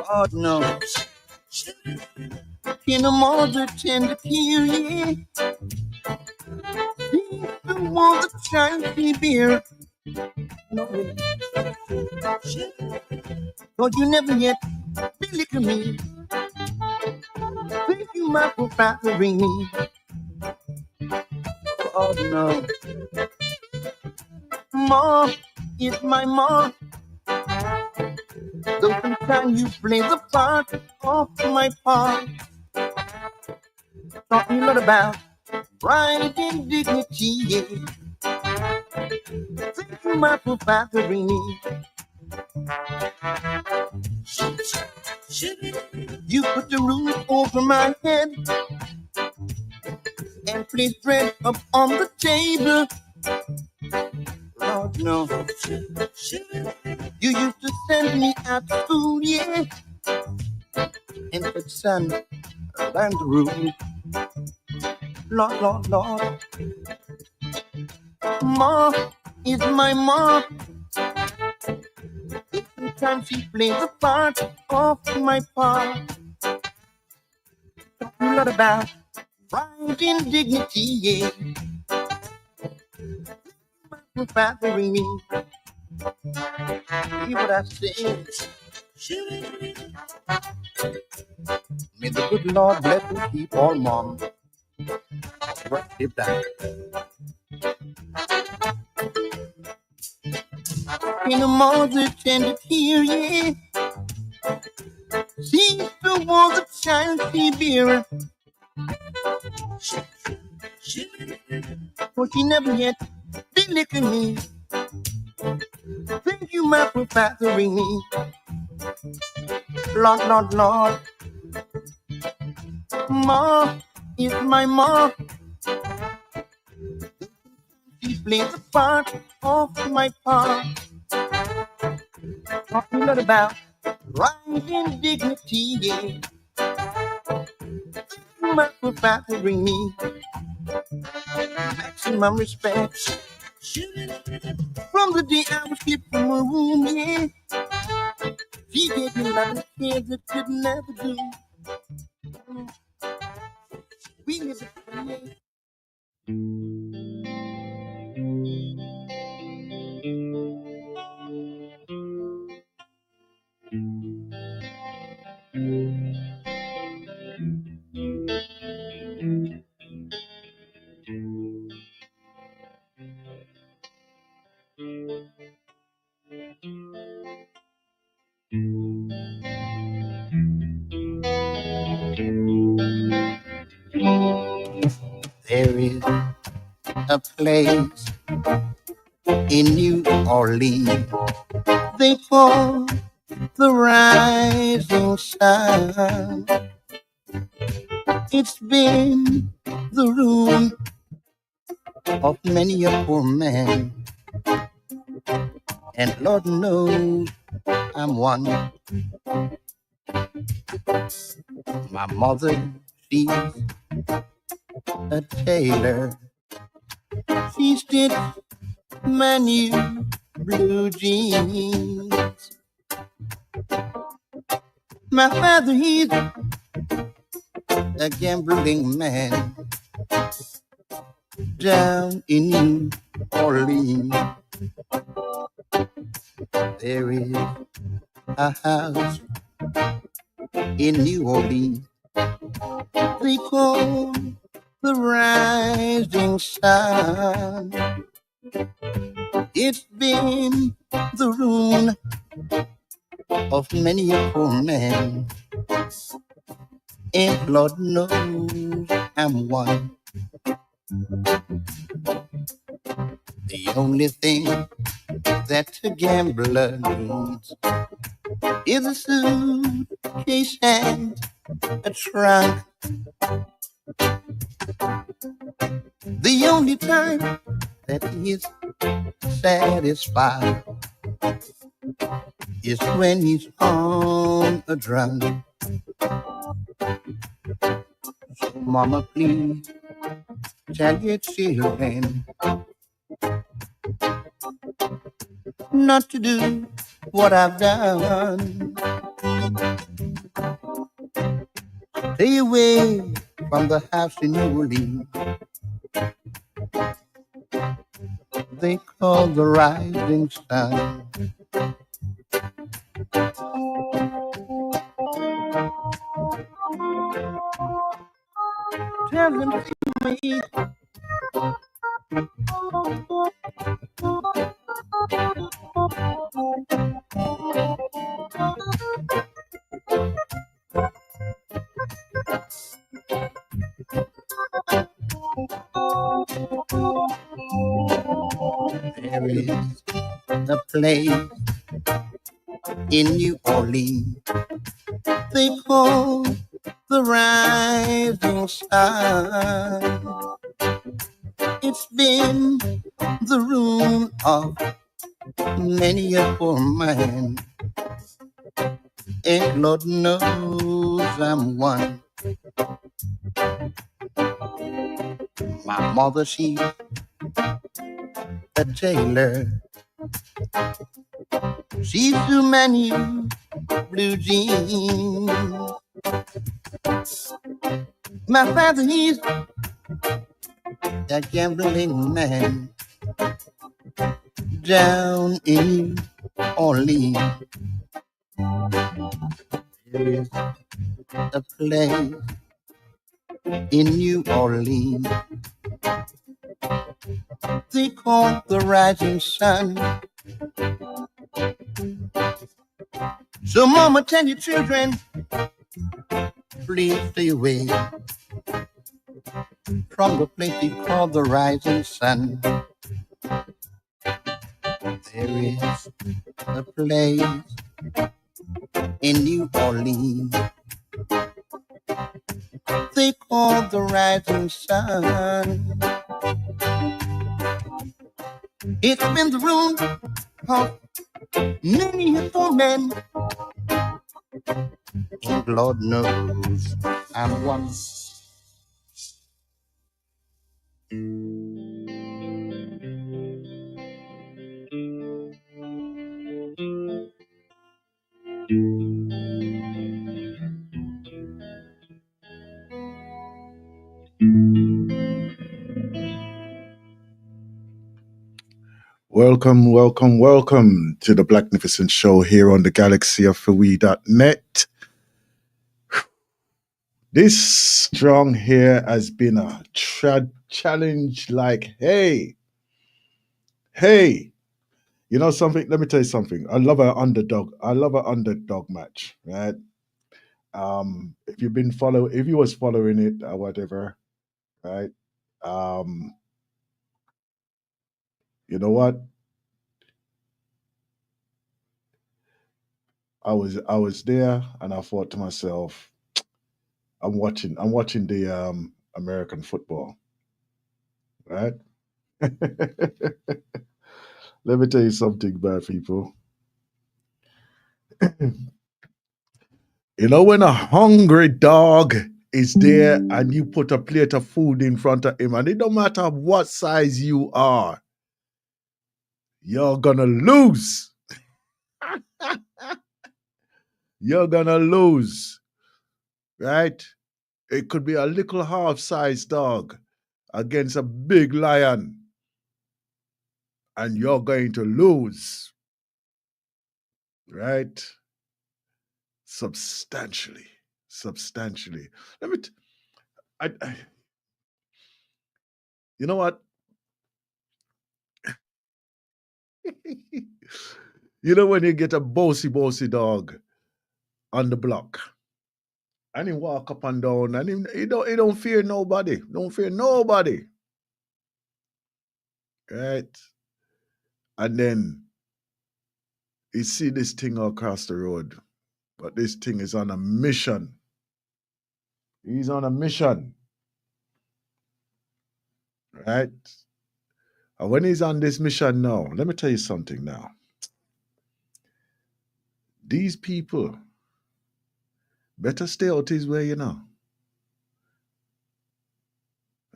God knows. In a mother tender tear, yeah. He's the one the child she bear. No, Lord, you never yet be look at me. Thank you, my for fathering me. God knows. Mom is my mom. Though sometimes you play the part of my part. Taught me a lot about pride and dignity, yeah. Thank you, my for fathering me. You put the roof over my head and placed bread up on the table. Lord, no. You used to send me out to school, yeah. And said, son, learn the rule. Lord, Lord, Lord. Ma is my mom. Sometimes she plays the part of my part. Talk a lot about pride and dignity, yeah. For fathering me. Hear what I say. May the good Lord bless and keep all moms. If that. In a mother tender tear, yeah. She's the one the child she bear. For she never yet been licking me. Thank you, my for fathering me. Lord, Lord, Lord. Ma is my mom. She plays the part of my part. Talking a lot about right and dignity, yeah. My for fathering me. Maximum respect. From the day I was skipped from her room, yeah. She gave me love and care that could never do. We live it, there is a place in New Orleans they call the rising sun. It's been the ruin of many a poor man, and Lord knows I'm one. My mother, she's a tailor. She stitched my new blue jeans. My father, he's a gambling man down in New Orleans. There is a house in New Orleans they call the rising sun. It's been the ruin of many a poor man, and Lord knows I'm one. The only thing that a gambler needs is a suitcase and a trunk. The only time that he's satisfied is when he's on a drunk. So mama, please tell your children not to do what I've done. Stay away from the house in New Orleans. They call the rising sun. Tell them to me there is a place in New Orleans they call the rising sun. It's been the ruin of many a poor man, and Lord knows I'm one. My mother, she's a tailor. She's too many blue jeans. My father, he's a gambling man down in New Orleans. There is a place in New Orleans they call the rising sun. So, mama, tell your children, please stay away from the place they call the rising sun. There is a place in New Orleans they call the rising sun. It's been the room of many a poor man, and Lord knows I'm one. Welcome, welcome, welcome to the Blacknificent show here on the galaxy of Fui.net. This strong here has been a challenge like, hey, you know something? Let me tell you something. I love an underdog. I love an underdog match, right? If you was following it or whatever, right? Um, you know what? I was there and I thought to myself, I'm watching the American football, right? Let me tell you something bad, people. You know, when a hungry dog is there and you put a plate of food in front of him, and it don't matter what size you are, you're gonna lose. You're gonna lose, right? It could be a little half-sized dog against a big lion, and you're going to lose, right? Substantially, substantially. Let me. I you know what? You know when you get a bossy dog on the block and he walk up and down and he don't fear nobody. Don't fear nobody. Right? And then he see this thing across the road. But this thing is on a mission. He's on a mission. Right? And when he's on this mission now, let me tell you something now. These people better stay out his way, you know.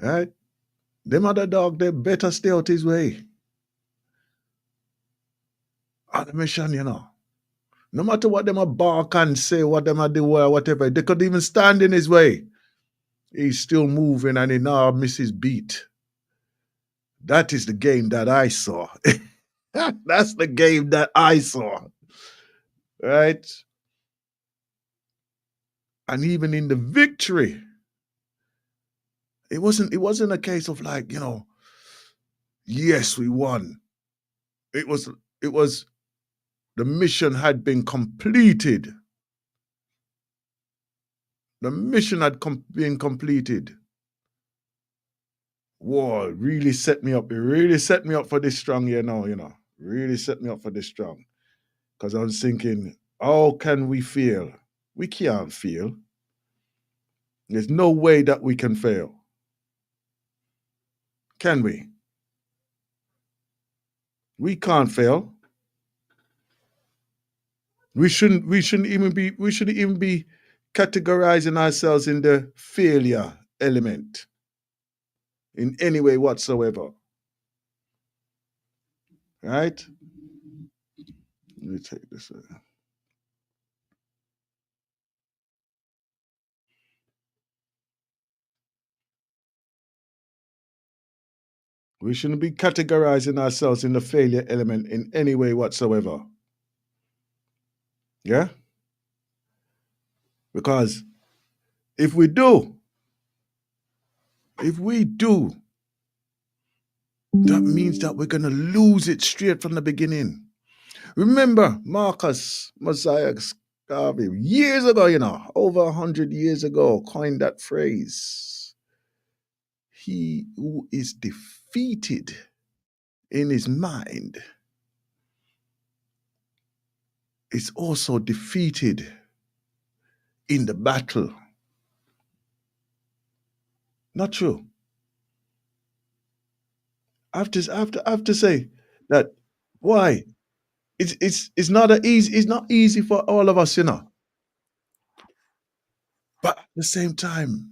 Right? Them other dog, they better stay out his way. On a mission, you know. No matter what them a bark and say, what them a do or whatever, they could even stand in his way. He's still moving and he now misses beat. That is the game that I saw. That's the game that I saw. Right? And even in the victory, it wasn't a case of like, yes, we won. It was the mission had been completed. The mission had been completed. Whoa, really set me up. It really set me up for this strong, Really set me up for this strong. Because I was thinking, how can we fail? We can't fail. There's no way that we can fail. Can we? We can't fail. We shouldn't even be categorizing ourselves in the failure element in any way whatsoever. Right? Let me take this. We shouldn't be categorizing ourselves in the failure element in any way whatsoever. Yeah? Because if we do, that means that we're going to lose it straight from the beginning. Remember, Marcus Messiah Garvey, years ago, over 100 years ago, coined that phrase. He who is defeated in his mind is also defeated in the battle. Not true. I have to say that why it's not easy for all of us, but at the same time,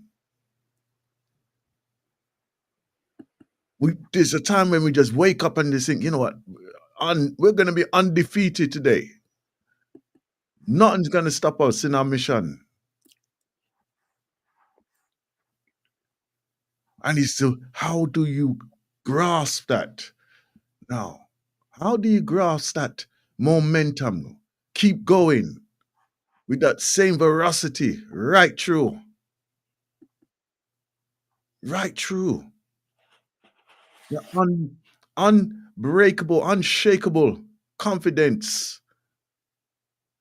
there's a time when we just wake up and just think, you know what, we're going to be undefeated today. Nothing's going to stop us in our mission. And it's still, how do you grasp that now? How do you grasp that momentum? Keep going with that same veracity right through. Right through. The unbreakable, unshakable confidence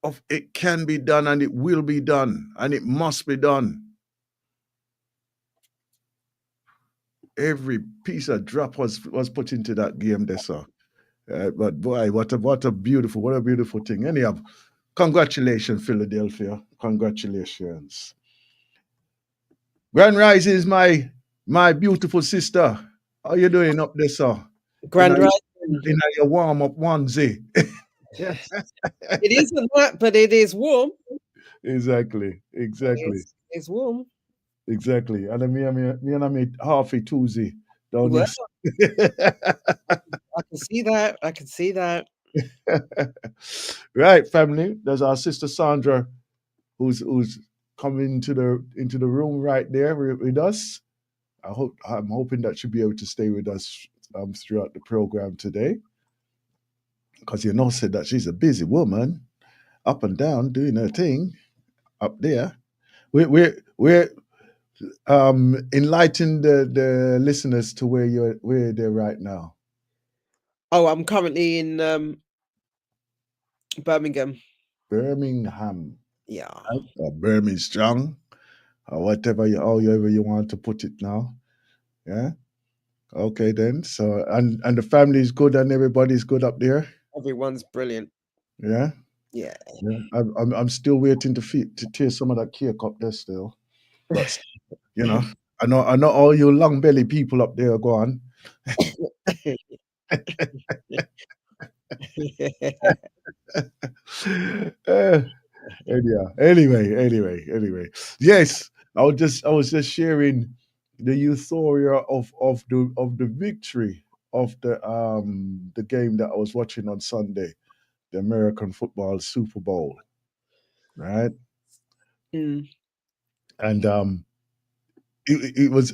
of it can be done and it will be done and it must be done. Every piece of drop was put into that game there, sir. But boy, what a beautiful thing. Anyhow, congratulations, Philadelphia. Congratulations. Grand Rising is my beautiful sister. How you doing up there, sir? In a, Grand Rising. in a your warm up onesie. It isn't that, but it is warm. Exactly. It's warm. Exactly. And then me half a Tuesday down Well, here. I can see that. I can see that. Right, family. There's our sister Sandra, who's coming into the room right there with us. I'm hoping that she'll be able to stay with us throughout the program today, because said that she's a busy woman, up and down doing her thing up there. We're enlighten the listeners to where they're right now. Oh, I'm currently in Birmingham. Birmingham. Yeah. Or Birmingham, or however you want to put it now. Yeah. Okay then. So and the family's good and everybody's good up there. Everyone's brilliant. Yeah. Yeah. Yeah. I'm still waiting to tear some of that cake up there still. But I know all you long belly people up there go on. Uh, anyway. Yes, I was just sharing the euphoria of the victory of the game that I was watching on Sunday. the American football Super Bowl, right? Mm. And it was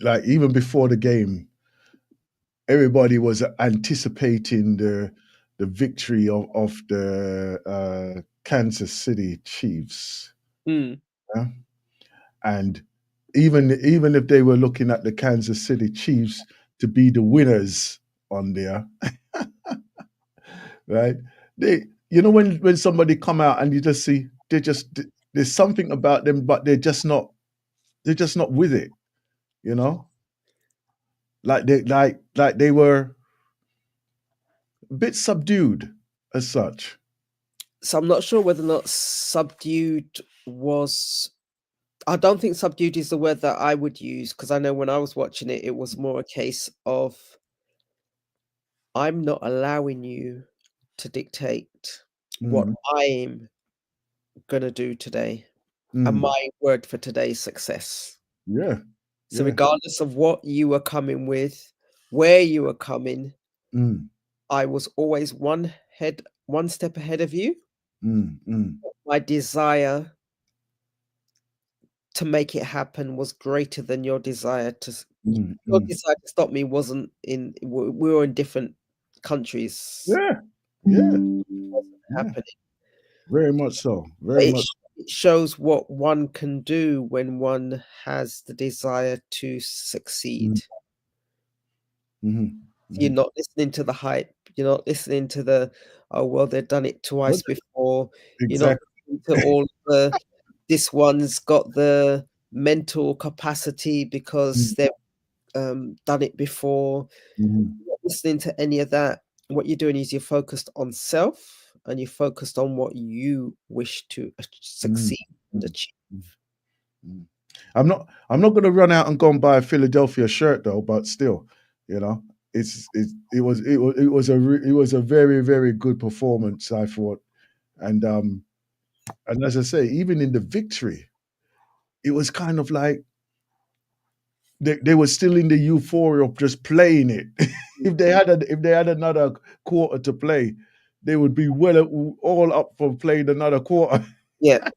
like even before the game, everybody was anticipating the victory of the Kansas City Chiefs. Mm. Yeah? And even if they were looking at the Kansas City Chiefs to be the winners on there, right? They, when somebody come out and you just see there's something about them, but they're just not with it, you know. Like they were a bit subdued as such. So I'm not sure whether or not subdued was. I don't think subdued is the word that I would use, because I know when I was watching it, it was more a case of I'm not allowing you to dictate what Mm, I'm gonna do today and mm, my word for today's success. yeah, So yeah, regardless of what you were coming with, where you were coming, mm, I was always one step ahead of you. mm, mm, My desire to make it happen was greater than your desire mm, your mm. desire to stop me wasn't in we were in different countries. Yeah, yeah, It wasn't yeah. happening. Very much so. Very But much. it shows what one can do when one has the desire to Mm, succeed. mhm, You're mhm. not listening to the hype. You're not listening to the, "Oh, well, they've done it What twice before." You're not exactly? listening to all the, "This one's got the mental capacity Mm, because they've, done it before." mhm, You're not listening to any of that. What you're doing is you're focused on self, and you're focused on what you wish to mm, succeed and mm, achieve. mm, mm. I'm not going to run out and go and buy a Philadelphia shirt though, but still, you know, it was a very very good performance, I thought. And as I say, even in the victory, it was kind of like they were still in the euphoria of just playing it. if they had another quarter to play, they would be all up for playing another quarter. Yeah,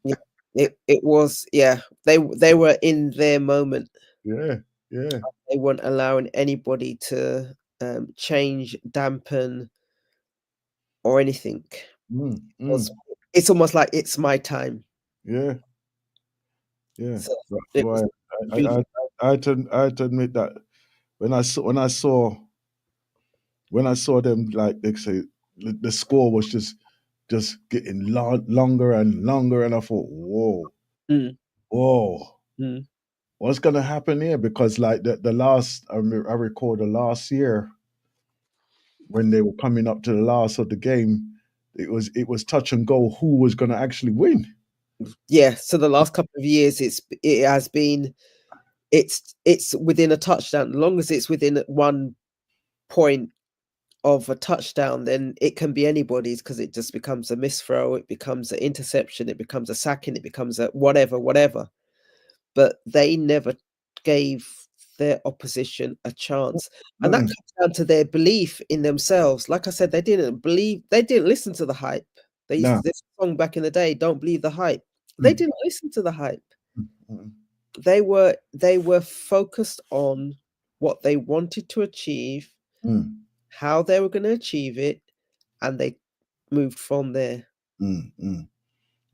yeah. It was, yeah, they were in their moment. Yeah, yeah. They weren't allowing anybody to, change, dampen, or anything. Mm, Was mm, It's almost like it's my time. yeah, yeah. So That's it why was I I, really, I, I had to admit that when I saw them, like they say, the score was just getting longer and longer, and I thought, mm, whoa, mm, what's gonna happen here? Because like the last, I recall the last year when they were coming up to the last of the game, it was touch and go who was gonna actually win. yeah. So the last couple of years, it has been it's within a touchdown. As long as it's within 1 point of a touchdown, then it can be anybody's, because it just becomes a misthrow, it becomes an interception, it becomes a sacking, it becomes a whatever. But they never gave their opposition a chance, and that Mm, comes down to their belief in themselves. Like I said, they didn't listen to the hype. They used no. to this song back in the day, "Don't believe the hype." They Mm, didn't listen to the hype. mm, They were focused on what they wanted to achieve, mm, how they were gonna achieve it, and they moved from there. mm, mm.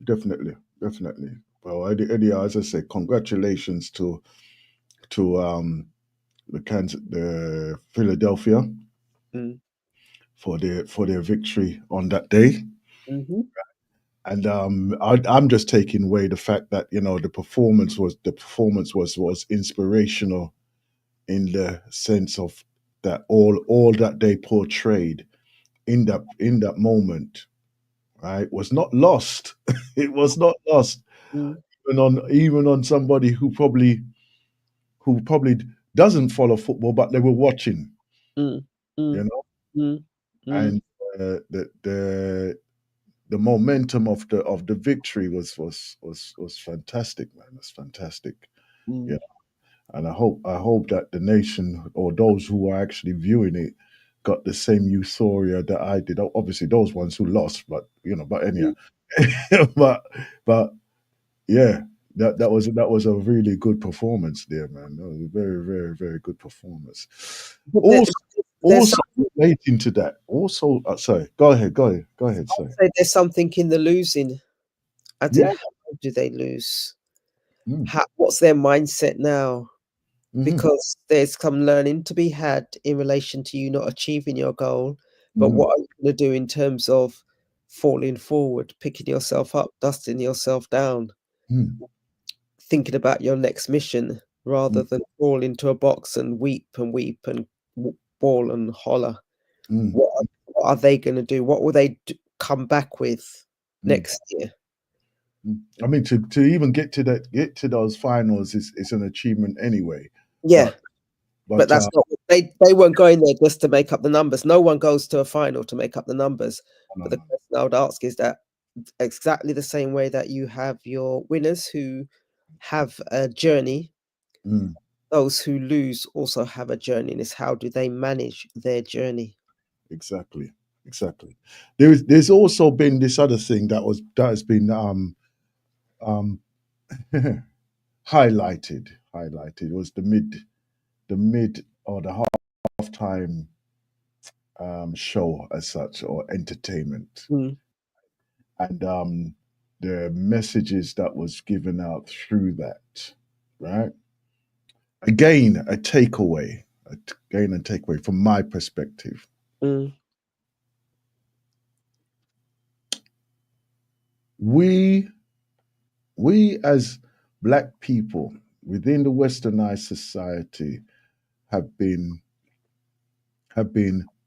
Definitely, definitely. Well, Eddie, as I say, congratulations to the Philadelphia Mm, for their victory on that day. mhm, And I'm just taking away the fact that the performance was inspirational in the sense of that all that they portrayed in that moment, right, was not lost. It was not lost, mm, even on somebody who probably doesn't follow football, but they were watching, mm, you mm, know, mm, mm, and the momentum of the victory was fantastic, man. It's fantastic. Yeah. mm, And I hope that the nation or those who are actually viewing it got the same euphoria that I did. Obviously, those ones who lost, but but anyhow, Mm. but yeah, that was a really good performance there, man. That was a very, very, very good performance. But Also, there's also relating to that. Also, sorry, go ahead, sorry. there's something in the losing, as in Yeah. how do they lose? Mm, What's their mindset now? hmm Because there's some learning to be had in relation to you not achieving your goal, but mm, what are you going to do in terms of falling forward, picking yourself up, dusting yourself down, mm, thinking about your next mission rather mm, than fall into a box and weep and bawl and holler. mm, What are they going to do? What will they come back with mm, next year? mm. I mean, to even get to those finals is an achievement anyway. Yeah, But but but that's not they weren't going there just to make up the numbers. No one goes to a final to make up the numbers. no, But the no. question I would ask is that exactly the same way that you have your winners who have a journey, Mm, those who lose also have a journey, and it's how do they manage their journey? exactly, exactly. There's also been this other thing that has been um highlighted was the mid or the halftime show as such, or entertainment, Mm, and the messages that was given out through that, right? Again, a takeaway from my perspective. mm, We we as black people within the westernized society have been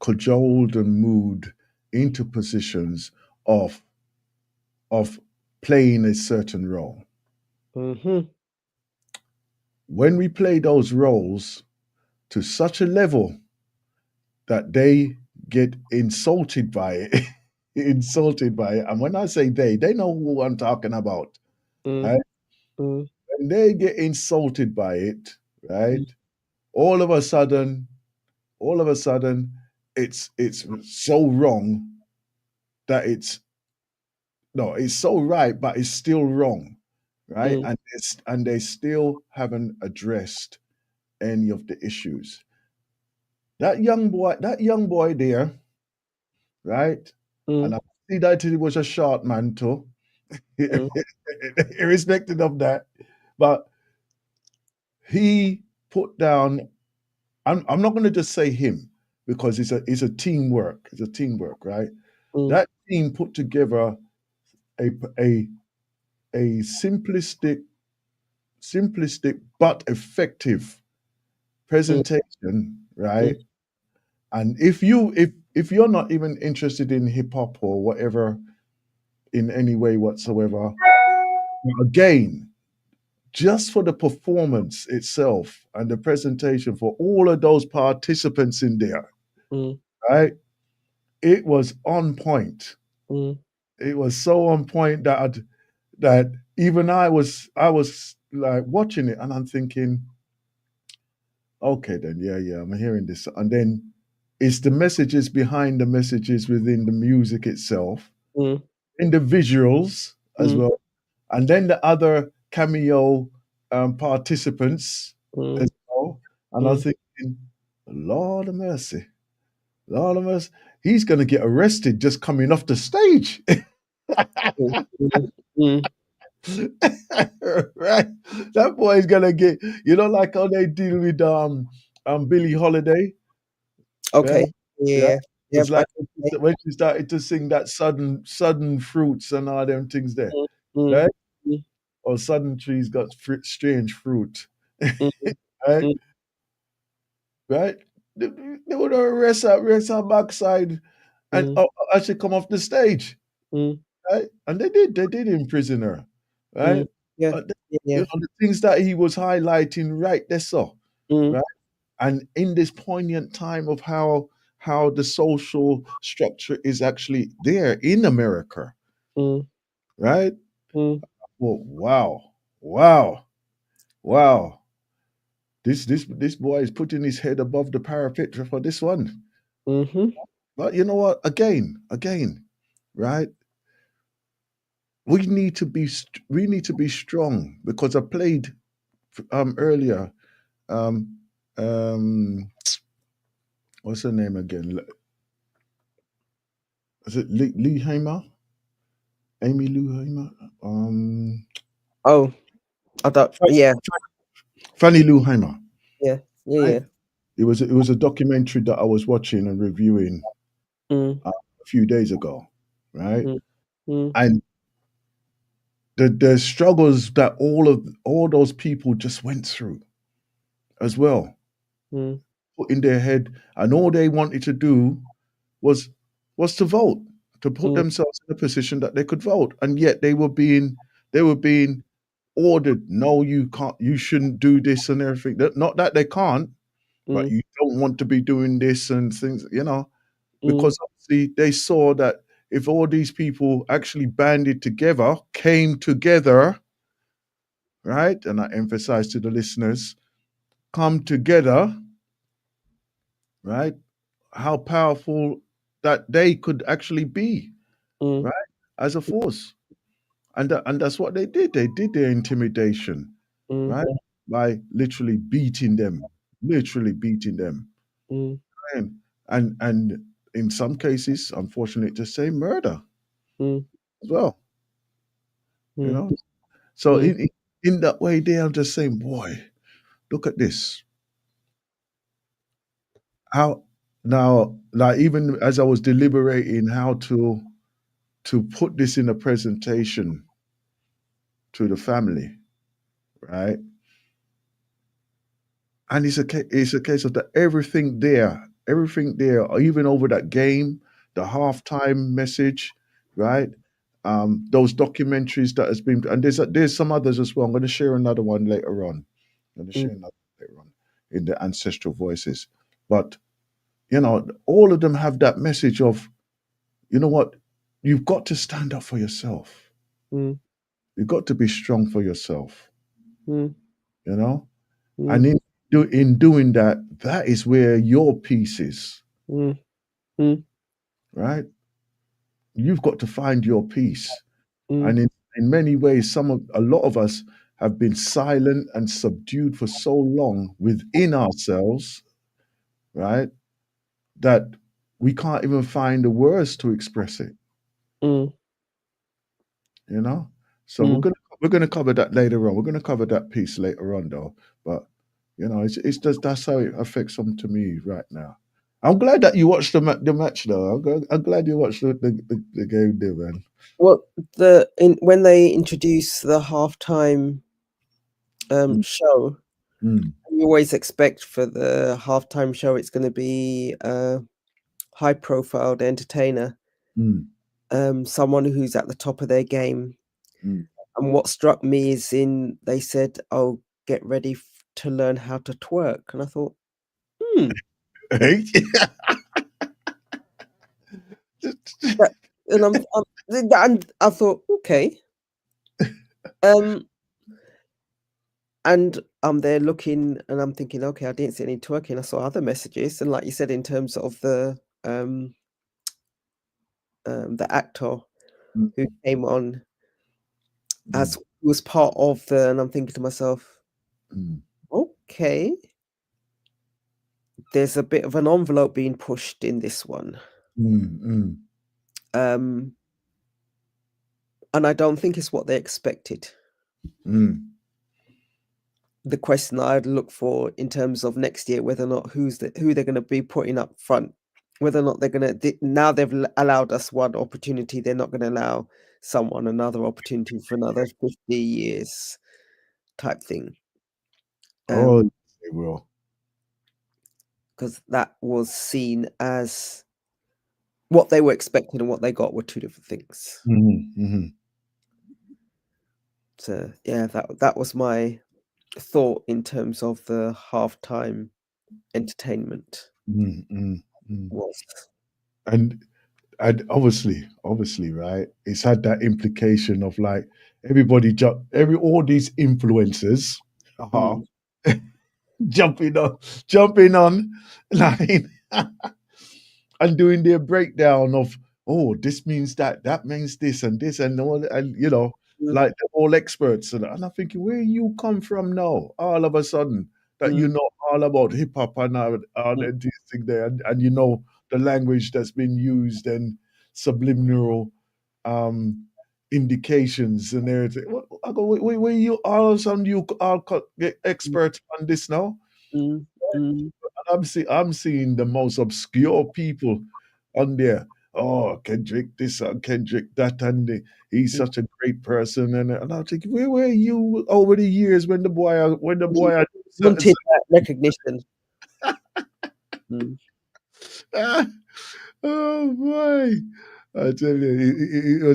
cajoled and moved into positions of of playing a certain role. mhm, When we play those roles to such a level that they get insulted by it, insulted by it, and when I say they know who I'm talking about, mm, right? mm, When they get insulted by it, mm, right? All of a sudden, all of a sudden, it's so wrong that it's so right, but it's still wrong, right? mm, And they still haven't addressed any of the issues. That young boy there, right? And mm, I see that he was a short man too, mm, irrespective of that. But he put down. I'm not going to just say him because it's a teamwork. It's a teamwork, right? mm, That team put together a a a simplistic but effective mm, presentation, right? mm, And if you're not even interested in hip hop or whatever in any way whatsoever, again, just for the performance itself and the presentation for all of those participants in there, mm, right? It was on point. mm, It was so on point that even I was like watching it and I'm thinking, okay, then yeah, I'm hearing this, and then it's the messages behind the messages within the music itself, mm, in the visuals as mm, well, and then the other cameo participants mm, as well. And I'm mm, thinking, Lord of mercy, Lord of mercy, he's going to get arrested just coming off the stage. mm, mm, mm. Right? That boy's gonna get, like how they deal with Billie Holiday. Yeah, Okay. yeah. Yeah. Yeah. It's like Back in the day. when she started to sing that sudden fruits and all them things there, Mm, mm, right? mm, Or sudden trees got strange fruit, mm, right? mm, Right? They would arrest her backside and mm, actually come off the stage, mm, right? And they did imprison her, mm. right? Yeah. But Yeah. Yeah. the things that he was highlighting right there, so Mm, right, and in this poignant time of how the social structure is actually there in America, mm, right? mm, Well, wow. This boy is putting his head above the parapet for this one. Mhm. But you know what? Again, right? We need to be strong because I played earlier. Um, um, what's her name again? Is it Lee Hamer? Amy Lou Hamer? Oh, I don't. Fa- Yeah, Fanny Lou Hamer. yeah, yeah, Right? yeah. It was a documentary that I was watching and reviewing Mm, a few days ago, right? mm, mm, And the struggles that all those people just went through as well, mm, put in their head, and all they wanted to do was was to vote, to put mm, themselves in a position that they could vote, and yet they were being ordered, no, you can't, you shouldn't do this and everything. Not that they can't, but mm, you don't want to be doing this and things, mm, because obviously they saw that if all these people actually banded together, came together, right? And I emphasize to the listeners, come together, right? How powerful that they could actually be, mm, right? As a force. And that's what they did. They did their intimidation, mm, right? By literally beating them. mm, And in some cases, unfortunately to say, murder mm, as well, you mm, know. So mm, in that way there, I'm just saying, boy, look at this. How now, like even as I was deliberating how to put this in a presentation to the family, right? And it's a case of that everything there, or even over that game, the halftime message, right? Those documentaries that has been, and there's some others as well. I'm going to share another one later on. I'm going to mm, share another later on in the ancestral voices, but all of them have that message of, you know what, you've got to stand up for yourself. mm, You've got to be strong for yourself. mm, You know, mm, and in doing that, that is where your peace is, mm, mm, right? You've got to find your peace. mm, And in many ways, a lot of us have been silent and subdued for so long within ourselves, right? That we can't even find the words to express it, mm, you know? So mm. we're gonna cover that later on. We're gonna cover that piece later on though. But it's just that's how it affects them to me right now. I'm glad that you watched the match though. I'm glad you watched the game there, man. Well, when they introduce the halftime Mm, show, mm, you always expect for the halftime show it's going to be a high-profile entertainer, mm, someone who's at the top of their game. mm. And what struck me is they said, "Oh, get ready to learn how to twerk," and I thought, hmm. Right? That, and I thought, okay. Um, and I'm there looking, and I'm thinking, okay, I didn't see any twerking. I saw other messages, and like you said, in terms of the actor Mm, who came on mm, as was part of and I'm thinking to myself, mm, okay, there's a bit of an envelope being pushed in this one. mm, mm, Um, and I don't think it's what they expected. mm. The question I'd look for in terms of next year, whether or not who they're going to be putting up front, whether or not they're going to now they've allowed us one opportunity, they're not going to allow someone another opportunity for another 50 years type thing. Oh, they will. Because that was seen as what they were expecting and what they got were two different things. Mhm, mhm, So yeah, that was my thought in terms of the halftime entertainment mhm, mhm, mhm. was. And and obviously, right? It's had that implication of like all these influencers are Mm, jumping on, jumping on, like and doing their breakdown of, oh, this means that, that means this and all, and like they're all experts. And I'm thinking, where you come from now? All of a sudden, that you Mm, know all about hip hop and all mm, this thing there, and you know the language that's been used and subliminal indications and everything. I go, where you all of a sudden you all get mm, experts on this now? mm, mm, I'm seeing the most obscure people on there. Oh, Kendrick this and Kendrick that, and he's mm, such a great person. And I'm thinking, where were you over the years when the mm. boy had certain, Wanted that recognition. Mm, ah, oh boy, I tell you,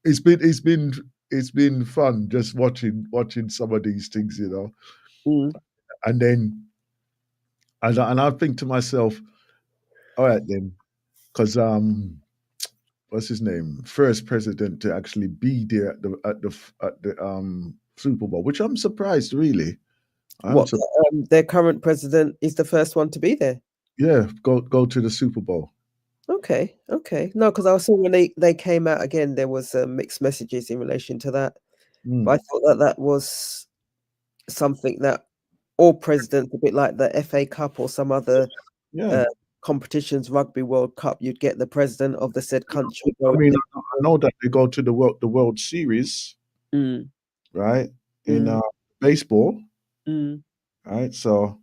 it's been fun just watching some of these things, mm, and then and I think to myself, all right then, because what's his name, first president to actually be there at the Super Bowl, which I'm surprised, really. I'm What surprised. their current president is the first one to be there. Yeah, go to the Super Bowl. Okay, okay. No, because I saw when they came out again, there was mixed messages in relation to that. But I Mm, thought that was something that all presidents, a bit like the FA Cup or some other yeah, uh, competitions, Rugby World Cup, you'd get the president of the said country I going mean, there. I know that they go to the World Series, Mm, right, in mm, baseball, mm, right. So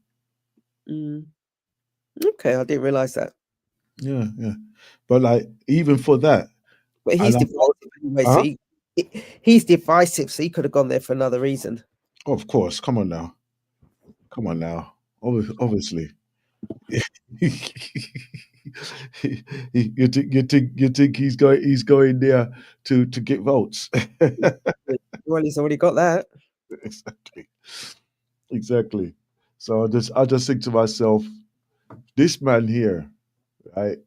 mm. Okay, I didn't realize that. yeah, but like even for that, But and he's I'm, divisive anyway, so huh? he's divisive, so he could have gone there for another reason. Of course, come on now, obviously. You think he's going there to get votes? Well, he's already got that. Exactly, exactly. So I just think to myself, this man here, right?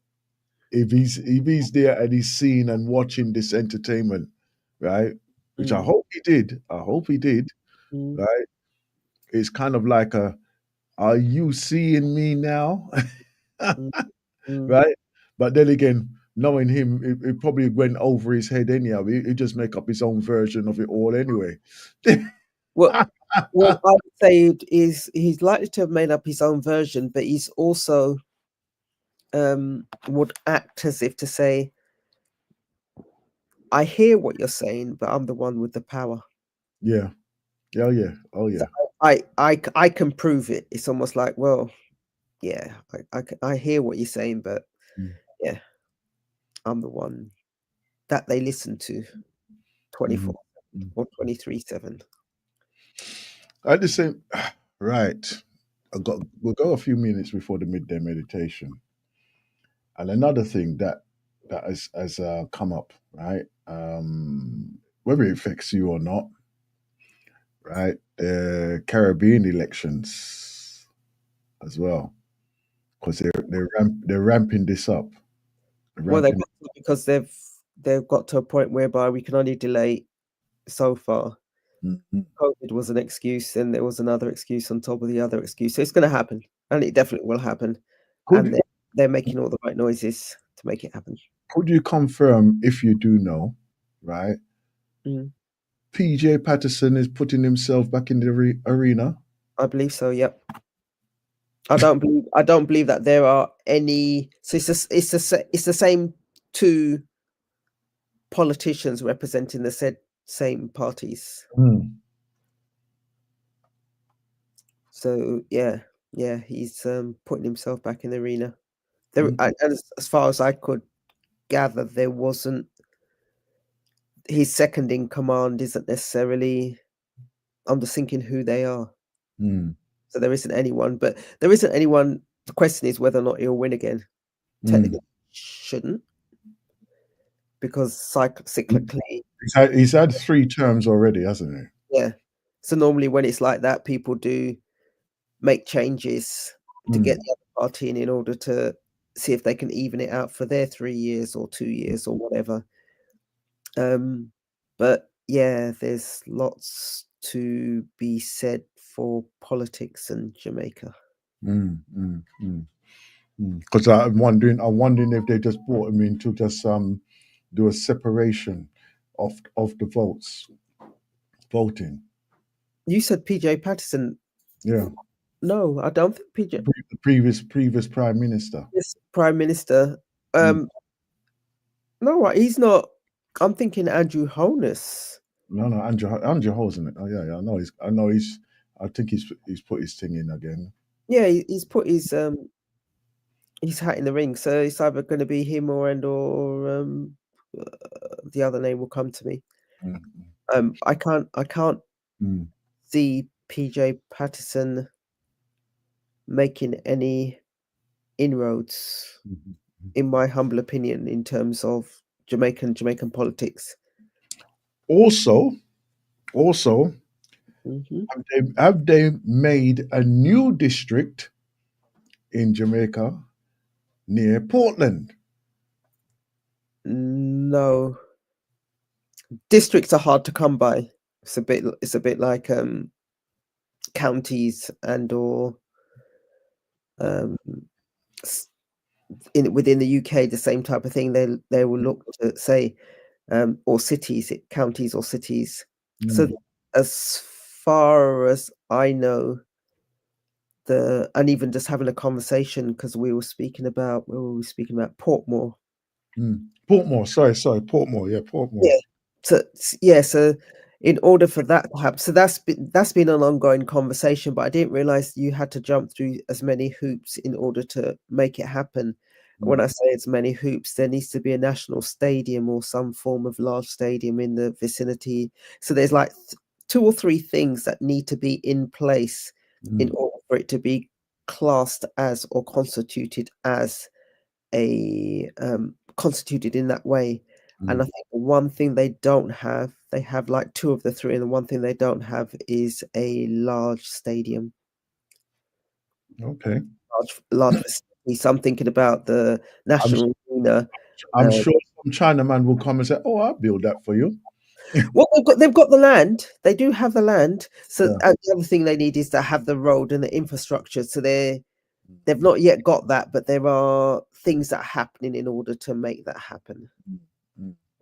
If he's there and he's seeing and watching this entertainment, right? Which I Mm, hope he did. I hope he did. mm, Right? It's kind of like are you seeing me now? mm, mm. Right? But then again, knowing him, it probably went over his head anyhow. He just make up his own version of it all anyway. Well, well, I would say he's likely to have made up his own version, but he's also would act as if to say, "I hear what you're saying, but I'm the one with the power. Yeah. Oh yeah. Oh So yeah. I can prove it." It's almost like, well, yeah, I hear what you're saying, but Mm, yeah, I'm the one that they listen to mhm, 24 mm. or 23/7. At the same, right. We'll go a few minutes before the midday meditation. And another thing that has come up, right? Whether it affects you or not, right? The Caribbean elections as well, because they're ramping this up. They're Well, they've ramping. got to, because they've got to a point whereby we can only delay so far. Mhm. COVID was an excuse, and there was another excuse on top of the other excuse. So it's going to happen, and it definitely will happen. And Could they're making all the right noises to make it happen. could you confirm if you do know, right? Mm, PJ Patterson is putting himself back in the arena. I believe so. Yep. I don't believe that there are any. So it's the same two politicians representing the said same parties. Mm, So yeah, he's putting himself back in the arena. There, mm, and as far as I could gather, there wasn't his second in command isn't necessarily. I'm just thinking who they are. mm, So there isn't anyone, but there isn't anyone. The question is whether or not he'll win again. mm. Technically, shouldn't, because cyclically, He's had 3 terms already, hasn't he? yeah. So normally when it's like that, people do make changes to get Mm, the other party in order to see if they can even it out for their 3 years or 2 years or whatever. But yeah, there's lots to be said for politics in Jamaica. mm, mm, mm. Because I'm wondering if they just brought him in to just do a separation of the voting. You said PJ Patterson. Yeah, No, I don't think PJ the previous prime minister. is Prime Minister. Mm. No, he's not. I'm thinking Andrew Holness. No, Andrew Hosen it. Oh yeah, I think he's put his thing in again. Yeah, he's put his hat in the ring. So it's either going to be him or the other name will come to me. I can't see PJ Patterson making any inroads, in my humble opinion, in terms of Jamaican politics. Also, Mhm. have they made a new district in Jamaica near Portland? No, districts are hard to come by. It's a bit like counties and or within the UK, the same type of thing. They will look to say or cities, counties or cities. So as far as I know, and even just having a conversation, because we were speaking about Portmore. Portmore, sorry, Portmore, yeah, Portmore. Yeah. So in order for that to happen, so that's been an ongoing conversation, but I didn't realize you had to jump through as many hoops in order to make it happen. When I say as many hoops, there needs to be a national stadium or some form of large stadium in the vicinity. So there's like 2 or 3 things that need to be in place in order for it to be classed as or constituted as constituted in that way. And I think one thing they don't have, they have like 2 of the 3, and the one thing they don't have is a large stadium. Okay. Large facility. So I'm thinking about the national arena. I'm sure some Chinaman will come and say, "Oh, I'll build that for you." Well, they've got the land. They do have the land. So Yeah. the other thing they need is to have the road and the infrastructure. So they've not yet got that, but there are things that are happening in order to make that happen.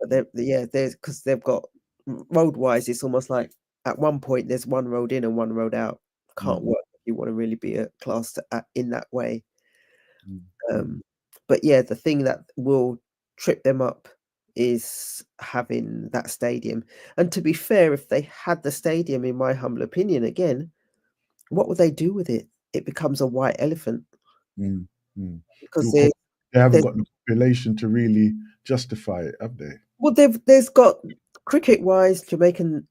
But there's because they've got road wise, it's almost like at one point there's one road in and one road out. Can't work if you want to really be a class in that way. But yeah, the thing that will trip them up is having that stadium. And to be fair, if they had the stadium, in my humble opinion, again, what would they do with it? It becomes a white elephant because They haven't got the population to really justify it, have they? well, there's got cricket-wise, Jamaican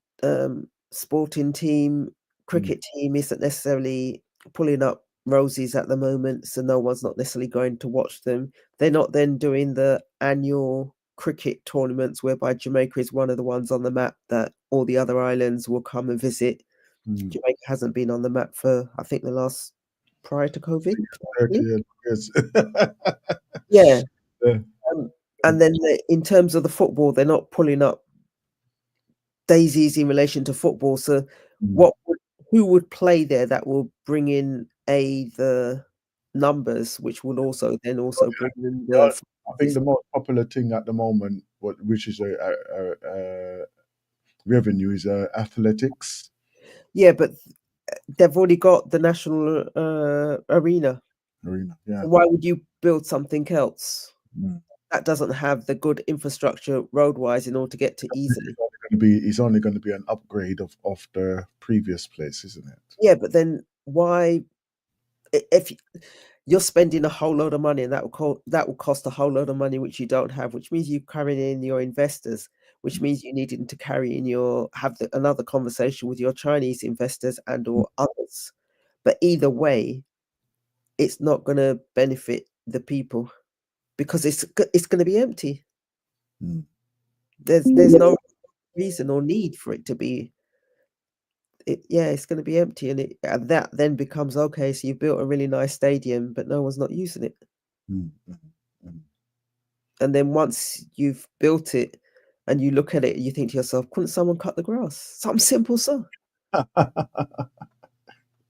sporting team, cricket team isn't necessarily pulling up roses at the moment, so no one's not necessarily going to watch them. They're not then doing the annual cricket tournaments whereby Jamaica is one of the ones on the map that all the other islands will come and visit. Jamaica hasn't been on the map for, I think, the last prior to COVID. 30 years. Yeah. Yeah. And then in terms of the football, they're not pulling up daisies in relation to football. So who would play there that will bring in the numbers, which will also bring in the I think the most popular thing at the moment, which is a revenue, is athletics. Yeah, but they've already got the national arena. Yeah. Why would you build something else that doesn't have the good infrastructure road-wise in order to get to easily? It's only going to be an upgrade of the previous place, isn't it? Yeah, but then why, if you're spending a whole load of money and that will cost a whole load of money which you don't have, which means you carrying in your investors, which means you needing to carry in another conversation with your Chinese investors and or others. But either way, it's not going to benefit the people because it's going to be empty. There's no reason or need for it to be. It's going to be empty, and that then becomes okay. So you built a really nice stadium, but no one's not using it. And then once you've built it, and you look at it, you think to yourself, "Couldn't someone cut the grass? Something simple, so."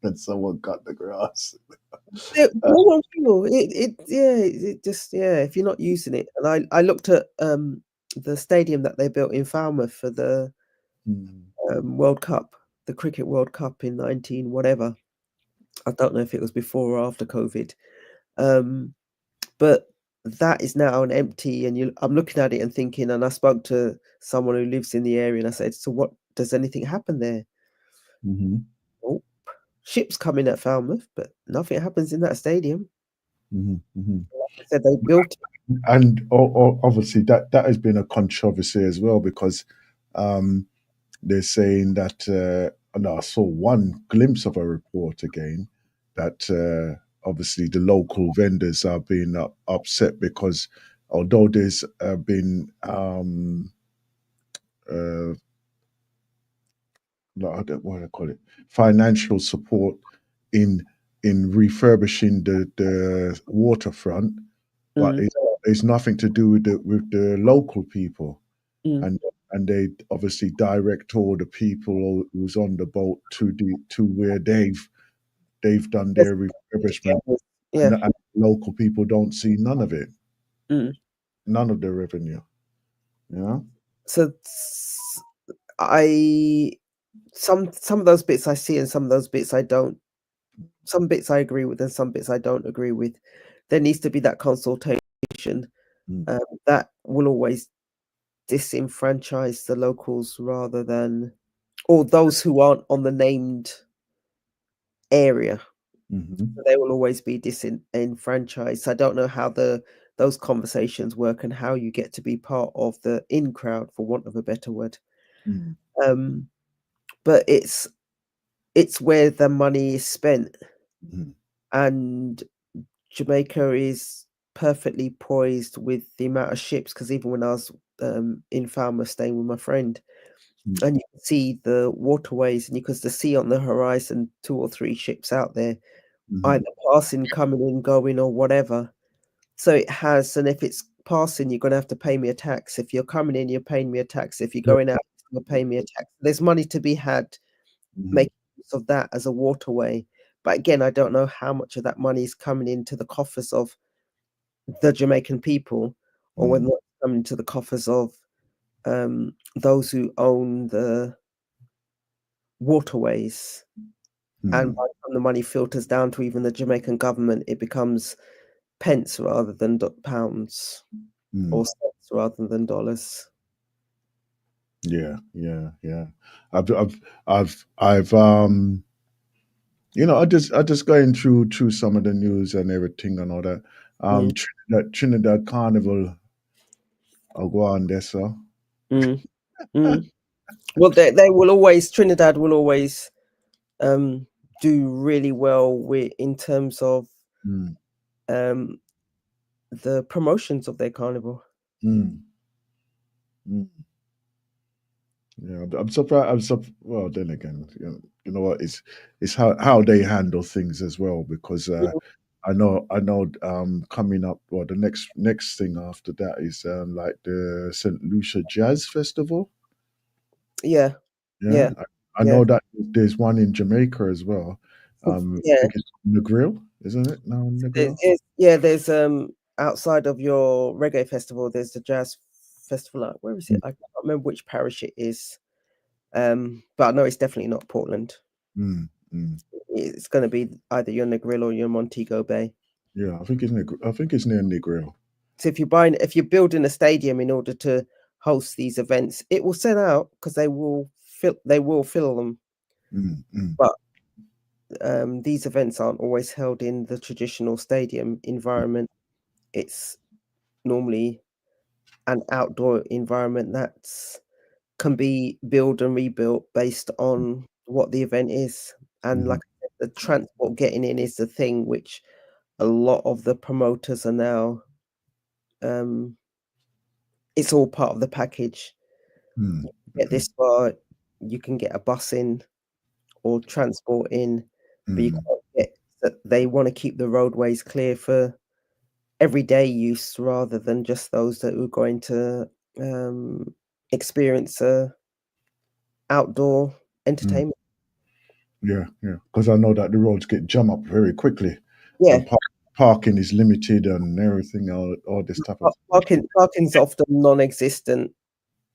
and someone cut the grass. No one will. It just if you're not using it. And I looked at the stadium that they built in Falmouth for the World Cup, the Cricket World Cup in 19 whatever. I don't know if it was before or after COVID. But that is now an empty, and I'm looking at it and thinking, and I spoke to someone who lives in the area and I said, so what, does anything happen there? Oh, ships come in at Falmouth, but nothing happens in that stadium. Like I said, they built it. And obviously that has been a controversy as well, because they're saying that and I saw one glimpse of a report again that obviously the local vendors are being upset because although there's been what do I call it, financial support in refurbishing the waterfront, but Mm, it's nothing to do with the local people, mm. and they obviously direct all the people who's on the boat to where they've done Yes, their refurbishment, yeah. and local people don't see none of it, Mm. none of the revenue. So I some of those bits I see and some of those bits I don't. Some bits I agree with and some bits I don't agree with. There needs to be that consultation that will always disenfranchise the locals rather than, or those who aren't on the named area. They will always be disenfranchised. I don't know how those conversations work and how you get to be part of the in crowd, for want of a better word. But it's where the money is spent, and Jamaica is perfectly poised with the amount of ships, because even when I was in Falmouth staying with my friend, and you can see the waterways and you can see on the horizon 2 or 3 ships out there, either passing, coming in, going, or whatever. So it has, and if it's passing, you're going to have to pay me a tax. If you're coming in, you're paying me a tax. If you're going out, you're paying me a tax. There's money to be had making use of that as a waterway. But again, I don't know how much of that money is coming into the coffers of the Jamaican people, or whether it's coming to the coffers of those who own the waterways. And by the time the money filters down to even the Jamaican government, it becomes pence rather than pounds, or cents rather than dollars. Yeah. I've I just going through some of the news and everything and all that. Mm. Trinidad Carnival, I'll go on there, so. Mm. Mm. Well, they will always, Trinidad will always do really well in terms of the promotions of their carnival. Mm. Yeah, I'm surprised. Well, then again, you know what? It's how they handle things as well, because I know coming up. Well, the next thing after that is like the St. Lucia Jazz Festival. Yeah, Yeah, yeah, I yeah. know that there's one in Jamaica as well. I Yeah, think it's Negril, isn't it? No, Negril. there's outside of your reggae festival, there's the jazz festival. Where is it? I can't remember which parish it is. But I know it's definitely not Portland. It's going to be either your Negril or your Montego Bay. Yeah, I think it's near Negril. So if you're building a stadium in order to host these events, it will sell out because they will fill them. But these events aren't always held in the traditional stadium environment. It's normally an outdoor environment that can be built and rebuilt based on what the event is. And like I said, the transport getting in is the thing which a lot of the promoters are now, it's all part of the package. Get this far, you can get a bus in or transport in, but you can't get that. They want to keep the roadways clear for everyday use rather than just those that are going to experience outdoor entertainment. Yeah, yeah. Because I know that the roads get jammed up very quickly, Yeah, and parking is limited and everything. All this type of parking's often non-existent,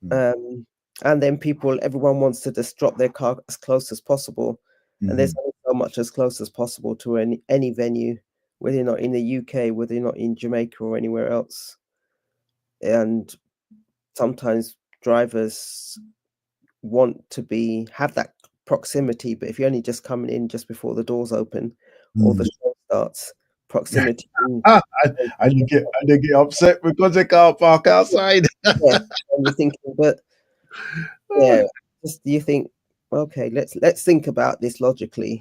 mm, and then everyone wants to just drop their car as close as possible, and there's mhm, only so much as close as possible to any venue, whether you're not in the UK, whether you're not in Jamaica or anywhere else. And sometimes drivers want to have that proximity, but if you're only just coming in just before the doors open or the mm. show starts, proximity And they get upset because they can't park outside. yeah, and you're thinking, but yeah, just you think, okay, let's think about this logically,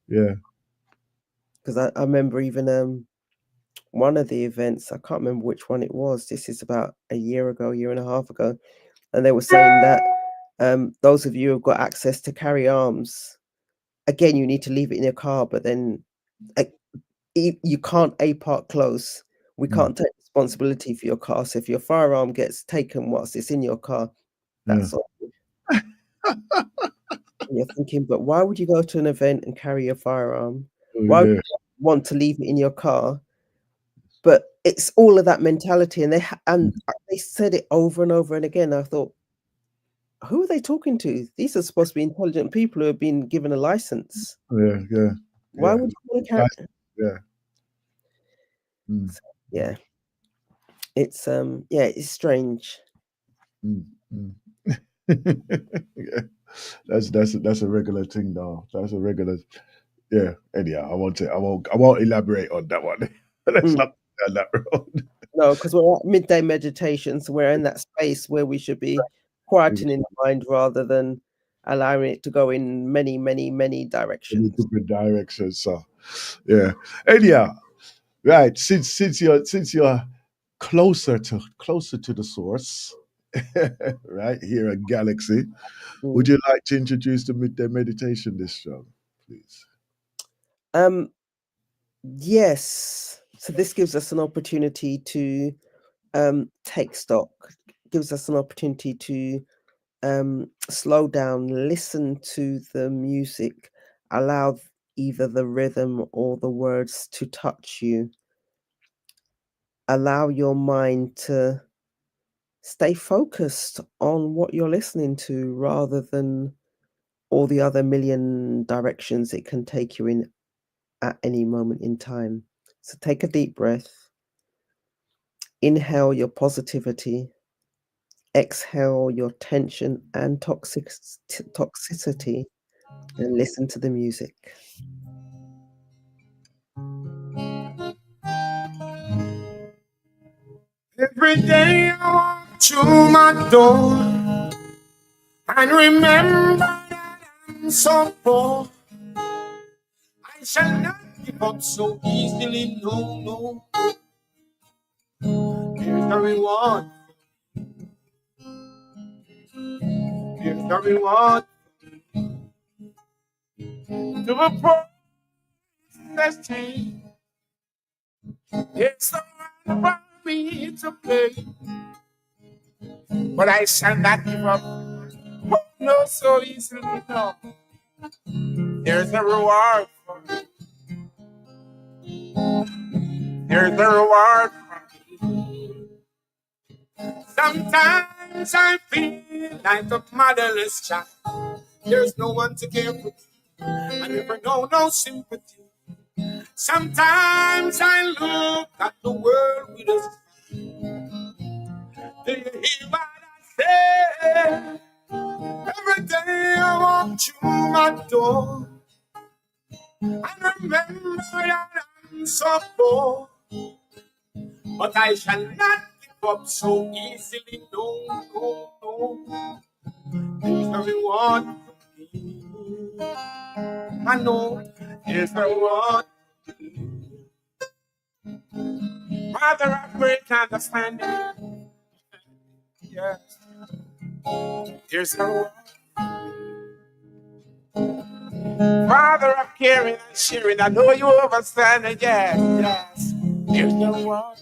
Yeah. because I remember even one of the events, I can't remember which one it was. This is about a year and a half ago, and they were saying that those of you who've got access to carry arms, again, you need to leave it in your car, but then uh, you can't park close. We Mm, can't take responsibility for your car. So if your firearm gets taken whilst it's in your car, yeah. that's all. You're thinking, but why would you go to an event and carry your firearm? Oh, Why would yeah. you want to leave it in your car? But it's all of that mentality, and they said it over and over and again. I thought, who are they talking to? These are supposed to be intelligent people who have been given a license. Yeah. Yeah. Why Yeah. would you want to carry? That's- yeah. Mm, Yeah, it's strange. mm, mm. Yeah. That's a regular thing though. That's a regular. Yeah. Anyhow, I won't elaborate on that one. Let's Mm. not go down that road. No, because we're at midday meditation, so we're in that space where we should be quietening the mind rather than allowing it to go in many, many, many In directions. different directions. So yeah. Anyhow, right. Since you're closer to the source, right here at Galaxy, would Mm. you like to introduce the midday meditation this show, please? Um, yes. So this gives us an opportunity to take stock, gives us an opportunity to slow down, listen to the music, allow either the rhythm or the words to touch you, allow your mind to stay focused on what you're listening to rather than all the other million directions it can take you in at any moment in time. So take a deep breath, inhale your positivity, exhale your tension and toxicity, and listen to the music. Every day I walk through my door and remember that I'm so poor. I shall not give up so easily, no, no. Here's the reward, here's the reward to a process change. It's the one for me to pay, but I shall not give up, oh, no, so easily, no. There's a reward for me, there's a reward for me. Sometimes I feel like a motherless child. There's no one to care for me. I never know no sympathy. Sometimes I look at the world with a do you hear what I say? Every day I walk through my door and remember that I'm so poor. But I shall not give up so easily. No, no, no. There's a reward for me. I know there's a reward. Father of great understanding. Yes. There's a reward. Father of caring and sharing. I know you understand it. Yes, yes. There's a reward.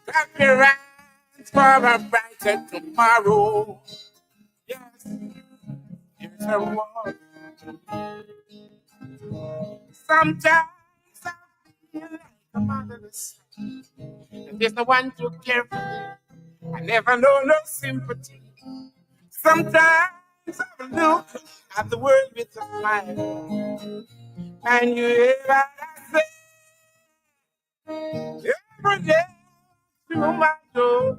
Clap your hands for a brighter tomorrow. Yes. There's a reward. Sometimes I feel like a motherless, and there's no one to care for me. I never know no sympathy. Sometimes I look at the world with a smile, and you hear what I say every day through my door.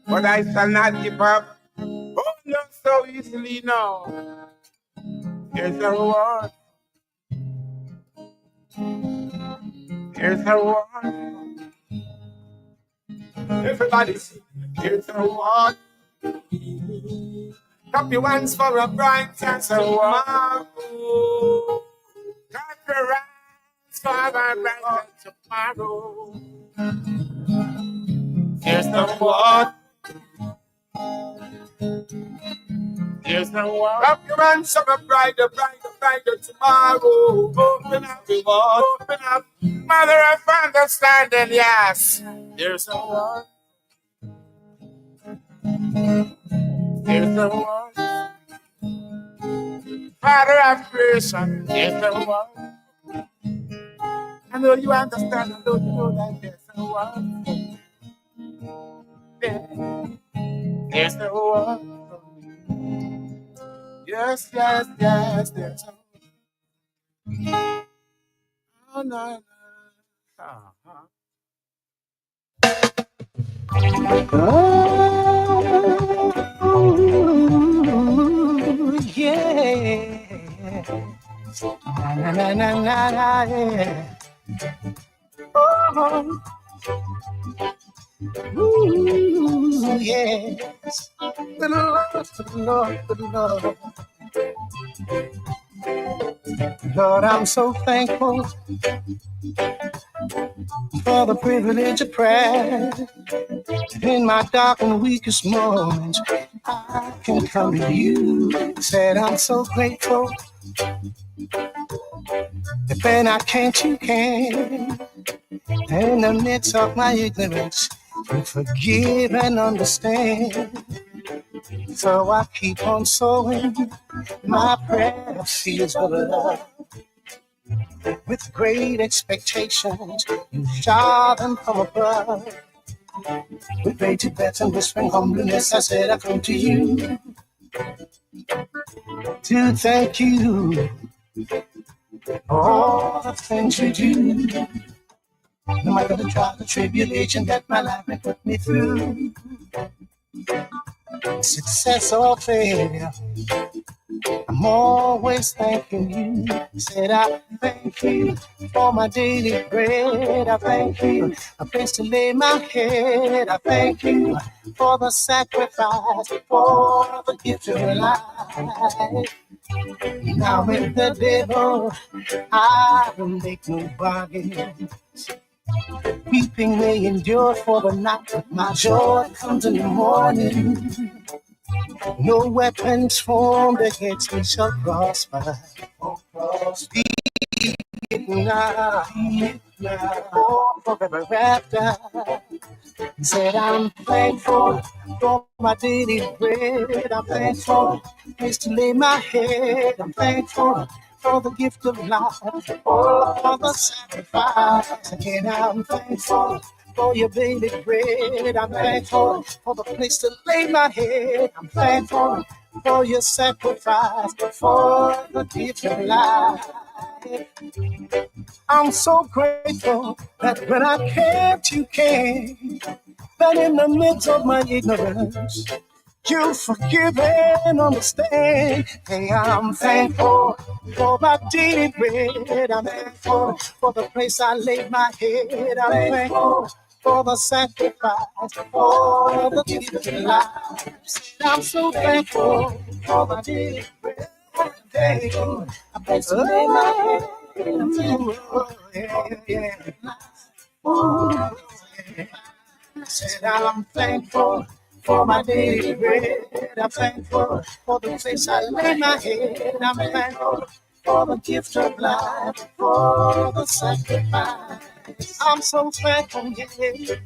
But I shall not give up. Oh, not so easily, no. There's a reward. There's a reward. Everybody sing. There's a reward. Clap your hands for a bright tomorrow. Clap your hands for a bright tomorrow. There's no reward. There's no one. Up your hands for a brighter tomorrow. Open up, reward. Open up. Mother of understanding, yes. There's no one. There's no one. Father of creation, there's no one. I know you understand, I know you know that there's no one. There's no one. Yes, yes, yes, there's no one. Oh, no, no. Oh, yeah. Na, na, na, na, na, yeah. Oh, ooh, yes. The Lord. Lord, I'm so thankful for the privilege of prayer. In my dark and weakest moments, I can come to you. Said I'm so grateful that when I can't, you can. In the midst of my ignorance, you forgive and understand. So I keep on sowing my prayer seeds of love. With great expectations, you shower them from above. With bated breath and whispering humbleness, I said I come to you to thank you for all the things you do. No matter the trial, the tribulation that my life may put me through, success or failure, I'm always thanking you. Said I thank you for my daily bread. I thank you a place to lay my head. I thank you for the sacrifice, for the gift of life. Now with the devil, I will make no bargain. Weeping may endure for the night, but my joy comes in the morning. No weapons formed against me shall prosper. Speak now, forever after. He said, I'm thankful for my daily bread. I'm thankful place to lay my head. I'm thankful for the gift of life, for the sacrifice. Again, I'm thankful for your daily bread. I'm thankful for the place to lay my head. I'm thankful for your sacrifice, for the gift of life. I'm so grateful that when I can't, you can. That in the midst of my ignorance, you forgive and understand. Hey, I'm thankful for my daily bread. I'm thankful for the place I laid my head. I'm thankful for the sacrifice, for the gift of life. I'm so thankful for my daily bread. I'm thankful a place to lay my head. I'm thankful, yeah. Oh, yeah. Said I'm thankful for my daily bread. I'm thankful for the place I lay my head. I'm thankful for the gift of life, for the sacrifice. I'm so thankful, yeah.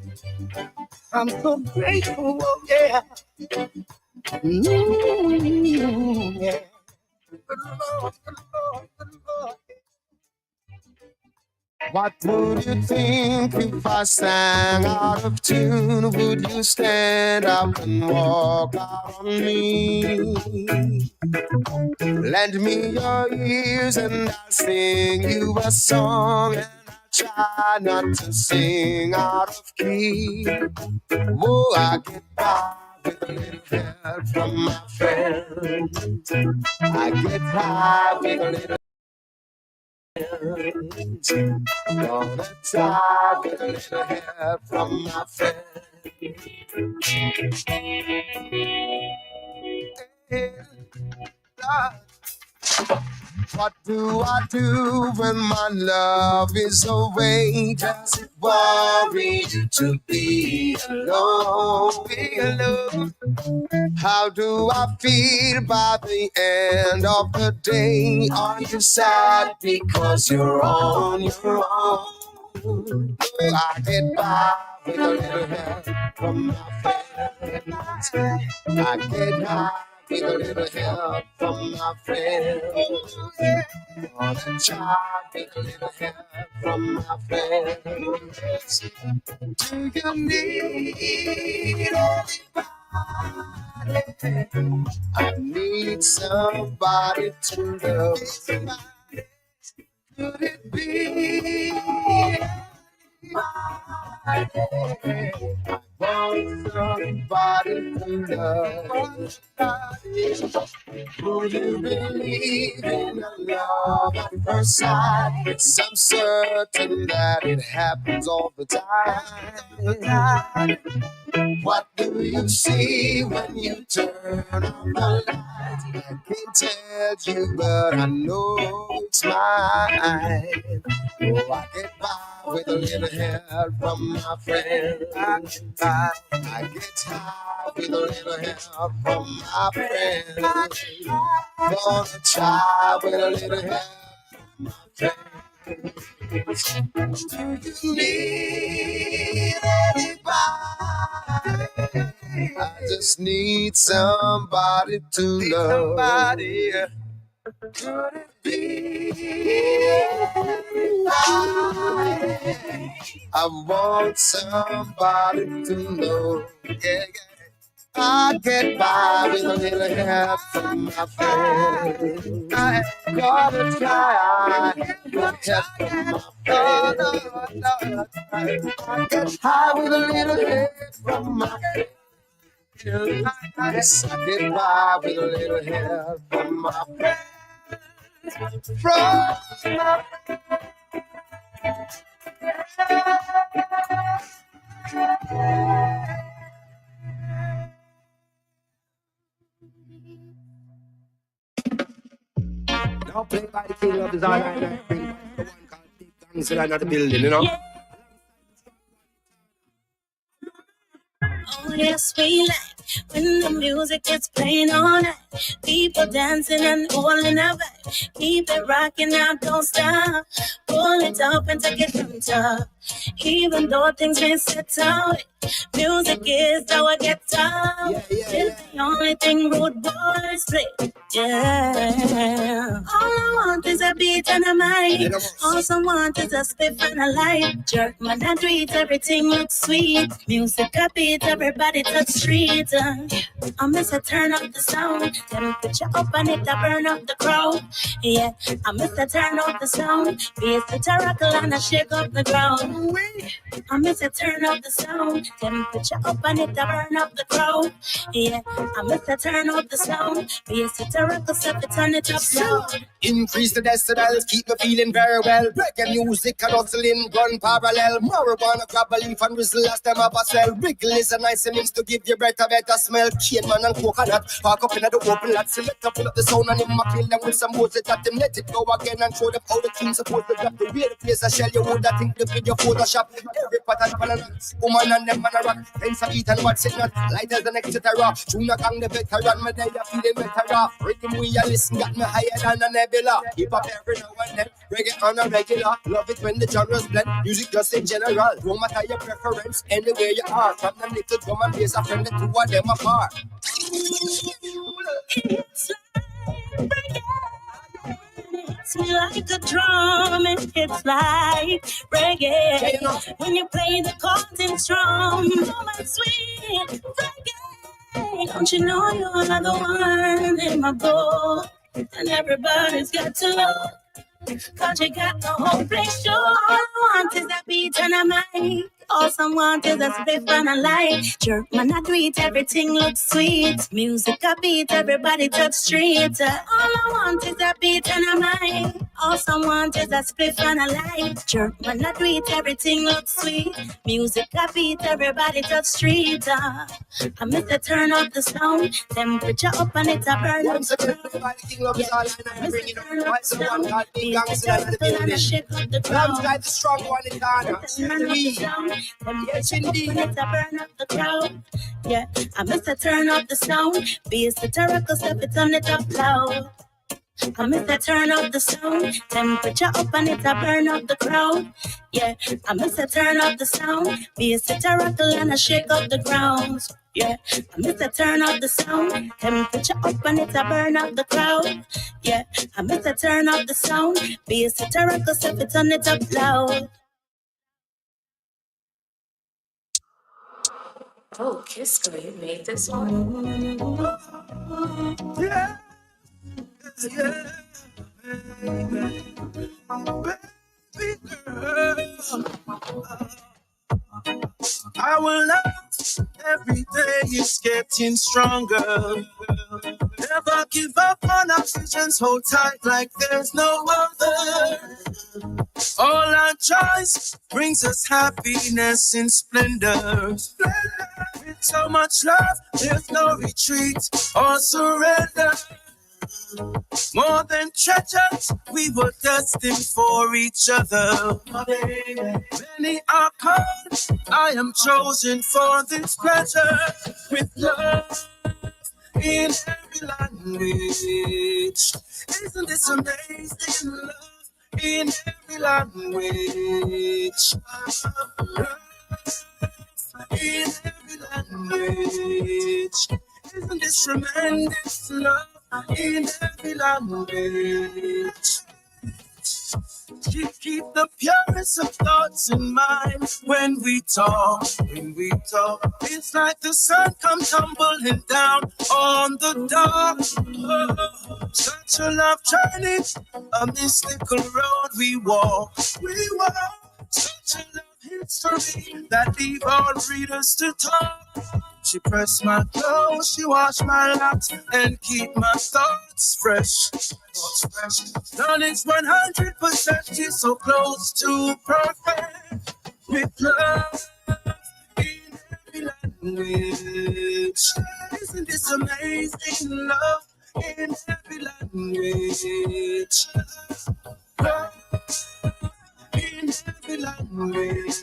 I'm so grateful, oh yeah. Mm, yeah. Good Lord, good Lord, good Lord. What would you think if I sang out of tune? Would you stand up and walk out on me? Lend me your ears and I'll sing you a song, and I'll try not to sing out of key. Oh, I get by with a little help from my friends. I get high with a little gonna try with a little help from my friends. What do I do when my love is away? Does it worry you to be alone? Be alone. How do I feel by the end of the day? Are you sad because you're on your own? I get by with a little help from my friends. I get by with a little help from my friends. Gonna try with a little help from my friends. Do you need anybody? I need somebody to love. Could it be? I want somebody to love. Would you believe in a love at first sight? It's I'm certain that it happens all the time. What do you see when you turn on the light? I can't tell you, but I know it's mine. Oh, I get by with a little help from my friends. I get high with a little help from my friends. Gonna try with a little help from my friends. Do you need anybody? I just need somebody to love. Could it be anybody? I want somebody to know. Yeah. I get by with a little help from my friends. I gotta try with help from my friends. I get high with a little help from my friends. Yes, I get by with a little help from my friends. From my Now play by the king of the Zion. The one called Big Guns in another building, you know. Oh yes, we like when the music gets playing all night. People dancing and holding our vibe. Keep it rocking now, don't stop. Pull it up and take it from top. Even though things may set out, music is our get up. It's the only thing rude boys play. Yeah. All I want is a beat and a mic. All I want is a spiff and a light. Jerk man and tweet, everything looks sweet. Music a beat, everybody touch street. I miss a turn up the sound. Temperature up and it a burn up the crowd. Yeah, I miss a turn up the sound. Bass it a rockle and a shake up the ground. I miss a turn up the sound. Temperature up and it a burn up the crowd. Yeah, I miss a turn up the sound. Bass it a rockle, step it turn it up loud. Increase the decibels, keep me feeling very well. Reggae music and hustling run parallel. Marijuana, grab a leaf and whistle as them up a cell. Wriggle is a nice means to give you breath of it. like a smell cane man and coconut. Park up in the open lot, select up, pull up the sound and him a kill them with some bullshit that them let it go again and show them how the team's supposed to drop. The way the place a shell, you would have think the video Photoshop. Every pattern banana, woman and them man a rock. Things a eat and what's it not, light as an etc. Junior gang the veteran, me there you feeling better. Rhythm we a listen, got me higher than a nebula. Hip hop every now and then, reggae on a regular. Love it when the genres blend, music just in general. No matter your preference, anywhere you are. From them little drum and bass, a friend the two of them apart. It's like reggae. Hits me like a drum, and it's like reggae. When you play the chords in strong, oh my sweet reggae. Don't you know you're the one in my book, and everybody's got to know. Cause you got the whole place show. All I want is a beat and a mic. All someone is a spliff and a light. Jerk man, I do it, everything looks sweet. Music a beat, everybody touch street. All I want is a beat and a mic. All someone is a spliff and a light. Jerk man, I do it, everything looks sweet. Music a beat, everybody touch street. I miss the turn up the sound. Temperature up and it's a burn up. Shake up the ground. Like the strong one in Ghana. Yes, indeed. It's a burn up the crowd. Yeah, I must have turn up the sound. Be a satirical stuff, it's on it up loud. I must have turn up the sound. Temperature up and it's a burn up the crowd. Yeah, I must have turn up the sound. Be a satirical and I shake up the ground. Yeah, I must have turn up the sound. Temperature up and it's a burn up the crowd. Yeah, I must have turn up the sound. Be a satirical stuff, it's on it up loud. Oh, Kisco, you made this one? Yeah, yeah, baby, baby girl. Our love every day is getting stronger. Never give up on our visions, hold tight like there's no other. All our choice brings us happiness and splendor. With so much love, there's no retreat or surrender. More than treasures, we were destined for each other. Many are called, I am chosen for this pleasure. With love in every language. Isn't this amazing? Love in every language. Love in every language. Isn't this tremendous? Love in every language. Keep the purest of thoughts in mind when we talk. It's like the sun comes tumbling down on the dark. Oh, such a love journey, a mystical road we walk. Such a love history that leave all readers to talk. She pressed my clothes, she washed my locks, and keep my thoughts fresh. Knowledge 100%, she's so close to perfect. With love in every language. Isn't this amazing? Love in every language. Love in every language.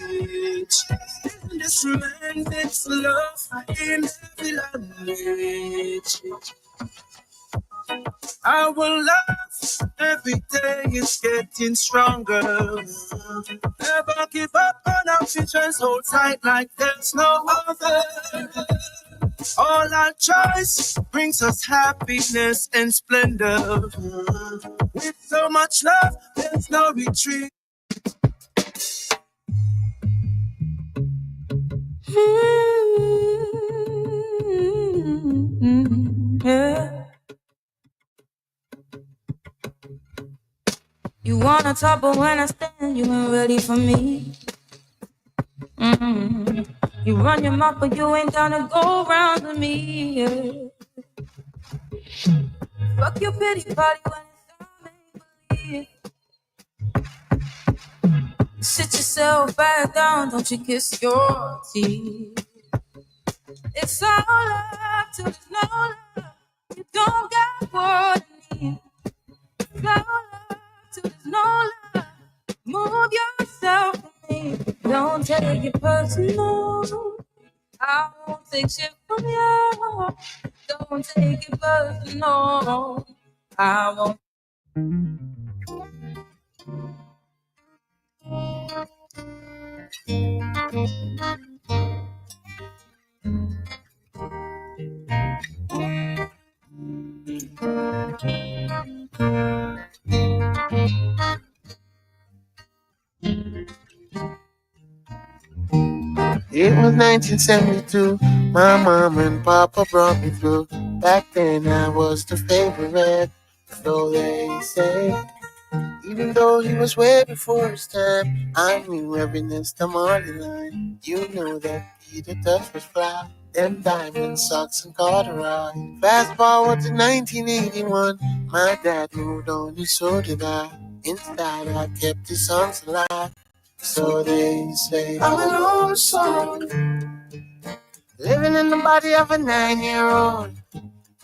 Isn't this tremendous? Love in every language. Our love every day is getting stronger. Never give up on our visions, hold tight like there's no other. All our choice brings us happiness and splendor. With so much love, there's no retreat. Yeah. You wanna talk, but when I stand, you ain't ready for me. You run your mouth, but you ain't down to go round with me. Yeah. Fuck your pity party when it's all make believe. Sit yourself back down, don't you kiss your teeth. It's all love till there's no love. You don't got what you need. It's all love till there's no love. Move yourself for me. Don't take it personal. I won't take shit from you. Don't take it personal. I won't. It was 1972. My mom and papa brought me through. Back then I was the favorite, so they say. Even though he was way before his time, I knew every nest of Marley line. You know that Peter Dutch was fly. Them diamond socks and corduroy. Fast forward to 1981. My dad moved on and so did I. Instead I kept his songs alive. So they say I'm an old soul, living in the body of a 9-year-old.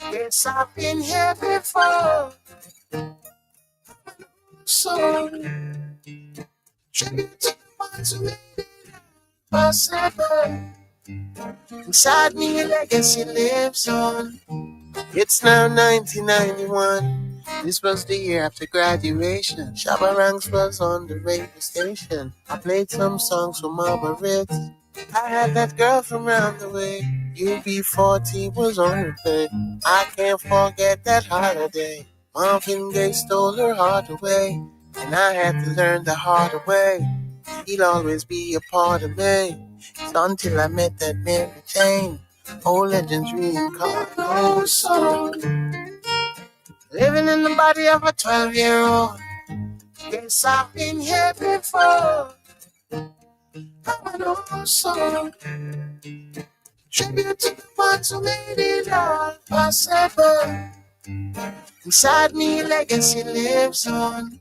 Guess I've been here before. So tribute to the ones who made it possible. Inside me a legacy lives on. It's now 1991. This was the year after graduation. Shabba Ranks was on the radio station. I played some songs from Margaret. I had that girl from round the way. UB40 was on replay. I can't forget that holiday. Marvin Gaye stole her heart away, and I had to learn the hard way. He'll always be a part of me. It's until I met that Mary Jane. Old legends reincarnate. Old soul, living in the body of a 12-year-old. Guess I've been here before. I'm an old soul, tribute to the ones who made it all possible. Inside me, legacy lives on.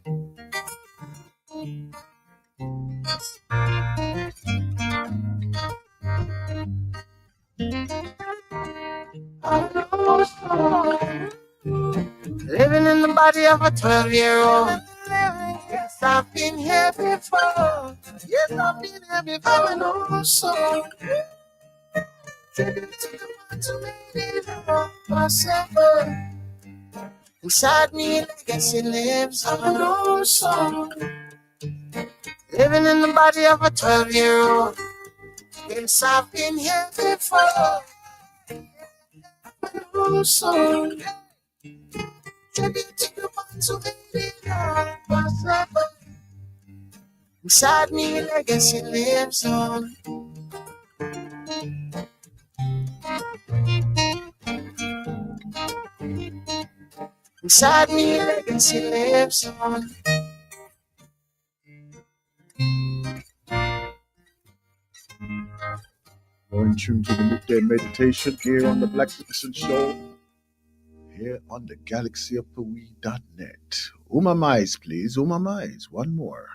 I'm an old soul, living in the body of a 12-year-old. Yes, I've been here before. Yes, I've been here before. I'm an old soul, tribute to the ones who made it all possible. Inside me, legacy lives on. I'm an old soul, living in the body of a 12-year-old. Yes, I've been here before. I'm an old soul, tribute to the ones who made it all possible. Inside me, legacy lives on. Inside me, legacy lives on. You're in tune to the midday meditation here on the Blacknificent Show, here on the galaxyoftheweed.net. Uma Mais, please. Uma Mais. One more.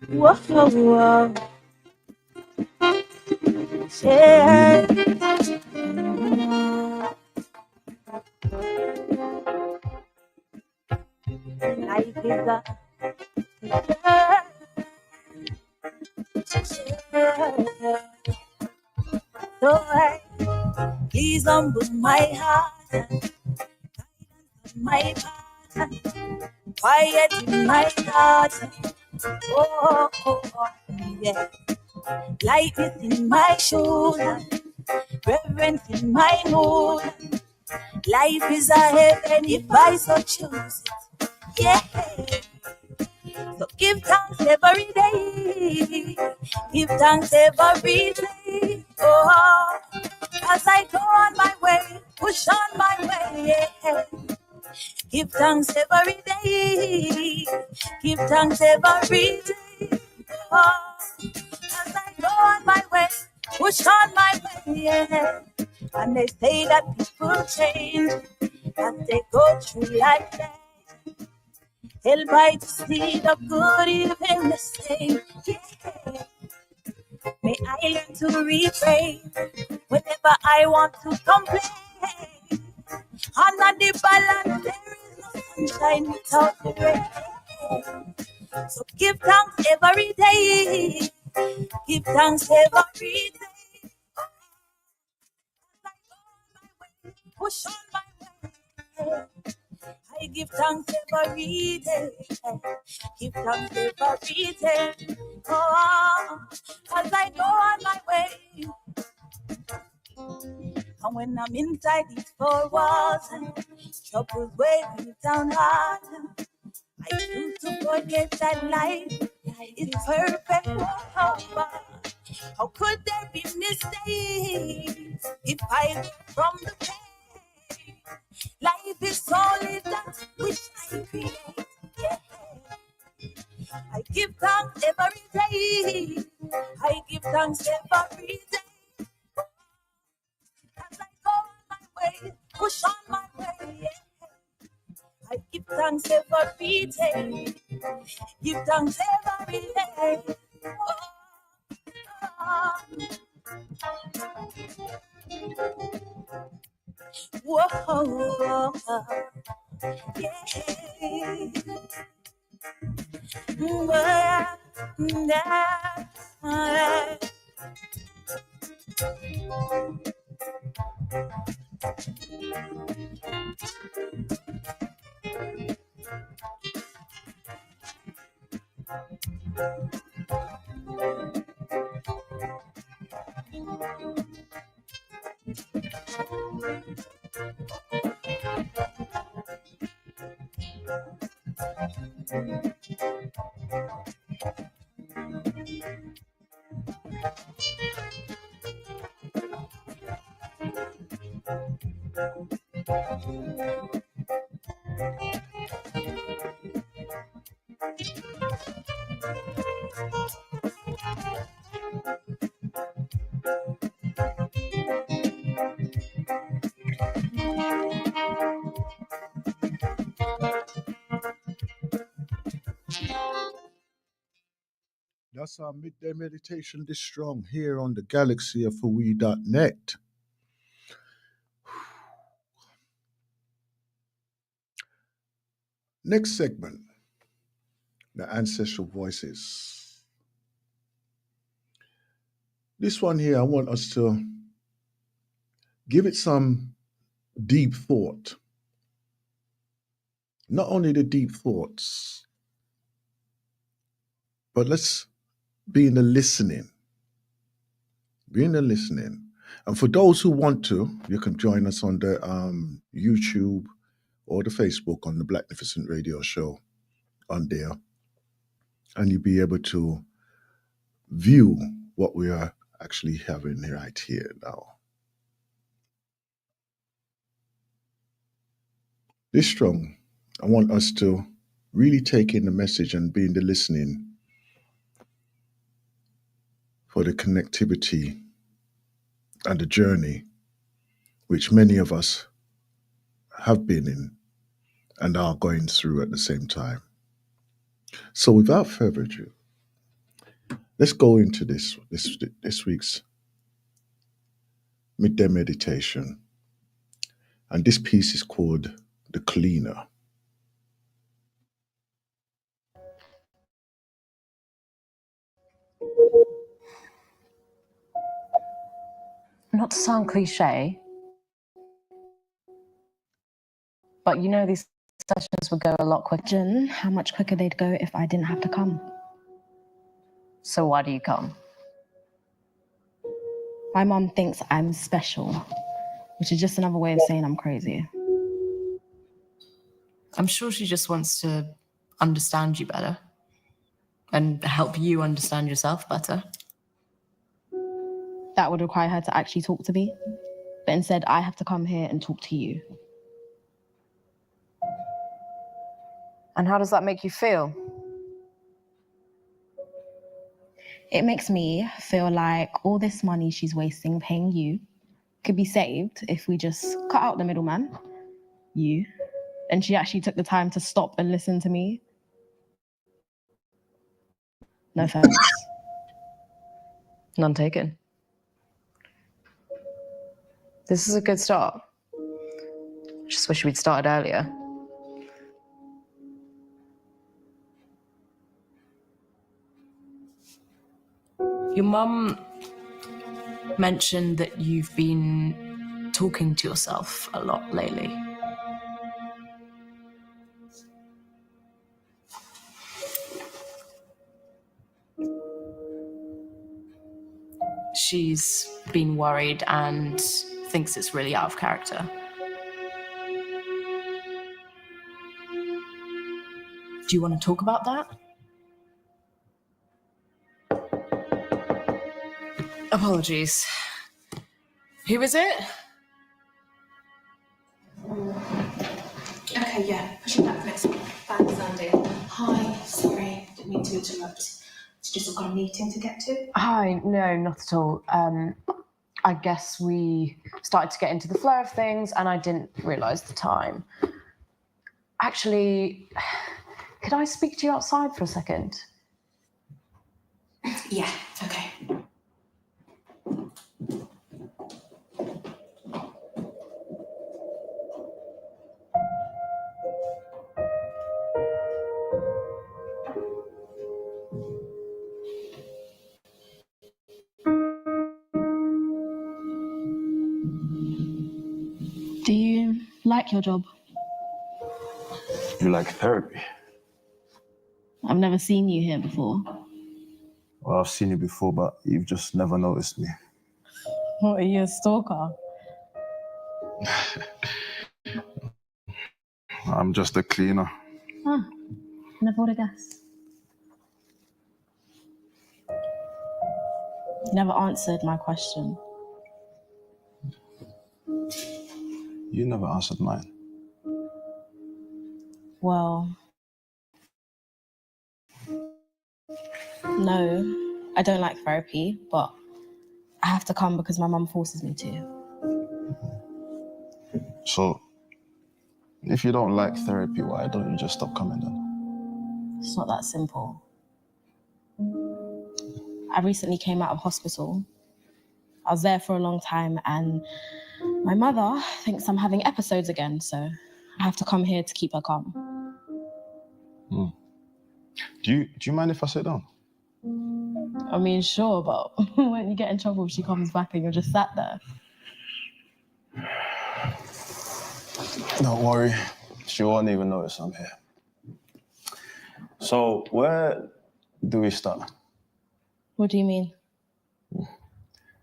Whoa, whoa. Yeah. Life is a so please humble my heart, my heart, quiet in my thoughts. Oh, oh, oh, yeah. Light is in my shoes, reverence in my mood. Life is a heaven if I so choose it. Yeah. So give thanks every day. Give thanks every day. Oh, as I go on my way, push on my way. Yeah. Give thanks every day. Give thanks every day. Oh, as I go on my way, push on my way. Yeah. And they say that people change as they go through life. Help I to see the good even the same. Yeah. May I learn to refrain whenever I want to complain. Under the balance, there is no sunshine without the rain. So give thanks every day. Give thanks every day. Push on my way. I give thanks every day. Give thanks every day. Oh, as I go on my way. And when I'm inside these four walls, troubles weighing me down hard, I choose to forget that life is perfect. Oh, how could there be mistakes if I live from the pain? Life is solid that which I create. Yeah. I give thanks every day. I give thanks every day. As I go on my way, push on my way. Yeah. I give thanks every day. Give thanks every day. Whoa, yeah. That's our midday meditation this strong here on the galaxy of Hawaii.net. Next segment, the ancestral voices. This one here, I want us to give it some deep thought. Not only the deep thoughts, but let's be in the listening. Be in the listening. And for those who want to, you can join us on the YouTube or the Facebook on the Blacknificent Radio Show on there. And you'll be able to view what we are actually having right here now. This strong, I want us to really take in the message and be in the listening for the connectivity and the journey which many of us have been in and are going through at the same time. So without further ado, let's go into this week's midday meditation. And this piece is called The Cleaner. Not to sound cliche, but you know these sessions would go a lot quicker. Imagine how much quicker they'd go if I didn't have to come. So why do you come? My mom thinks I'm special, which is just another way of saying I'm crazy. I'm sure she just wants to understand you better and help you understand yourself better. That would require her to actually talk to me, but instead I have to come here and talk to you. And how does that make you feel? It makes me feel like all this money she's wasting paying you could be saved if we just cut out the middleman, you, and she actually took the time to stop and listen to me No thanks. None taken. This is a good start. Just wish we'd started earlier. Your mum mentioned that you've been talking to yourself a lot lately. She's been worried and thinks it's really out of character. Do you want to talk about that? Apologies. Who is it? Okay, yeah, pushing back next one. Thanks, Andy. Hi, sorry, didn't mean to interrupt. It's just I've got a meeting to get to. Hi, no, not at all. I guess we started to get into the flow of things and I didn't realise the time. Actually, could I speak to you outside for a second? Yeah, okay. Do you like your job? You like therapy? I've never seen you here before. Well, I've seen you before, but you've just never noticed me. What, are you a stalker? I'm just a cleaner. Huh. Never would have guessed. You never answered my question. You never answered mine. Well, no, I don't like therapy, but I have to come because my mum forces me to. So, if you don't like therapy, why don't you just stop coming then? It's not that simple. I recently came out of hospital. I was there for a long time and my mother thinks I'm having episodes again, so I have to come here to keep her calm. Do you mind if I sit down? I mean, sure, but when you get in trouble if she comes back and you're just sat there. Don't worry, she won't even notice I'm here. So, where do we start? What do you mean?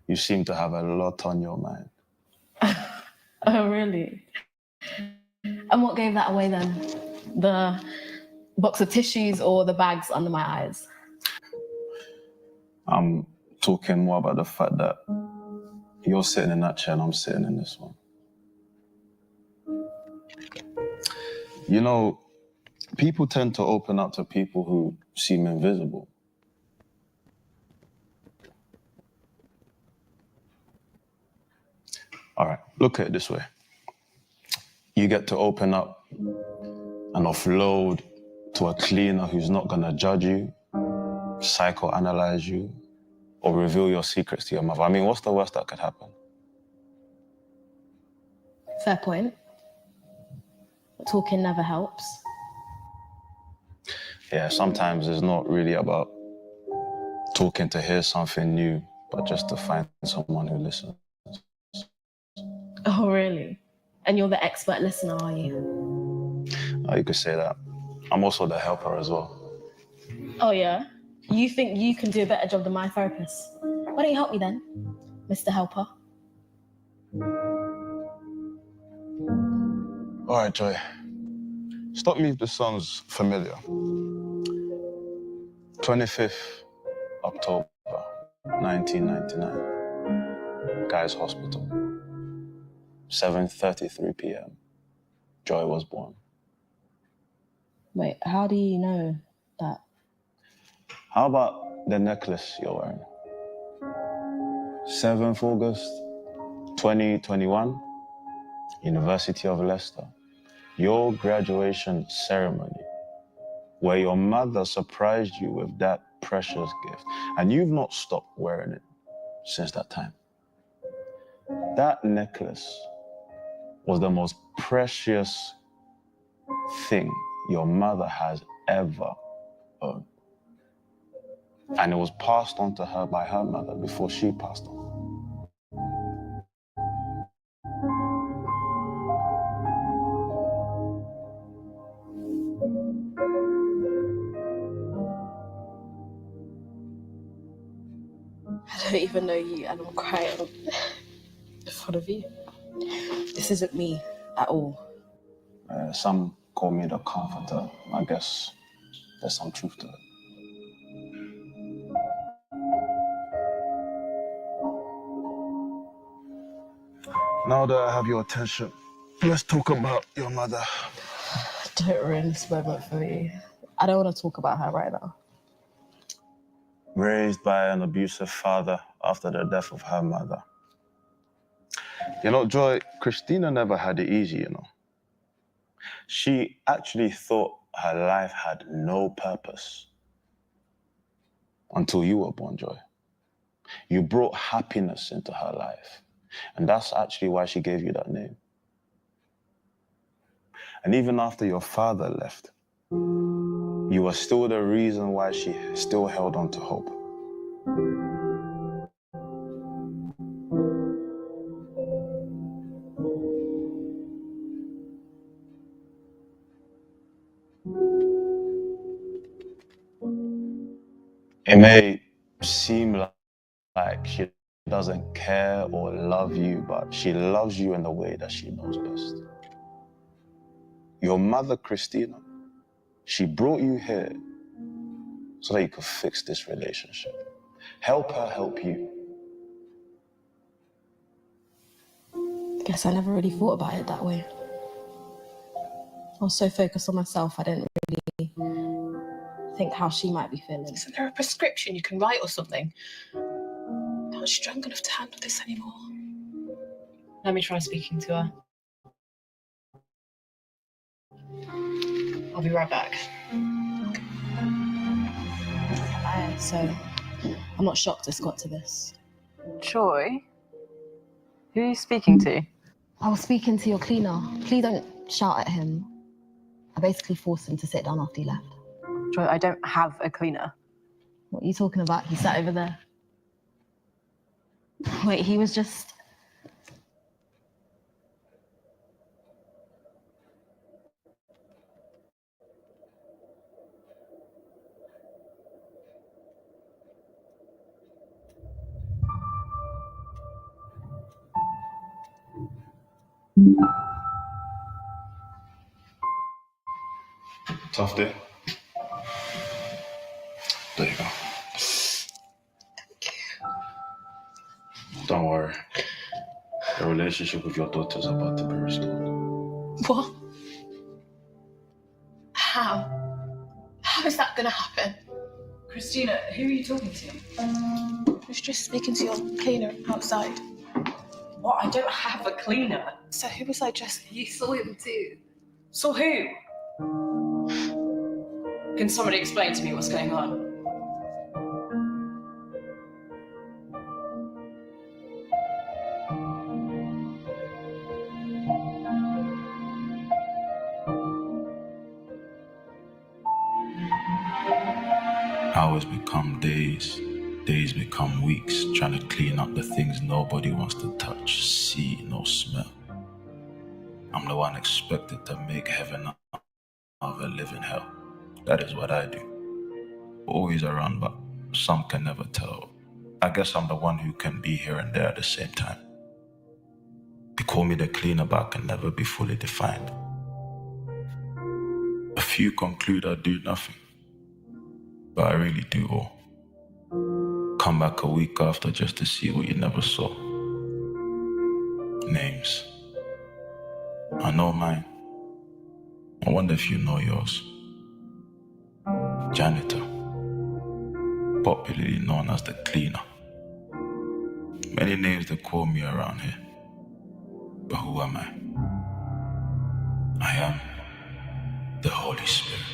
You seem to have a lot on your mind. Oh, really? And what gave that away then? The box of tissues or the bags under my eyes? I'm talking more about the fact that you're sitting in that chair and I'm sitting in this one. You know, people tend to open up to people who seem invisible. All right, look at it this way. You get to open up and offload to a cleaner who's not gonna judge you, psychoanalyze you, or reveal your secrets to your mother. I mean, what's the worst that could happen? Fair point. Talking never helps. Yeah, sometimes it's not really about talking to hear something new, but just to find someone who listens. Oh, really? And you're the expert listener, are you? Oh, you could say that. I'm also the helper as well. Oh, yeah? You think you can do a better job than my therapist? Why don't you help me then, Mr. Helper? All right, Joy. Stop me if this sounds familiar. 25th October, 1999. Guy's Hospital. 7:33 p.m. Joy was born. Wait, how do you know that? How about the necklace you're wearing? 7th August, 2021, University of Leicester. Your graduation ceremony, where your mother surprised you with that precious gift. And you've not stopped wearing it since that time. That necklace was the most precious thing your mother has ever owned. And it was passed on to her by her mother before she passed on. I don't even know you and I'm crying in front of you. This isn't me at all. Some call me the comforter. I guess there's some truth to it. Now that I have your attention, let's talk about your mother. Don't ruin this moment for me. I don't want to talk about her right now. Raised by an abusive father after the death of her mother. You know, Joy, Christina never had it easy, you know. She actually thought her life had no purpose until you were born, Joy. You brought happiness into her life. And that's actually why she gave you that name. And even after your father left, you were still the reason why she still held on to hope. It may seem like she doesn't care or love you, but she loves you in the way that she knows best. Your mother, Christina, she brought you here so that you could fix this relationship. Help her help you. I guess I never really thought about it that way. I was so focused on myself, I didn't really think how she might be feeling. Isn't there a prescription you can write or something? I'm not strong enough to handle this anymore. Let me try speaking to her. I'll be right back. So, I'm not shocked it's got to this. Joy? Who are you speaking to? I was speaking to your cleaner. Please don't shout at him. I basically forced him to sit down after he left. Joy, I don't have a cleaner. What are you talking about? He sat over there. Wait, he was just... Tough day. There you go. Don't worry. The relationship with your daughter is about to be restored. What? How? How is that going to happen? Christina, who are you talking to? I was just speaking to your cleaner outside. What? I don't have a cleaner. So who was I just... You saw him too. Saw who? Can somebody explain to me what's going on? Hours become days, days become weeks, trying to clean up the things nobody wants to touch, see, nor smell. I'm the one expected to make heaven out of a living hell. That is what I do. Always around, but some can never tell. I guess I'm the one who can be here and there at the same time. They call me the cleaner, but I can never be fully defined. A few conclude I do nothing, but I really do all. Come back a week after just to see what you never saw. Names. I know mine. I wonder if you know yours. Janitor. Popularly known as the cleaner. Many names they call me around here. But who am I? I am the Holy Spirit.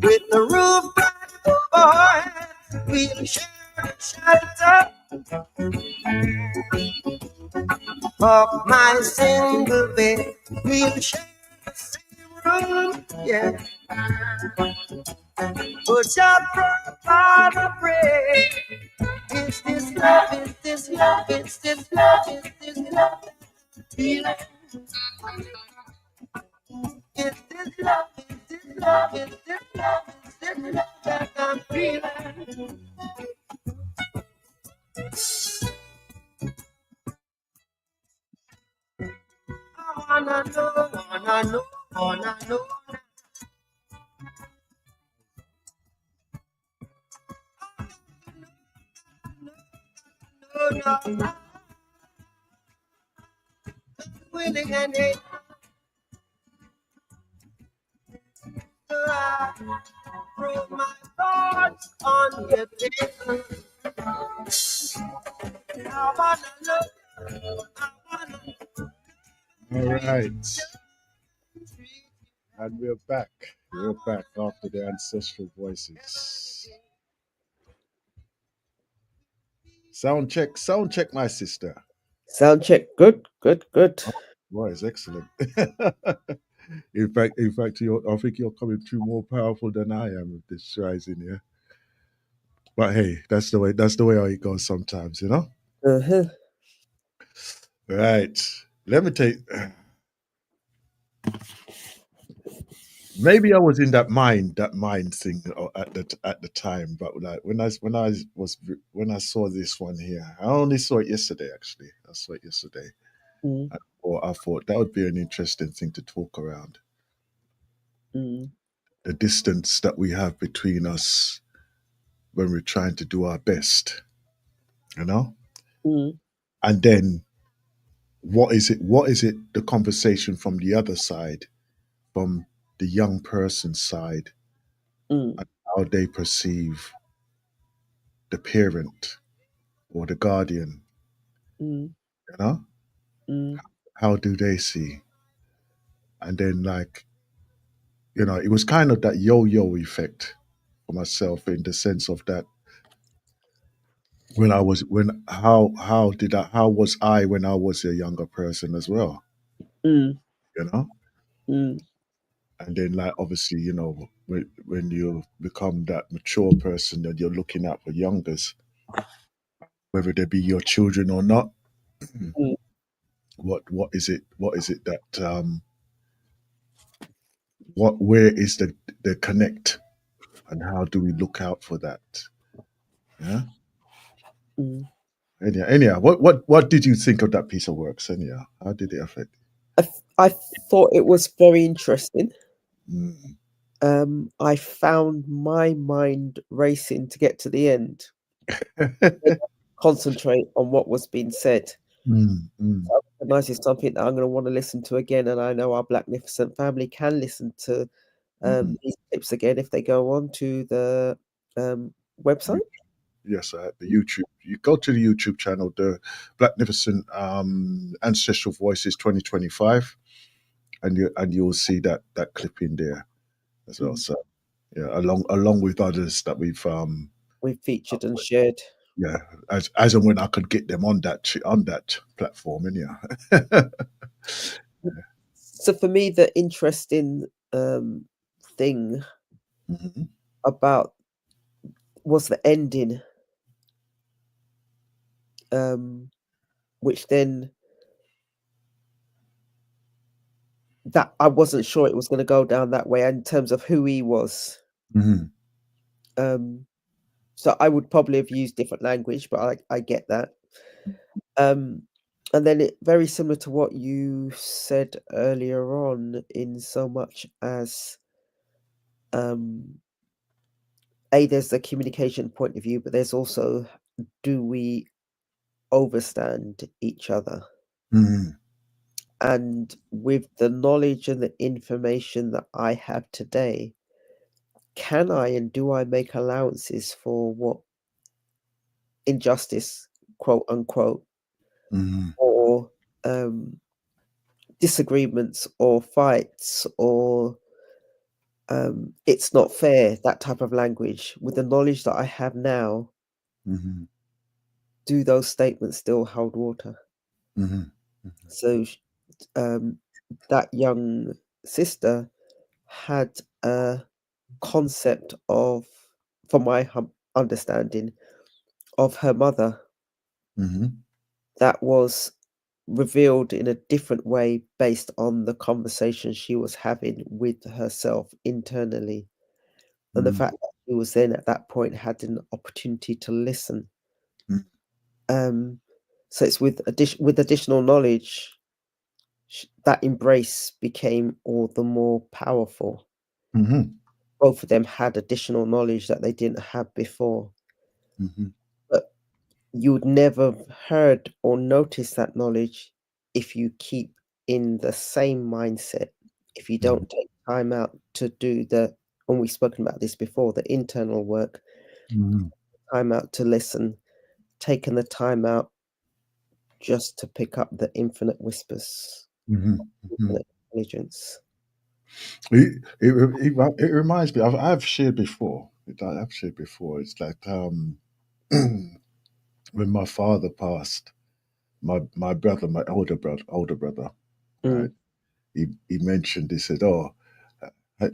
with the roof overhead, we'll share the shelter of my single bed. We'll share the same room, yeah. But your Father pray. Is this love? Is this love? Is this love? Is this love? Feeling. Is this love? Is this love? Is this love? Is this love that I'm feeling? I wanna know, wanna know, wanna know. No, no, willing and able. I throw my thoughts on your table. I wanna know, I wanna All right. And we're back. We're back after the ancestral voices. Sound check, my sister. Sound check. Good, good, good. Boy, it's excellent. in fact, I think you're coming through more powerful than I am with this rising here. But hey, that's the way how it goes sometimes, you know? Uh-huh. Right. Let me take maybe I was in that mind thing at the time, but like when I saw this one here, I only saw it yesterday actually. I saw it yesterday. Mm, I thought that would be an interesting thing to talk around. mm, The distance that we have between us when we're trying to do our best, you know? mm, And then what is it the conversation from the other side, from the young person's side, mm, and how they perceive the parent or the guardian, mm, you know? mm, How do they see? And then like, it was kind of that yo-yo effect for myself in the sense of that how was I when I was a younger person as well, mm, you know? mm, And then like obviously, when you become that mature person that you're looking at for youngers, whether they be your children or not, mm, what is it that where is the connect, and how do we look out for that? Yeah. mm. Anyhow, what did you think of that piece of work, Senya? How did it affect I thought it was very interesting. you? I found my mind racing to get to the end, Mm. concentrate on what was being said. Mm, mm, I recognise it's something that I'm going to want to listen to again, and I know our Blacknificent family can listen to mhm. these tips again if they go on to the website. Yes, the YouTube. You go to the YouTube channel, the Blacknificent Ancestral Voices 2025, and you'll see that clip in there as well. Mm. So yeah, along with others that We've featured and shared. yeah, as and when I could get them on that platform, and yeah. So for me, the interesting thing Mhm. about was the ending, which then that I wasn't sure it was going to go down that way in terms of who he was. Mhm. So I would probably have used different language, but I get that. And then it very similar to what you said earlier on, in so much as there's the communication point of view, but there's also, do we overstand each other? Mhm. And with the knowledge and the information that I have today, can I and do I make allowances for what injustice, quote unquote, Mhm. or disagreements or fights or it's not fair, that type of language. With the knowledge that I have now, Mm-hmm. do those statements still hold water? Mm-hmm. So that young sister had a concept of, from my understanding, of her mother Mm-hmm. that was revealed in a different way based on the conversation she was having with herself internally, and the Mm-hmm. fact that she was then at that point had an opportunity to listen. So it's with additional knowledge, that embrace became all the more powerful. Mm-hmm. Both of them had additional knowledge that they didn't have before. Mm-hmm. But you would never have heard or notice that knowledge if you keep in the same mindset, if you don't take time out to do the, and we've spoken about this before, the internal work, Mm-hmm. time out to listen, taking the time out just to pick up the infinite whispers, Mm-hmm. infinite intelligence. It reminds me. I've shared before. I've shared before. It's like when my father passed, my brother, my older brother, right? He mentioned. He said, "Oh,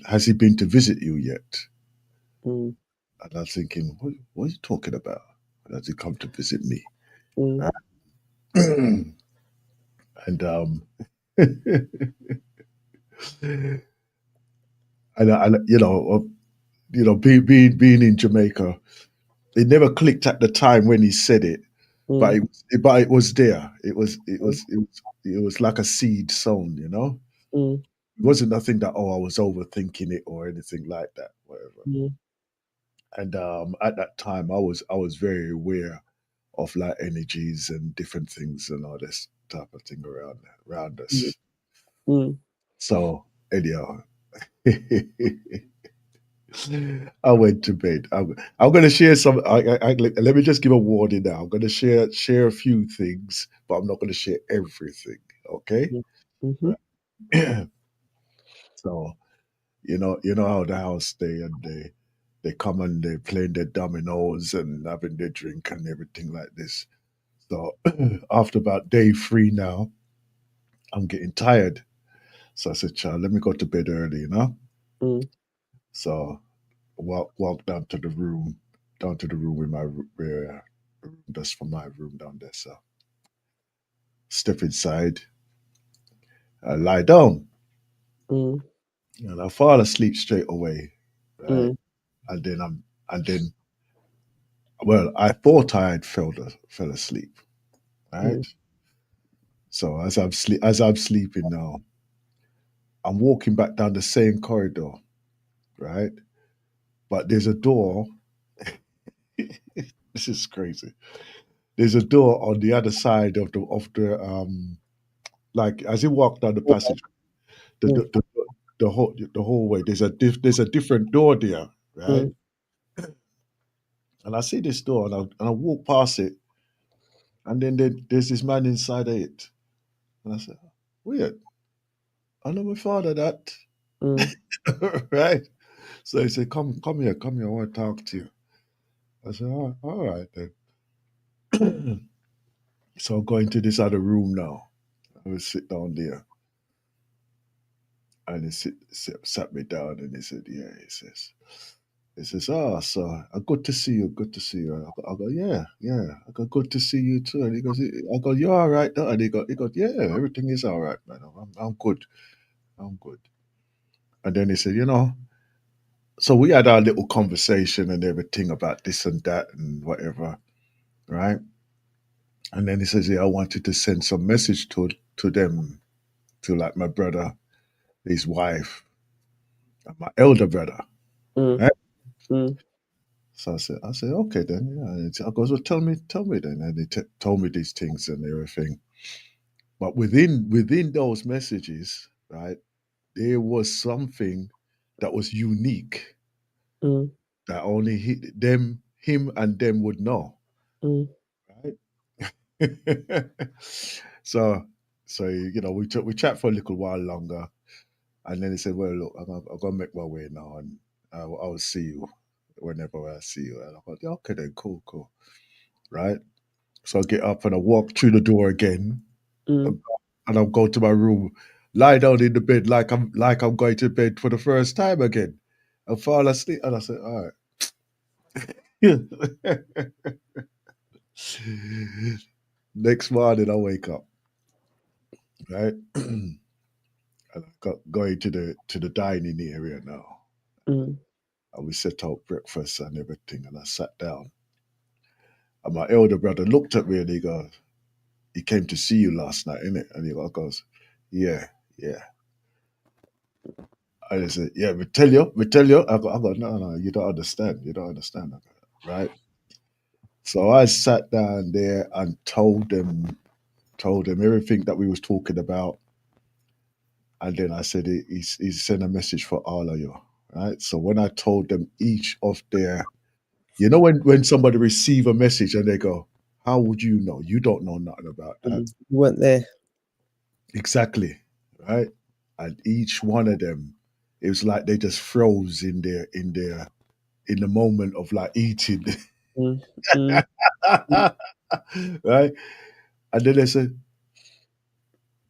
has he been to visit you yet?" Mm. And I was thinking, what are you talking about? Has he come to visit me? Mm. Right? And and being in Jamaica, it never clicked at the time when he said it, but Mm. it was there. It was like a seed sown, you know. Mm. It wasn't nothing that I was overthinking it or anything like that, whatever. Mm. And at that time, I was very aware of like energies and different things and all this type of thing around Mm. us. Mm. So anyhow, I went to bed. I'm going to share some. Let me just give a warning now. I'm going to share a few things, but I'm not going to share everything. Okay. Mm-hmm. So you know how the house they come and they playing their dominoes and having their drink and everything like this. So after about day 3 now, I'm getting tired. So I said, "Child, let me go to bed early," you know. Mm. So walk down to the room with my where that's from my room down there. So step inside, I lie down, Mm. and I fall asleep straight away, right? Mm. And then well, I thought I had fell asleep, right? Mm. So as I'm sleeping now, I'm walking back down the same corridor, right? But there's a door. This is crazy. There's a door on the other side of the like as you walk down the passage, the Mm. the, the, the hallway. There's a different door there, right? Mm. And I see this door, and I walk past it, and then there's this man inside of it, and I said, "Weird. I know my father that." Mm. Right? So he said, come here, come here. I want to talk to you. I said, all right then. So I go into this other room now. I will sit down there. And he sat me down and he said, yeah, he says, so good to see you, good to see you. I go, yeah, I go, good to see you too. And he goes, I go, you're all right, though? And he goes, yeah, everything is all right, man. I'm good. I'm good. And then he said, so we had our little conversation and everything about this and that and whatever, right? And then he says, yeah, I wanted to send some message to them, to like my brother, his wife, and my elder brother. Mm. Right? Mm. So I said, okay then. Yeah. And I goes, well, tell me then. And he told me these things and everything. But within those messages, right, there was something that was unique Mm. that only him and them would know, Mm. right? so we chat for a little while longer, And then he said, "Well, look, I'm gonna make my way now, and I'll see you whenever I see you." And I thought, "Yeah, okay, then, cool, right?" So I get up and I walk through the door again, Mm. and I'll go to my room, lie down in the bed like I'm going to bed for the first time again, and fall asleep. And I said, "All right." Next morning, I wake up, right, and I got going to the dining area now, Mm. and we set out breakfast and everything, and I sat down, and my elder brother looked at me and he came to see you last night, innit? And he goes, "Yeah, yeah." I said, "Yeah, we tell you." I go, no, you don't understand. You don't understand. Right? So I sat down there and told them everything that we was talking about. And then I said, he sent a message for all of you. Right? So when I told them each of their, when somebody receive a message and they go, "How would you know? You don't know nothing about that." You weren't there. Exactly. Right? And each one of them, it was like they just froze in the moment of like eating. Mm. Mm. Mm. Right? And then they said,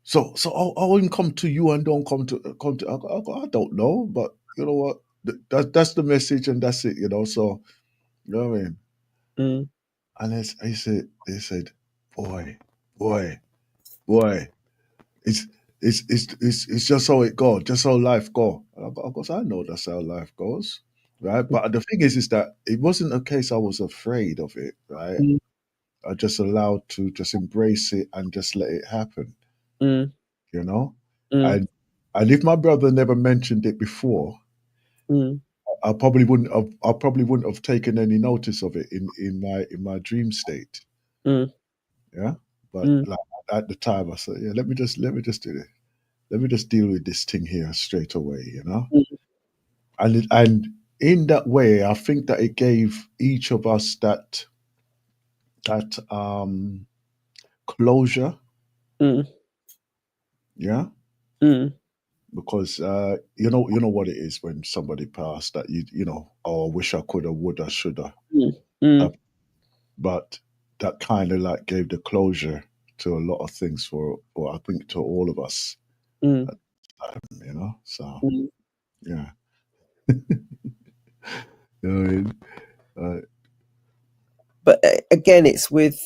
so I wouldn't come to you and don't come to I don't know, but you know what? That's the message and that's it, So you know what I mean? Mm. And they said, boy, boy, boy, it's it's just how it goes, just how life go. And I goes, I know that's how life goes. Right. But the thing is that it wasn't a case I was afraid of it, right? Mm. I just allowed to just embrace it and just let it happen, Mm. you know? Mm. And and if my brother never mentioned it before, Mm. I probably wouldn't have taken any notice of it in my dream state. Mm. Yeah. But Mm. like at the time I said, yeah, let me just do this. Let me just deal with this thing here straight away. Mm. And in that way, I think that it gave each of us that closure. Mm. Yeah. Mm. Because you know what it is when somebody passed that oh, I wish I coulda, woulda, shoulda, Mm. Mm. but that kind of like gave the closure to a lot of things for I think to all of us, Mm. so Mm. yeah. You know what I mean? But again, it's with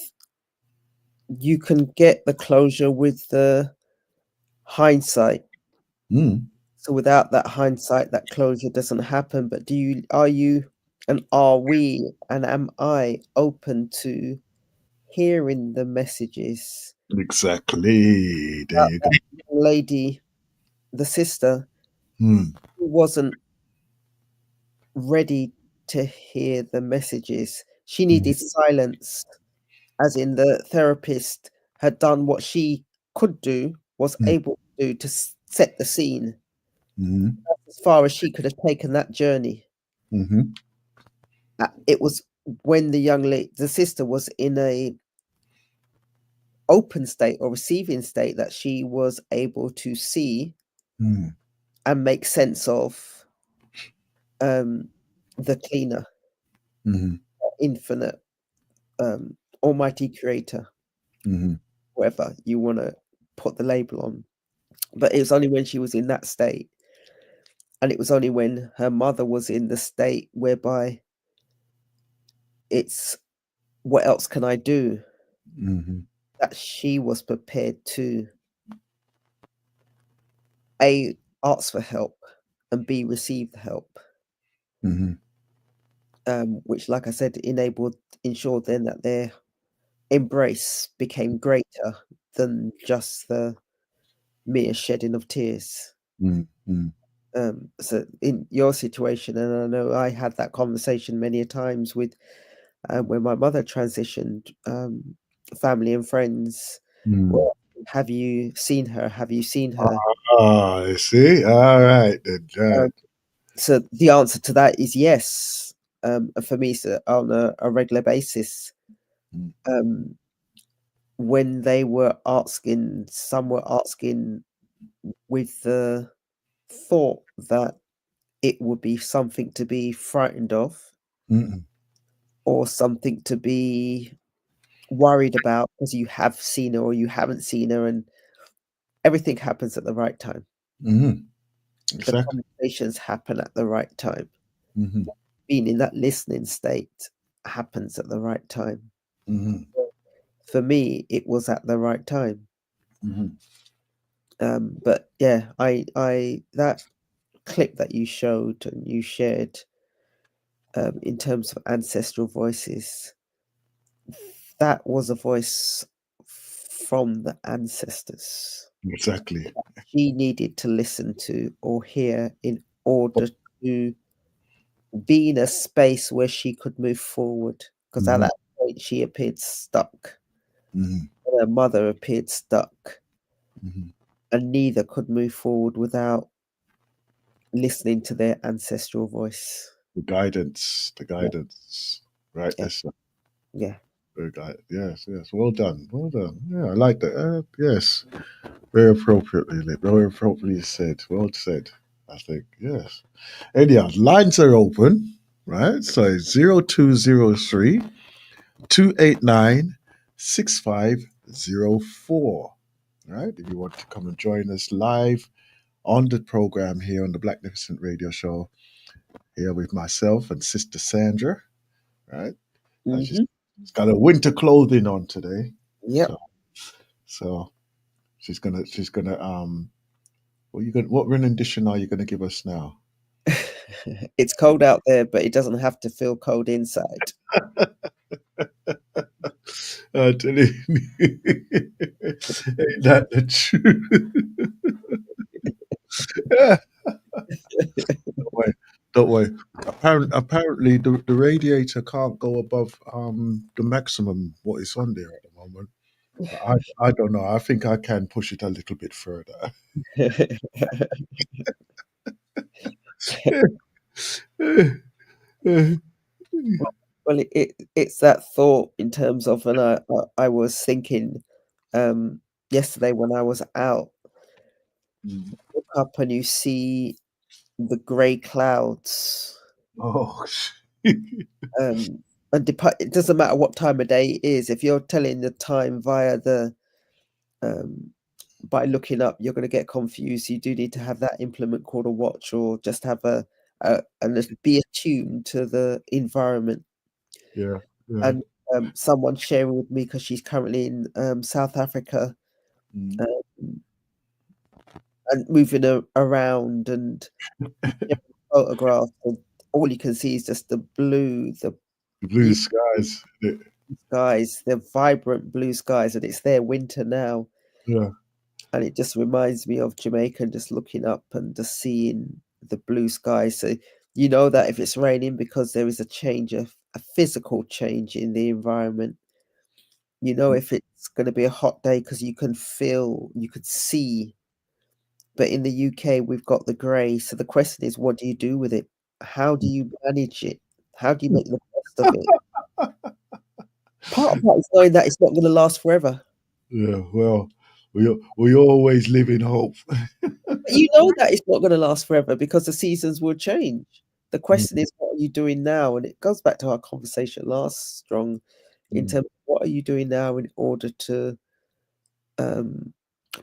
you can get the closure with the hindsight. Mm, So without that hindsight, that closure doesn't happen. But are you, and are we, and am I open to hearing the messages exactly. There that you go. young lady, the sister, Mm, who wasn't ready to hear the messages? She mm, needed silence, as in the therapist had done what she could do, was mm, able to do to set the scene. mm, As far as she could have taken that journey. mm, It was when the sister was in a open state or receiving state that she was able to see mm, and make sense of the cleaner, mm, infinite, almighty creator, mm, whatever you want to put the label on. But it was only when she was in that state, and it was only when her mother was in the state whereby it's what else can I do, mm, that she was prepared to ask for help and B, receive the help, mm, which, like I said, ensured then that their embrace became greater than just the mere shedding of tears. mm, mm, So in your situation, and I know I had that conversation many a times with when my mother transitioned, family and friends. mm. Well, have you seen her? Have you seen her? I see. All right. Then, Um, so the answer to that is yes. For me, so on a regular basis, mm, when they were asking, some were asking with the thought that it would be something to be frightened of Mm-mm. or something to be worried about because you have seen her or you haven't seen her, and everything happens at the right time. Mm-hmm. The Exactly. conversations happen at the right time. Mm-hmm. Being in that listening state happens at the right time. Mm-hmm. For me, it was at the right time. Mm-hmm. But yeah, I that clip that you showed and you shared in terms of ancestral voices, that was a voice from the ancestors Exactly. she needed to listen to or hear in order to be in a space where she could move forward. Because at Mm-hmm. that point, she appeared stuck. Mm-hmm. And her mother appeared stuck. Mm-hmm. And neither could move forward without listening to their ancestral voice. The guidance. Right. Yeah. That's Yeah. very good. Yes. Well done. Yeah, I like that. Yes. Very appropriately said. Well said. I think. Yes. Anyhow, lines are open. Right. So it's 0203 289 6504. Right. If you want to come and join us live on the program here on the Blacknificent Radio Show, here with myself and Sister Sandra, right? She's got her winter clothing on today. Yep. So she's gonna what rendition are you gonna give us now? It's cold out there, but it doesn't have to feel cold inside. I tell you, ain't that the truth? Don't worry. Apparently, the radiator can't go above the maximum what is on there at the moment. But I don't know. I think I can push it a little bit further. Well, it's that thought in terms of, and I was thinking yesterday when I was out, look up and you see the grey clouds. Oh, And it doesn't matter what time of day it is. If you're telling the time via the by looking up, you're going to get confused. You do need to have that implement called a watch, or just have and just be attuned to the environment. yeah. And someone sharing with me because she's currently in South Africa, and moving around and photographs, and all you can see is just the blue, the blue skies. skies, the vibrant blue skies, and it's their winter now. Yeah. And it just reminds me of Jamaica, just looking up and just seeing the blue sky. So you know that if it's raining, because there is a change, a physical change in the environment. You know if it's going to be a hot day because you can feel, you could see. But in the UK, we've got the grey. So the question is, what do you do with it? How do you manage it? How do you make the best of it? Part of that is knowing that it's not going to last forever. Yeah, well, we always live in hope. But you know that it's not going to last forever because the seasons will change. The question is, what are you doing now? And it goes back to our conversation last strong in terms of what are you doing now in order to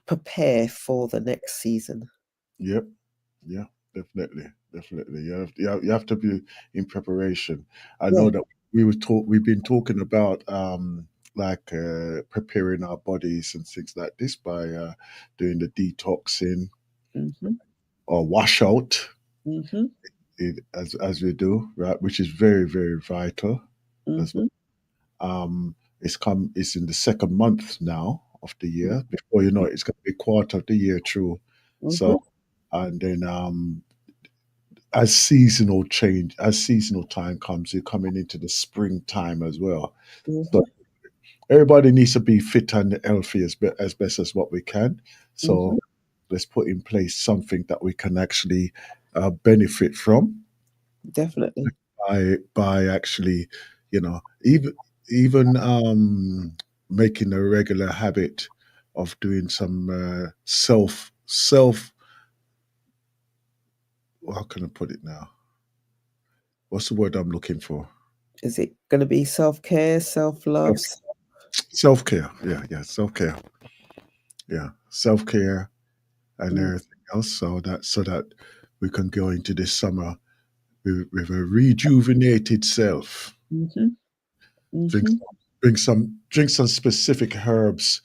prepare for the next season. Yep. Yeah, definitely. You have to be in preparation. I know that we've been talking about preparing our bodies and things like this by doing the detoxing or washout as we do, right, which is very, very vital. As it's in the second month now of the year. Before you know it, it's going to be quarter of the year through. So, and then as seasonal time comes, you're coming into the springtime as well. So everybody needs to be fit and healthy as best as what we can. So let's put in place something that we can actually benefit from. Definitely. By actually, even making a regular habit of doing some self how can I put it now? What's the word I'm looking for? Is it going to be self-care, self-love? Self-care. Yeah, self-care. Yeah, self-care and everything else, so that we can go into this summer with a rejuvenated self. Drink, Mm-hmm. drink some specific herbs,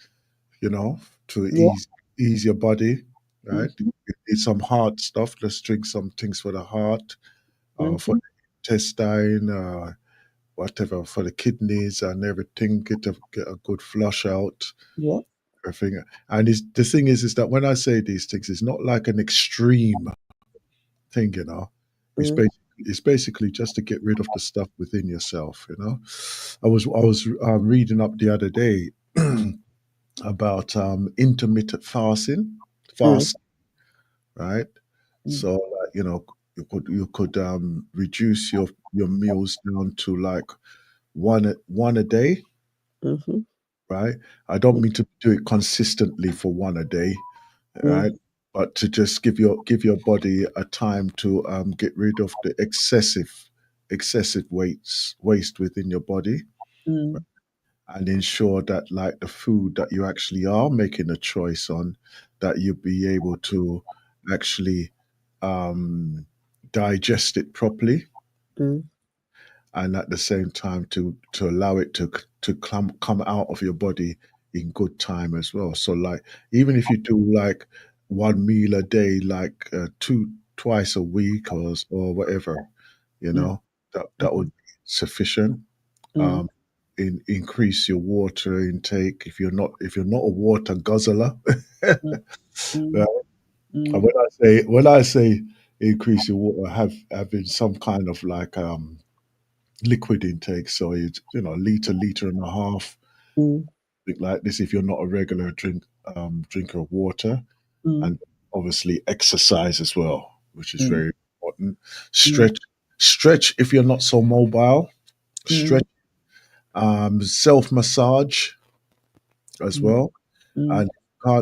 to Yeah. ease your body, right? Mm-hmm. You need some heart stuff. Let's drink some things for the heart, for Mm-hmm. the intestine, whatever, for the kidneys and everything. Get a good flush out. Yeah. Everything. And the thing is that when I say these things, it's not like an extreme thing, It's Mm. basically just to get rid of the stuff within yourself. I was reading up the other day about intermittent Mm. fast, right? So you could reduce your meals down to like one a day, Mm-hmm. right? I don't mean to do it consistently for one a day, right? Mm. But to just give your body a time to get rid of the excessive waste within your body, Mm. and ensure that like the food that you actually are making a choice on, that you be able to actually um, digest it properly, Mm. and at the same time to allow it to come out of your body in good time as well. So like even if you do like one meal a day, like twice a week or whatever, Mm. that would be sufficient. Mm. Um, increase your water intake if you're not a water guzzler. Mm. Right? Mm. And Mm. when I say increase your water, having some kind of like liquid intake. So it's liter and a half, Mm. think like this if you're not a regular drinker of water, Mm. and obviously exercise as well, which is Mm. very important. Mm. Stretch if you're not so mobile. Mm. Stretch, self massage as Mm. well, Mm. and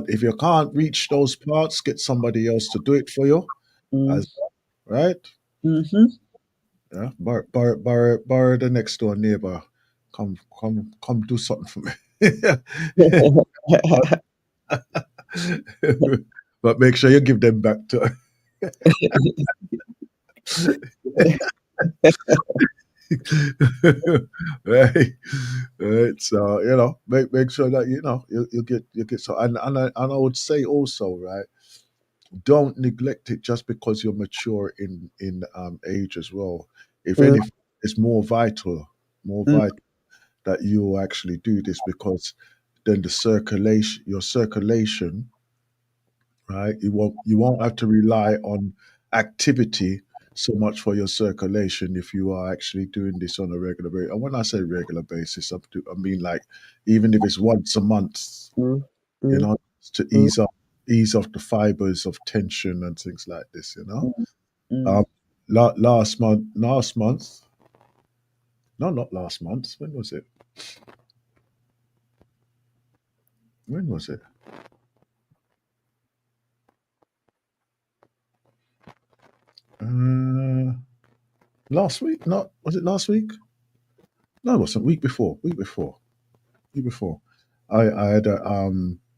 if you can't reach those parts, get somebody else to do it for you, Mm. as right. Mm-hmm. Yeah, borrow the next door neighbor. Come do something for me. But make sure you give them back to right, right. So make sure that you get so, and I would say also, right, don't neglect it just because you're mature in age as well. If Mm. anything, it's more vital that you actually do this, because then your circulation, right? You won't have to rely on activity so much for your circulation if you are actually doing this on a regular basis. And when I say regular basis, I mean like even if it's once a month, Mm. you Mm. know, to Mm. ease off the fibers of tension and things like this. Mm. Um, last month, no, not last month. When was it? When was it? Uh, last week? Not was it last week? No, it wasn't. Week before. Week before. I had a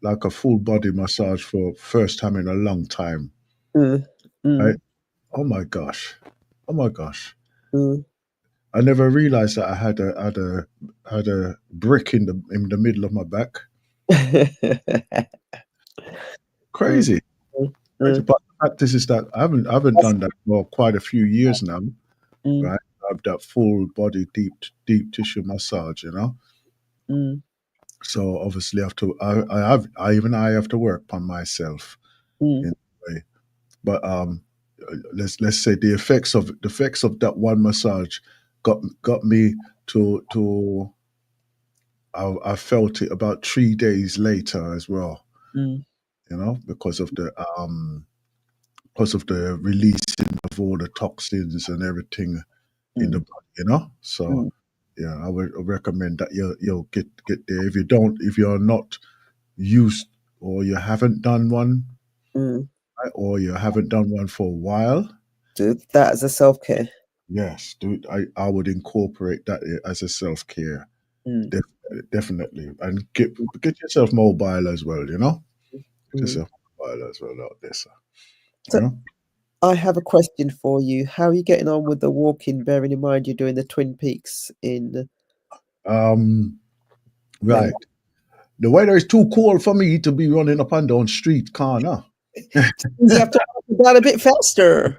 like a full body massage for first time in a long time. Mm. Right? Mm. Oh my gosh. Oh my gosh. Mm. I never realized that I had a brick in the middle of my back. Mm. Crazy. Crazy. Mm. But the fact is that I haven't done that for quite a few years now, Mm. right? I've that full body deep tissue massage. Mm. So obviously I have to work on myself Mm. in a way. But let's say the effects of that one massage got me to I felt it about 3 days later as well, Mm. because of the releasing of all the toxins and everything in the Mm. body. So Mm. yeah, I would recommend that you'll get there. If you're not used, or you haven't done one, Mm. right, or you haven't done one for a while, Do that as a self care. Yes, I would incorporate that as a self care. Mm. Definitely, and get yourself mobile as well. You know, get Mm. yourself mobile as well out there. So, So you know? I have a question for you. How are you getting on with the walking? Bearing in mind you're doing the Twin Peaks in Right. The weather is too cold for me to be running up and down street corner. You have to walk down a bit faster.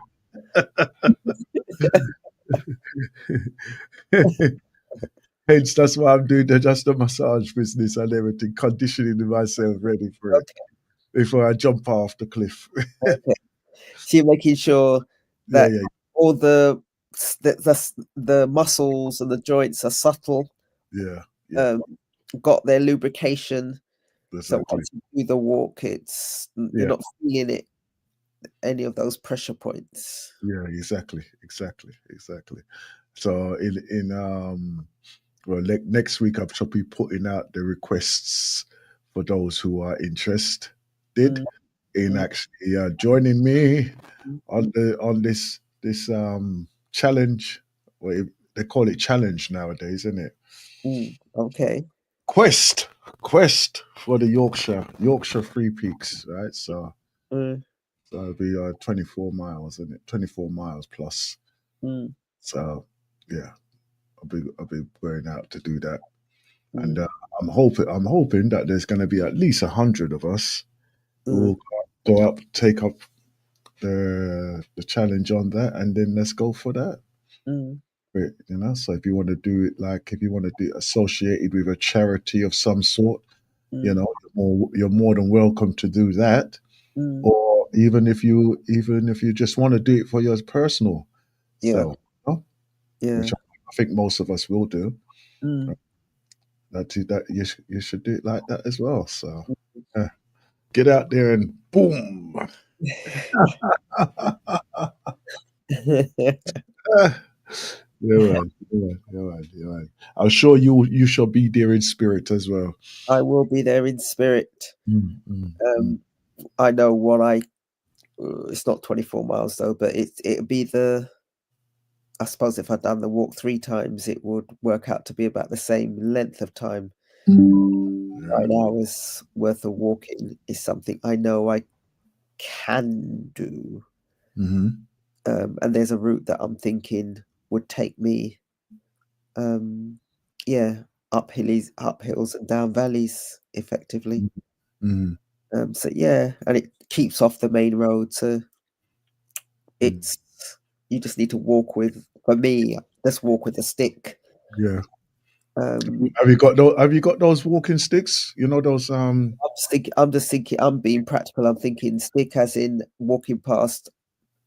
Hence, that's why I'm doing just the massage business and everything, conditioning myself ready for it before I jump off the cliff. Okay. So you're making sure Yeah, that yeah, all the muscles and the joints are subtle, yeah, yeah. got their lubrication. So Exactly. once you do the walk, you're Yeah, not feeling it, any of those pressure points. yeah, exactly. So well, next week I shall be putting out the requests for those who are interested Mm. in actually joining me on this challenge. Well, they call it challenge nowadays, isn't it? Okay. Quest for the Yorkshire Free Peaks, right? So Mm. it'll be 24 miles, isn't it? 24 miles plus. Mm. So yeah, I'll be going out to do that, and Mm. I'm hoping that there's going to be at least 100 of us who will go up, take up the challenge on that, and then let's go for that. Mm. But, so if you want to do it, like if you want to do it associated with a charity of some sort, Mm. you're more than welcome to do that. Mm. Or even if you just want to do it for your personal Yeah. self, Yeah. which I think most of us will do. Mm. That you should do it like that as well. So get out there and boom. You're right. I'm sure you shall be there in spirit as well. I will be there in spirit. Mm. I know what it's not 24 miles though, but it'll be I suppose if I'd done the walk 3 times, it would work out to be about the same length of time. 9 hours worth of walking is something I know I can do. Mm-hmm. And there's a route that I'm thinking would take me, up hills and down valleys effectively. Mm-hmm. So yeah, and it keeps off the main road. So it's you just need to for me, just walk with a stick. Yeah. Have you got those walking sticks? You know those I'm just thinking. I'm being practical. I'm thinking stick as in walking past,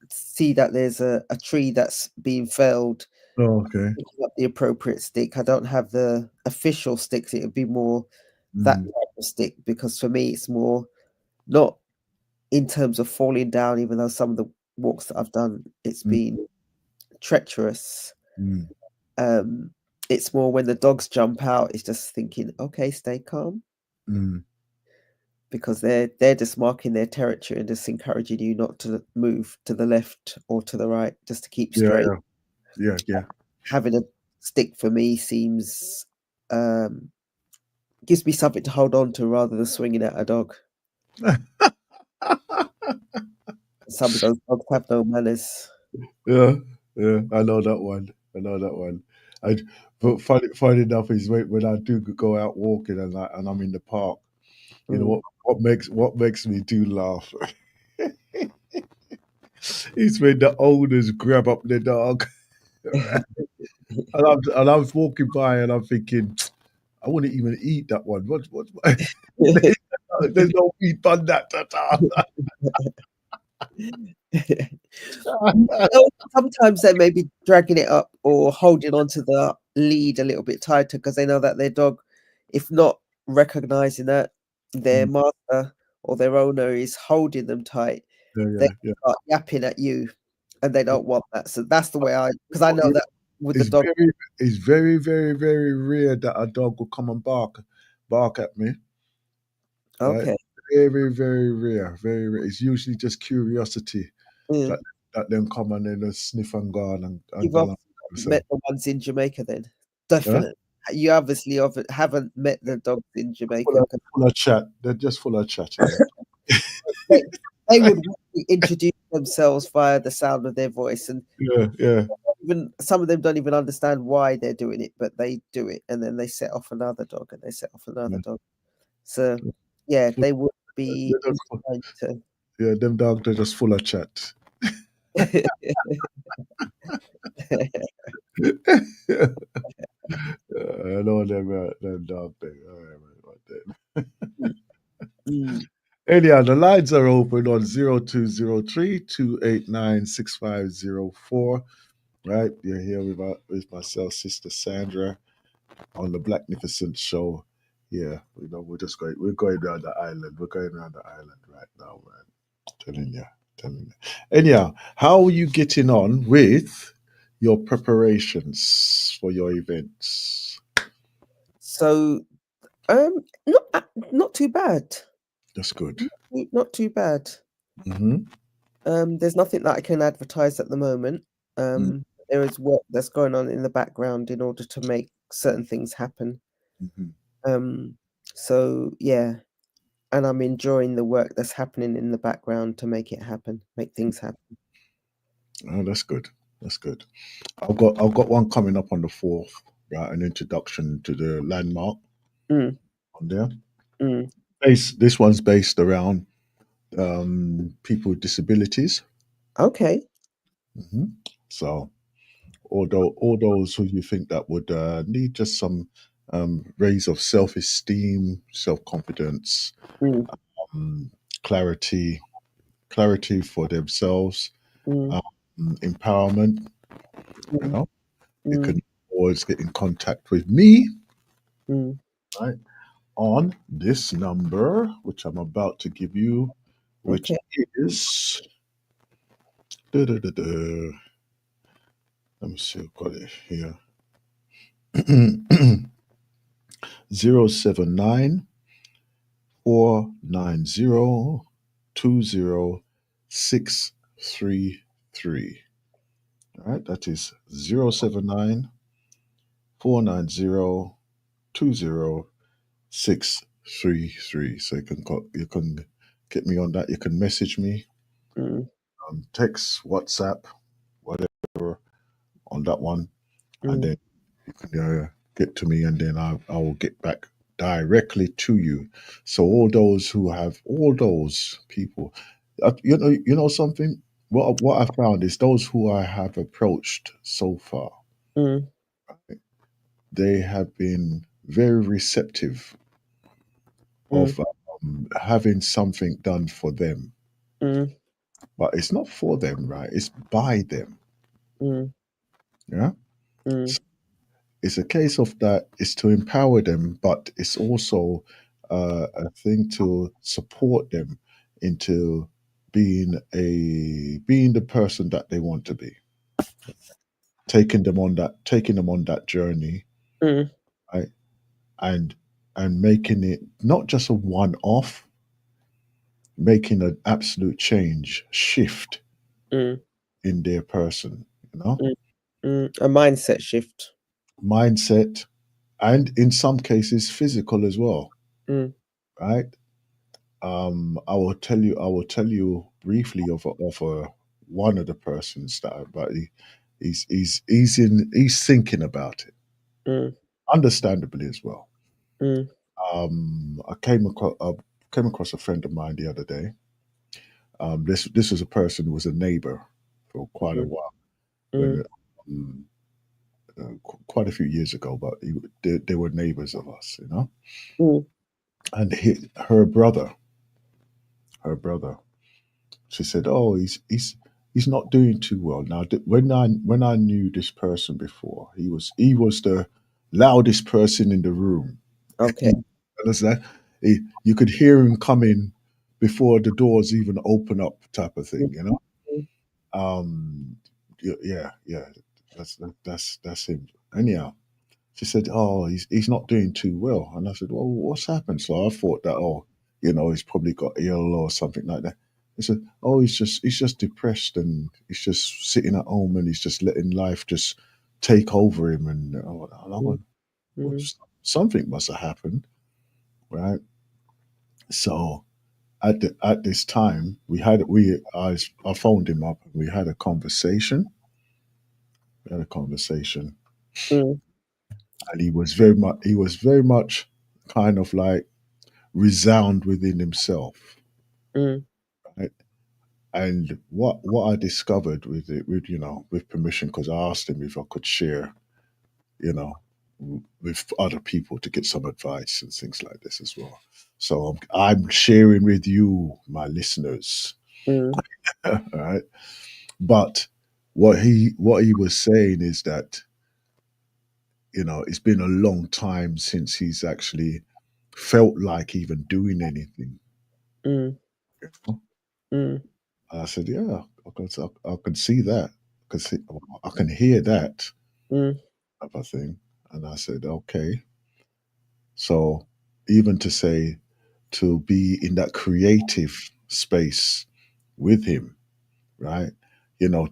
see that there's a tree that's being felled. Oh, okay. Picking up the appropriate stick. I don't have the official sticks. It would be more that type of stick, because for me it's more not in terms of falling down. Even though some of the walks that I've done, it's been treacherous. It's more when the dogs jump out, it's just thinking, okay, stay calm. Because they're just marking their territory and just encouraging you not to move to the left or to the right, just to keep straight. Yeah. Having a stick for me seems gives me something to hold on to rather than swinging at a dog. Some of those dogs have no manners. Yeah, I know that one. But funny enough is when I do go out walking and I'm in the park, you know what makes me do laugh is when the owners grab up the dog, and I'm walking by and I'm thinking, I wouldn't even eat that one. What? There's no meat on that at all. Sometimes they may be dragging it up or holding onto the lead a little bit tighter because they know that their dog, if not recognizing that their master or their owner is holding them tight, they start yapping at you, and they don't want that. So that's the way because I know that with the dog, it's very, very, very rare that a dog will come and bark at me. Right? Okay. Very, very rare. Very rare. It's usually just curiosity. that them come and then just sniff and go on and You've go on obviously met the ones in Jamaica then. Huh? Definitely. You obviously haven't met the dogs in Jamaica. Full of chat. They're just full of chat. Yeah. They would introduce themselves via the sound of their voice, and yeah. even some of them don't even understand why they're doing it, but they do it, and then they set off another dog, and they set off another dog. So yeah, they would be inclined to. Yeah, them dogs are just full of chat. I know them dog thing. All right, Anyhow, the lines are open on 0203-289-6504. Right, you're here with myself, Sister Sandra, on the Blacknificent show. Yeah, we're going around the island. We're going around the island right now, man. Telling you. Anyhow, how are you getting on with your preparations for your events? So, not too bad. That's good. Not too bad. There's nothing that I can advertise at the moment. There is work that's going on in the background in order to make certain things happen. So yeah, and I'm enjoying the work that's happening in the background to make it happen, make things happen. Oh, that's good. That's good. I've got one coming up on the 4th, right? An introduction to the landmark on there. This one's based around people with disabilities. Okay. So, all those who you think that would need just some raise of self-esteem, self-confidence, clarity for themselves, empowerment. You can always get in contact with me, right, on this number, which I'm about to give you, which is. Let me see, I've got it here. 079 490 20633. All right, that is 079 490 20633. So you can get me on that. You can message me, text, WhatsApp, whatever on that one, and then you can get to me, and then I will get back directly to you. So all those people, you know something. What I found is those who I have approached so far, they have been very receptive of having something done for them. But it's not for them, right? It's by them. Yeah. It's a case of that. It's to empower them, but it's also a thing to support them into being the person that they want to be. Taking them on that journey, right? And making it not just a one-off, making an absolute shift in their person, A mindset shift. Mindset, and in some cases physical as well, right? I will tell you briefly of one of the persons but he's thinking about it, understandably as well. I came across a friend of mine the other day. This was a person who was a neighbor for quite a while, when, quite a few years ago, but they were neighbors of us, And her brother, she said, "Oh, he's not doing too well now." When I knew this person before, he was the loudest person in the room. Okay. Understand? You could hear him coming before the doors even open up, type of thing. Yeah. That's him. Anyhow, she said, "Oh, he's not doing too well," and I said, "Well, what's happened?" So I thought that, he's probably got ill or something like that. He said, "Oh, he's just depressed and he's just sitting at home and he's just letting life just take over him." And I went, well, something must have happened, right? So at this time, I phoned him up and we had a conversation. We had a conversation, Mm, and he was very much kind of like resound within himself, mm, right? And what I discovered with it, with permission, because I asked him if I could share, you know, with other people to get some advice and things like this as well. So I'm sharing with you, my listeners, mm, all right? But what he was saying is that it's been a long time since he's actually felt like even doing anything. mm, mm, And I said, yeah, I can see that. I can hear that mm, type of thing. And I said, okay. So even to say to be in that creative space with him, right?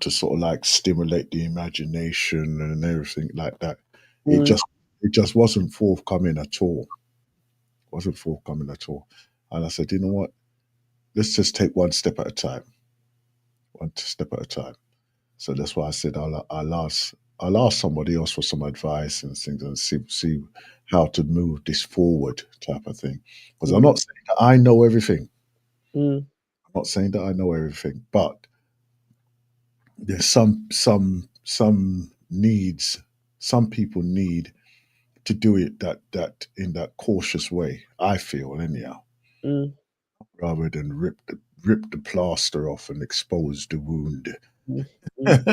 To sort of like stimulate the imagination and everything like that. It mm, just wasn't forthcoming at all. Wasn't forthcoming at all. And I said, you know what? Let's just take one step at a time. One step at a time. So that's why I said I'll ask somebody else for some advice and things and see how to move this forward type of thing. Because I'm mm, not saying that I know everything. mm, I'm not saying that I know everything, but there's some needs. Some people need to do it that in that cautious way. I feel anyhow, mm, rather than rip the plaster off and expose the wound. mm, mm.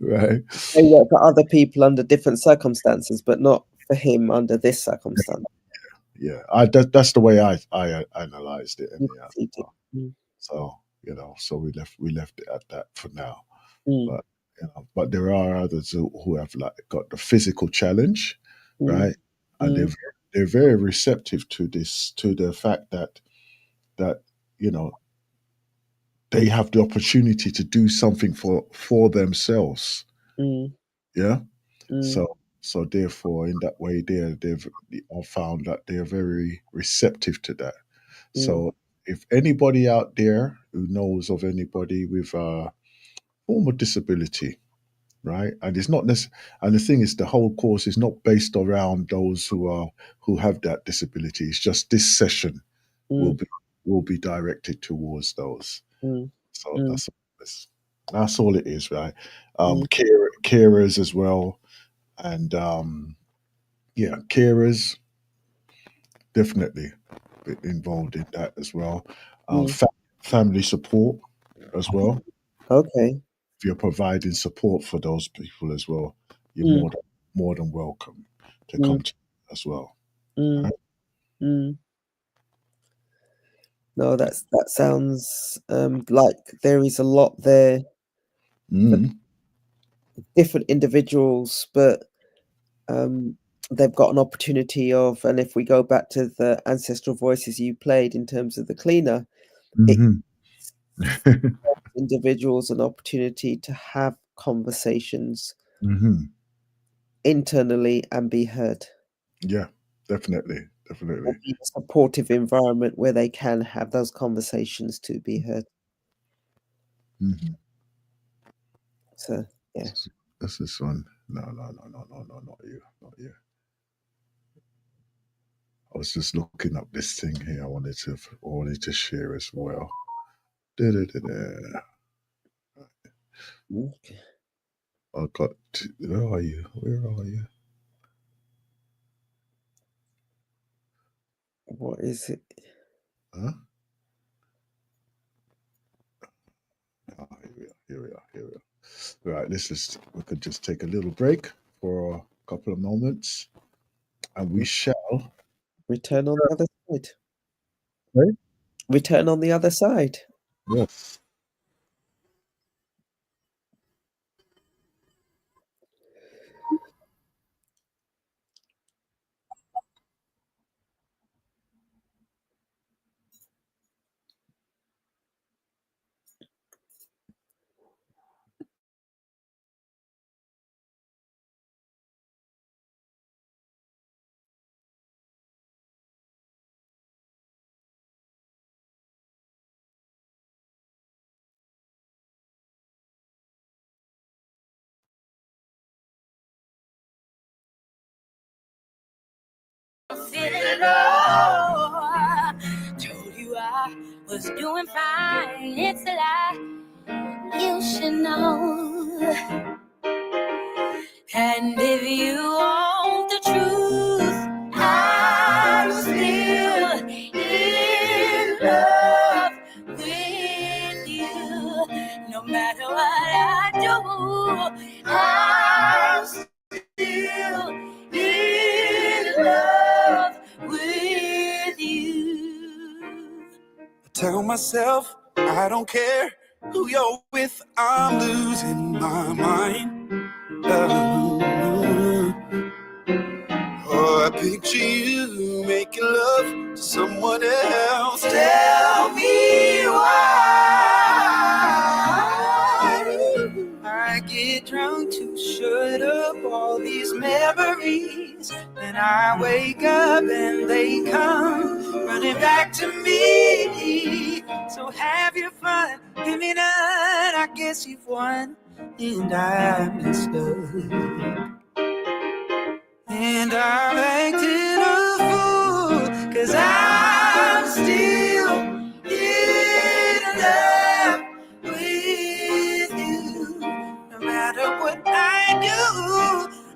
Right? They work for other people under different circumstances, but not for him under this circumstance. Yeah, that's the way I analyzed it You anyhow. see it. Mm, So so we left it at that for now. mm, But there are others who have like got the physical challenge, mm, right? And mm, they're very receptive to this, to the fact that you know they have the opportunity to do something for themselves. mm, Yeah. mm, So therefore, in that way, I've found that they're very receptive to that. mm, So if anybody out there who knows of anybody with a form of disability, right? And it's not necessarily, and the thing is, the whole course is not based around those who have that disability. It's just this session will mm, be will be directed towards those. mm, So mm, that's all it is, right? mm, Carers as well, and yeah, carers definitely involved in that as well. mm. Family support as well. Okay. If you're providing support for those people as well, you're Mm, more than welcome to mm, come to as well. mm, Right? mm. No, that sounds like there is a lot there for Mm, different individuals, but um, they've got an opportunity of, and if we go back to the ancestral voices you played in terms of the cleaner, it hmm gives individuals an opportunity to have conversations hmm internally and be heard, Yeah, definitely, or definitely. be in a supportive environment where they can have those conversations to be heard. hmm So yeah. This is one. No, no, no, no, no, no, not you, not you. I was just looking up this thing here. I wanted to share as well. Da-da-da-da. Okay. I got. Where are you? Where are you? What is it? Huh? Here we are. Here we are. Here we are. Right. We could just take a little break for a couple of moments, and we shall. Return on the other side. Right? Return on the other side. Yes. know. Told you I was doing fine. It's a lie. You should know. And if you want the truth, I'm still in love with you. No matter what I do, I'm still in love with you. Tell myself I don't care who you're with, I'm losing my mind. Oh, I picture you making love to someone else. Tell me why I get drunk to shut up all these memories. Then I wake up and they come running back to me. So have your fun, give me none. I guess you've won, and I messed up. And I'm acting a fool, 'cause I'm still in love with you. No matter what I do,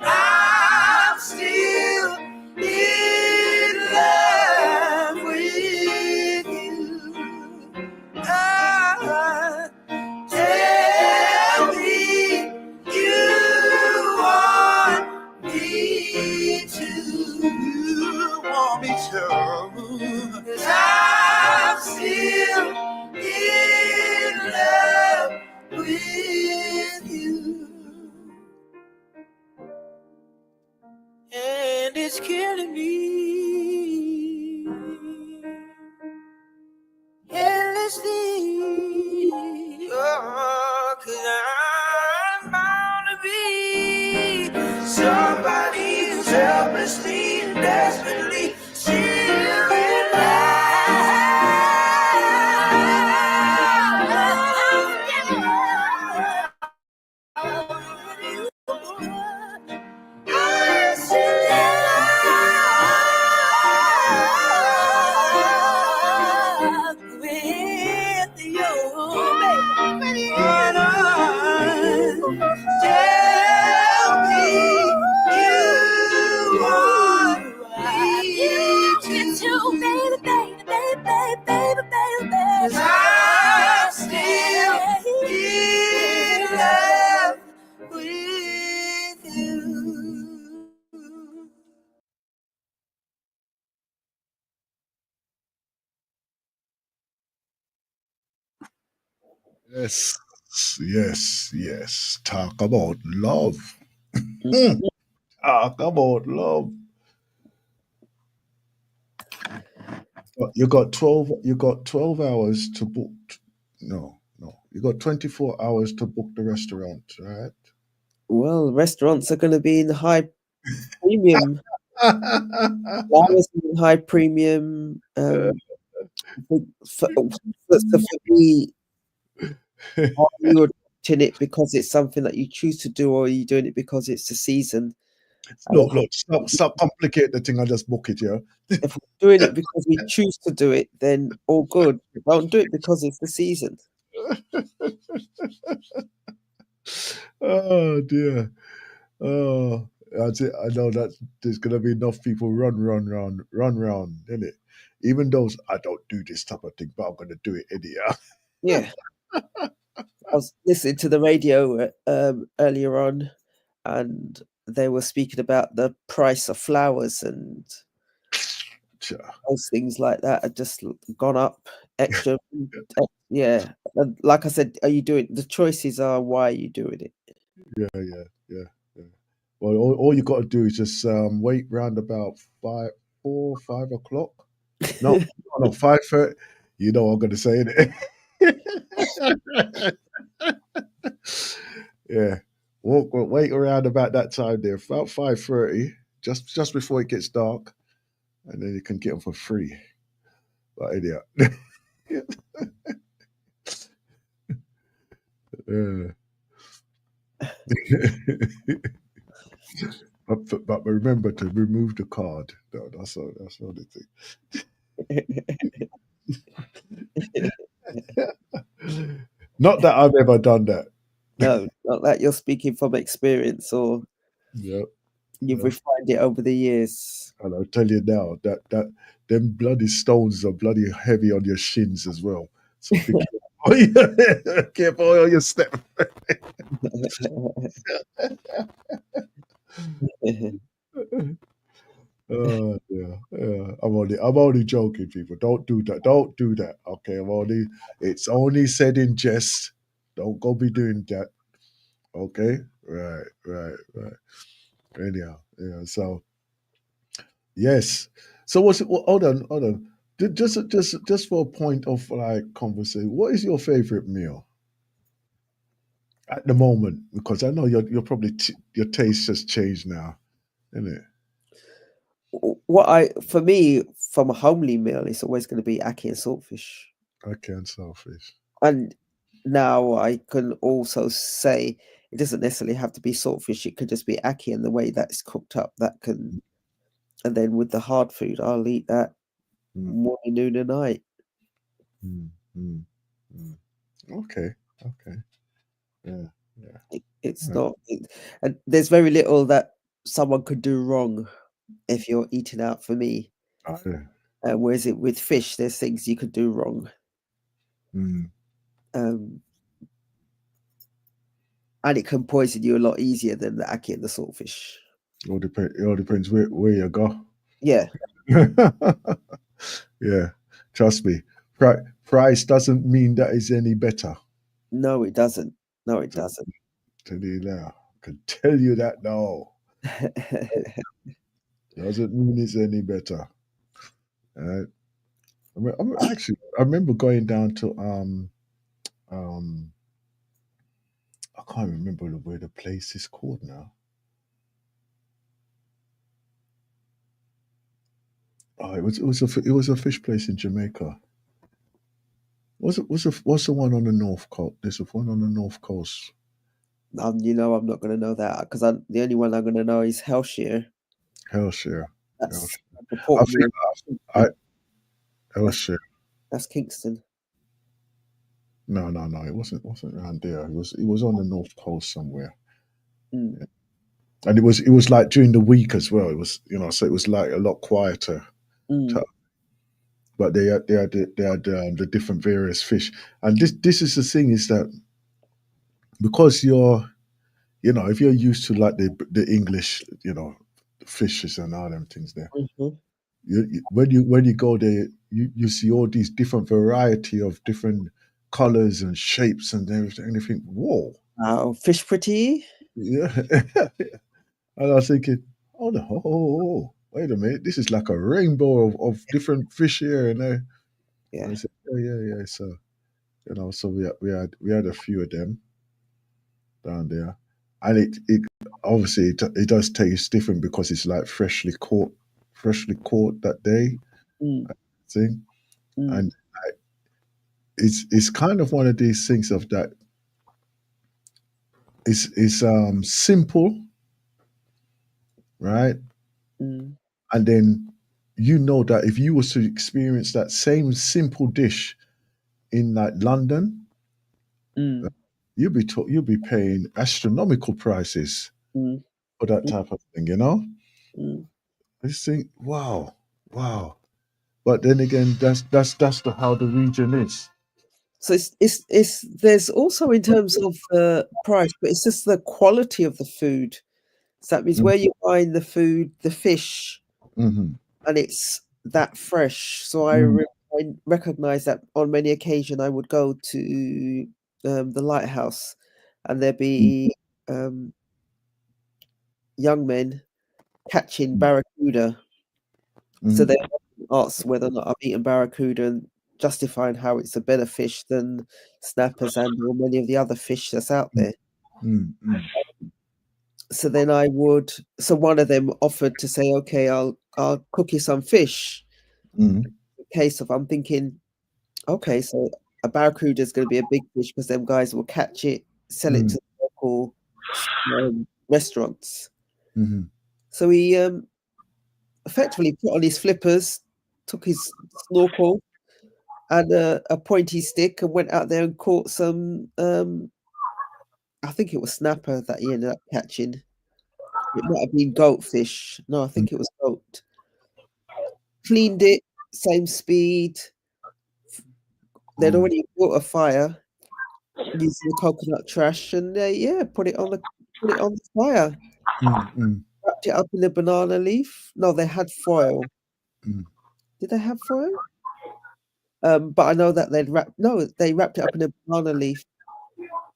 I'm still in love with you. Tell me you want me to, 'cause I'm still in love with you. And it's killing me. Endlessly. Oh, 'cause I'm bound to be somebody who's helplessly and desperately still in love with you, baby. Tell me you want me to, baby, baby, baby, baby, baby, baby. 'Cause I'm still in love with you. Yes, yes, yes. Talk about love. Talk about love. You got 12. You got 12 hours to book. No, no. You got 24 hours to book the restaurant, right? Well, restaurants are going to be in high premium. Flowers in high premium. For me, are you adopting it because it's something that you choose to do, or are you doing it because it's the season? Look, stop complicate the thing. I just book it, yeah. If we're doing it because we choose to do it, then all good. Don't do it because it's the season. Oh dear. Oh, that's it. I know that there's gonna be enough people run round, isn't it? Even though I don't do this type of thing, but I'm gonna do it anyhow. Yeah. I was listening to the radio earlier on, and they were speaking about the price of flowers, and those things like that have just gone up extra. Yeah. And like I said, are you doing the choices are why are you doing it? Yeah. Well, all you got to do is just wait round about 5 o'clock. No, 5:30. You know what I'm gonna say, innit? Yeah, wait around about that time there, about 5:30, just before it gets dark, and then you can get them for free. But anyhow, But remember to remove the card. No, that's all. That's the only thing. Not that I've ever done that. No, not that you're speaking from experience or Yep. you've Yeah. refined it over the years. And I'll tell you now that them bloody stones are bloody heavy on your shins as well. So be careful. Careful on your step. Oh yeah, yeah. I'm only joking, people. Don't do that. Don't do that. Okay, it's only said in jest. Don't go be doing that. Okay? Right. Anyhow, yeah. So yes. So what's it? Hold on. Just for a point of like conversation, what is your favorite meal at the moment? Because I know you're probably your taste has changed now, isn't it? For me, from a homely meal, it's always going to be ackee and saltfish. Okay, and saltfish. And now I can also say it doesn't necessarily have to be saltfish. It could just be ackee, and the way that's cooked up, that can. And then with the hard food, I'll eat that morning, noon, and night. Okay. Yeah. It's Right. not, and there's very little that someone could do wrong if you're eating out. For me, whereas with fish, there's things you could do wrong. And it can poison you a lot easier than the ackee and the saltfish. It all depends where you go. Yeah. Yeah. Trust me. Price doesn't mean that it's any better. No, it doesn't. No, it doesn't. Tell you now. I can tell you that now. Doesn't mean it's any better. I remember going down to I can't remember where the place is called now. Oh, it was a fish place in Jamaica. What's the one on the north coast? There's a one on the north coast. I'm not going to know that because the only one I'm going to know is Hellshire. Hellshire. That's Hellshire. That's Kingston. No. It wasn't around there. It was on the north coast somewhere. Yeah. And it was like during the week as well. It was so it was like a lot quieter. But they had the different various fish, and this is the thing is that because if you're used to like the English fishes and all them things there, when you go there you see all these different variety of different colors and shapes and everything, and you think, whoa, wow, fish pretty. Yeah. And I was thinking, oh no, wait a minute, this is like a rainbow of different fish here and there. Yeah. And I said, yeah. So so we had a few of them down there, and it obviously it does taste different because it's like freshly caught that day thing, and it's kind of one of these things of that. It's simple, right? And then that if you was to experience that same simple dish in like London, you'll be paying astronomical prices for that type of thing, I just think, wow. But then again, that's how the region is. So it's there's also in terms of price, but it's just the quality of the food. So that means where you find the food, the fish, and it's that fresh. So I recognize that on many occasions I would go to the lighthouse, and there'd be young men catching barracuda. So they ask whether or not I've eaten barracuda and justifying how it's a better fish than snappers and or many of the other fish that's out there. So then so one of them offered to say, okay, I'll cook you some fish. In case of, I'm thinking, okay, so a barracuda is going to be a big fish because them guys will catch it, sell it to local restaurants. So he effectively put on his flippers, took his snorkel and a pointy stick, and went out there and caught some. I think it was snapper that he ended up catching. It might have been goatfish. No, I think it was goat. Cleaned it, same speed. They'd already built a fire using the coconut trash, and put it on the fire. Wrapped it up in a banana leaf. No, they had foil. Did they have foil? But I know that they wrapped it up in a banana leaf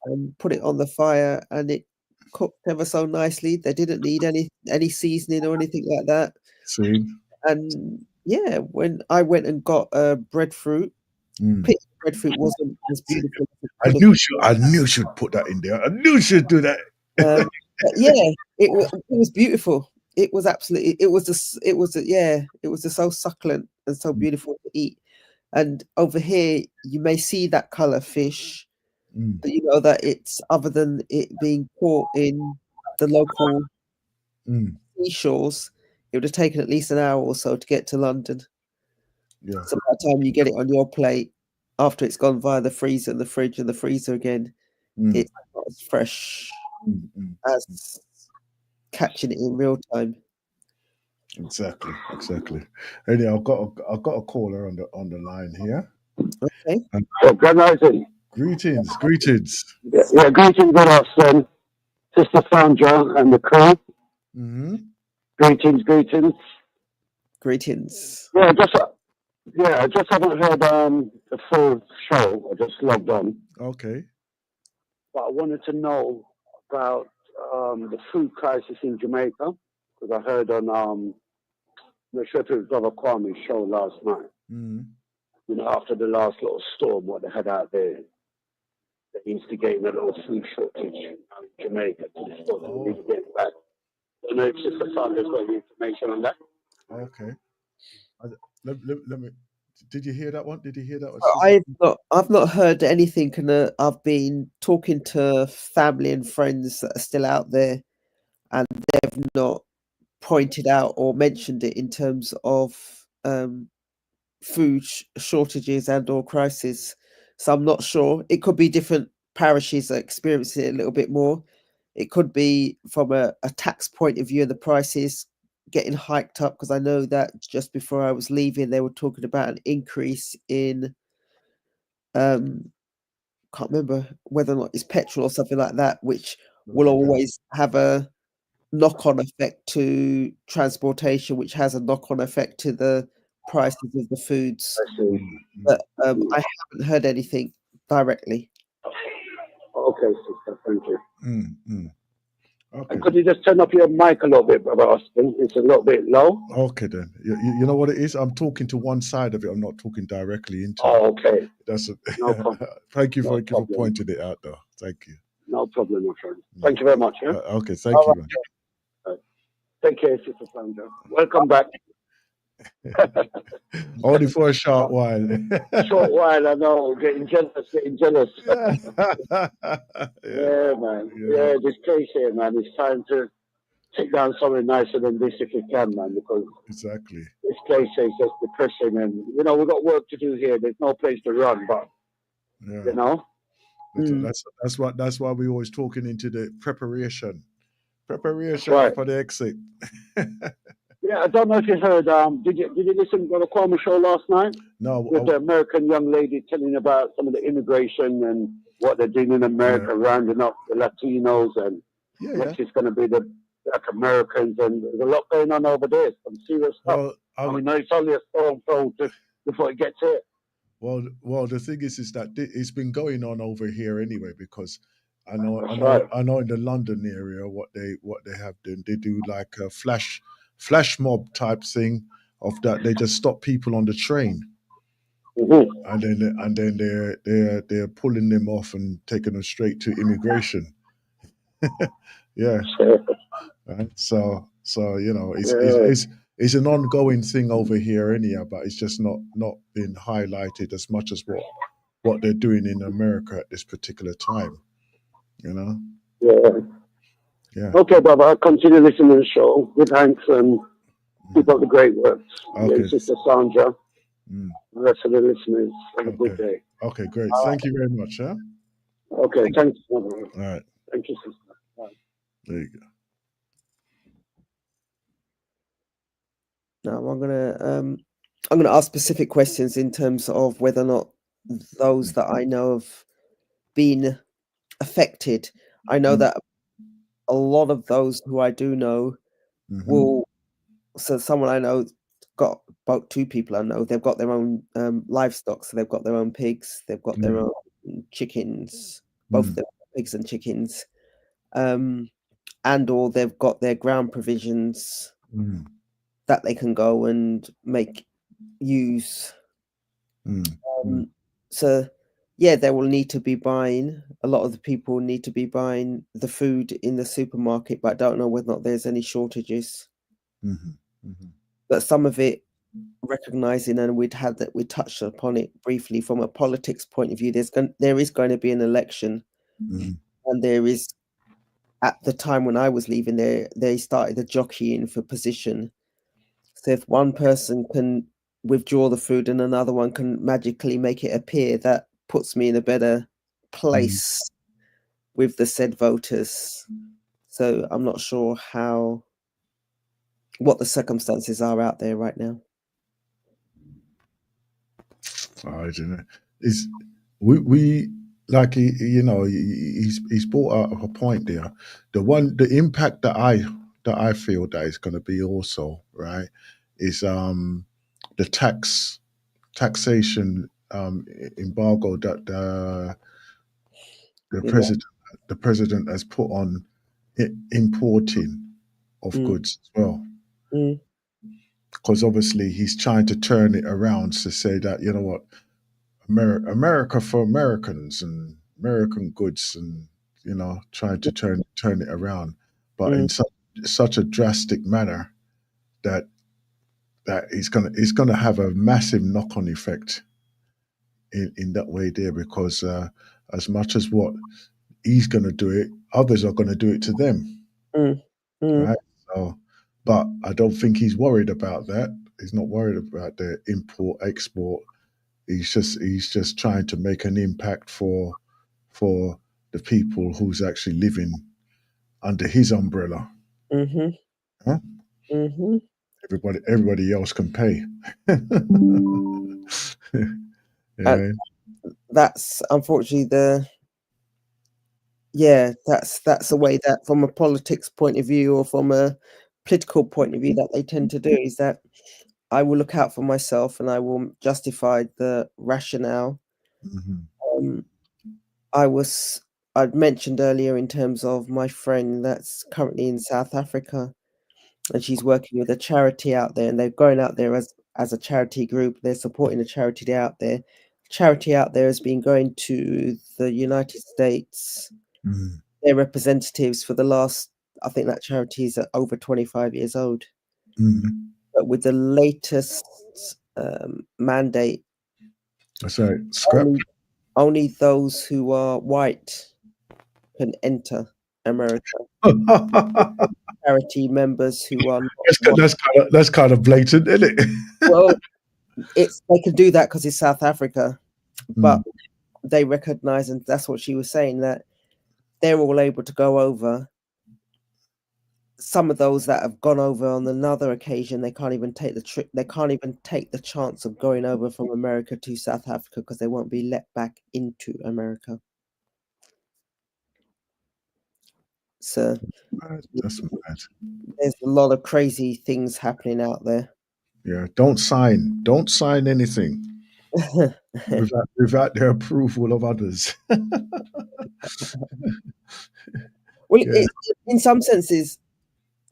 and put it on the fire, and it cooked ever so nicely. They didn't need any seasoning or anything like that. See? And yeah, when I went and got breadfruit, pit breadfruit was beautiful. I knew she'd put that in there. I knew she'd do that. But yeah, it was beautiful. It was absolutely. It was just so succulent and so beautiful to eat. And over here, you may see that color fish, but you know that it's other than it being caught in the local seashores, it would have taken at least an hour or so to get to London. Yeah. So by the time you get it on your plate, after it's gone via the freezer and the fridge and the freezer again, it's not as fresh as catching it in real time. Exactly. Anyhow, I've got a caller on the line here. Okay. Greetings. Yeah, greetings, good afternoon, Sister Sandra and the crew. Greetings. Yeah, I just haven't heard the full show. I just logged on. Okay. But I wanted to know about the food crisis in Jamaica, because I heard on I'm not sure if it was Brother Kwame's show last night. You know, after the last little storm, what they had out there, they instigating a little food shortage in Jamaica to the store that we need to get back. I don't know if Sister Sandra's got any information on that. Okay. Let me. Did you hear that one? I've not heard anything, and I've been talking to family and friends that are still out there, and they've not pointed out or mentioned it in terms of food shortages and or crisis. So I'm not sure. It could be different parishes that experience it a little bit more. It could be from a tax point of view, the prices getting hiked up, because I know that just before I was leaving, they were talking about an increase in can't remember whether or not it's petrol or something like that, which will always have a knock-on effect to transportation, which has a knock-on effect to the prices of the foods. But I haven't heard anything directly. Okay, sister, thank you. Okay. Could you just turn up your mic a little bit, Brother Austin? It's a little bit low. Okay, then. You know what it is? I'm talking to one side of it. I'm not talking directly into it. Oh, okay. That's no problem. Thank you for pointing it out, though. Thank you. No problem, my friend. Thank you very much. Yeah? Okay, thank you, man. Right. Take care, Sister Sandra. Welcome back. Only for a short while. Short while, I know. Getting jealous. Yeah, man. Yeah, this place here, man. It's time to take down somewhere nicer than this if you can, man, because exactly this place is just depressing, and you know we've got work to do here. There's no place to run, but you know. That's why we always talking into the preparation for the exit. Yeah, I don't know if you heard. Did you listen to the Kwame show last night? No. With the American young lady telling about some of the immigration and what they're doing in America, rounding up the Latinos, and next is going to be the Black Americans, and there's a lot going on over there. Some serious stuff. I mean, it's only a storm throw before it gets here. Well, the thing is that it's been going on over here anyway, because I know in the London area what they have done. They do like a flash mob type thing of that. They just stop people on the train, and then they're pulling them off and taking them straight to immigration. Yeah. Right. So you know it's an ongoing thing over here anyhow, but it's just not been highlighted as much as what they're doing in America at this particular time. You know. Yeah. Okay, brother. I'll continue listening to the show. Good thanks and keep up the great works. Okay. And Sister Sandra, Mm. the rest of the listeners, have a good day. Okay, great. All Thank you very much. Huh? Okay, thanks, brother. All right. Thank you, sister. Bye. There you go. Now I'm gonna ask specific questions in terms of whether or not those that I know have been affected. I know that a lot of those who I do know will. So someone I know got about 2 people I know. They've got their own livestock, so they've got their own pigs, they've got their own chickens, both of them pigs and chickens, and or they've got their ground provisions that they can go and make use. So yeah, they will need to be buying. A lot of the people need to be buying the food in the supermarket, but I don't know whether or not there's any shortages. But some of it, recognizing, and we touched upon it briefly from a politics point of view. There is going to be an election, and there is. At the time when I was leaving, they started the jockeying for position. So if one person can withdraw the food and another one can magically make it appear, that puts me in a better place with the said voters. So I'm not sure what the circumstances are out there right now. I don't know. We like he's brought out a point there. The impact that I feel that is going to be also right is the taxation embargo that the president has put on importing of goods as well. Because obviously he's trying to turn it around to say that, you know what, America for Americans and American goods, and trying to turn it around, but in such a drastic manner that it's gonna have a massive knock-on effect in that way there, because as much as what he's gonna do it, others are gonna do it to them, right? So, but I don't think he's worried about that. He's not worried about the import export. He's just trying to make an impact for the people who's actually living under his umbrella. Huh? Everybody else can pay. And that's unfortunately that's the way that, from a politics point of view or from a political point of view, that they tend to do, is that I will look out for myself and I will justify the rationale. I'd mentioned earlier in terms of my friend that's currently in South Africa, and she's working with a charity out there, and they're going out there as a charity group. They're supporting a charity out there. Charity out there has been going to the United States, their representatives, for the last, I think that charity is over 25 years old. But with the latest mandate, that's right, scrap. Only those who are white can enter America. Charity members who are that's kind of blatant, isn't it? Well, they can do that because it's South Africa, but they recognize, and that's what she was saying, that they're all able to go over. Some of those that have gone over on another occasion, they can't even take the trip. They can't even take the chance of going over from America to South Africa because they won't be let back into America. So that's mad. There's a lot of crazy things happening out there. Yeah, don't sign anything without the approval of others. Well, in some senses,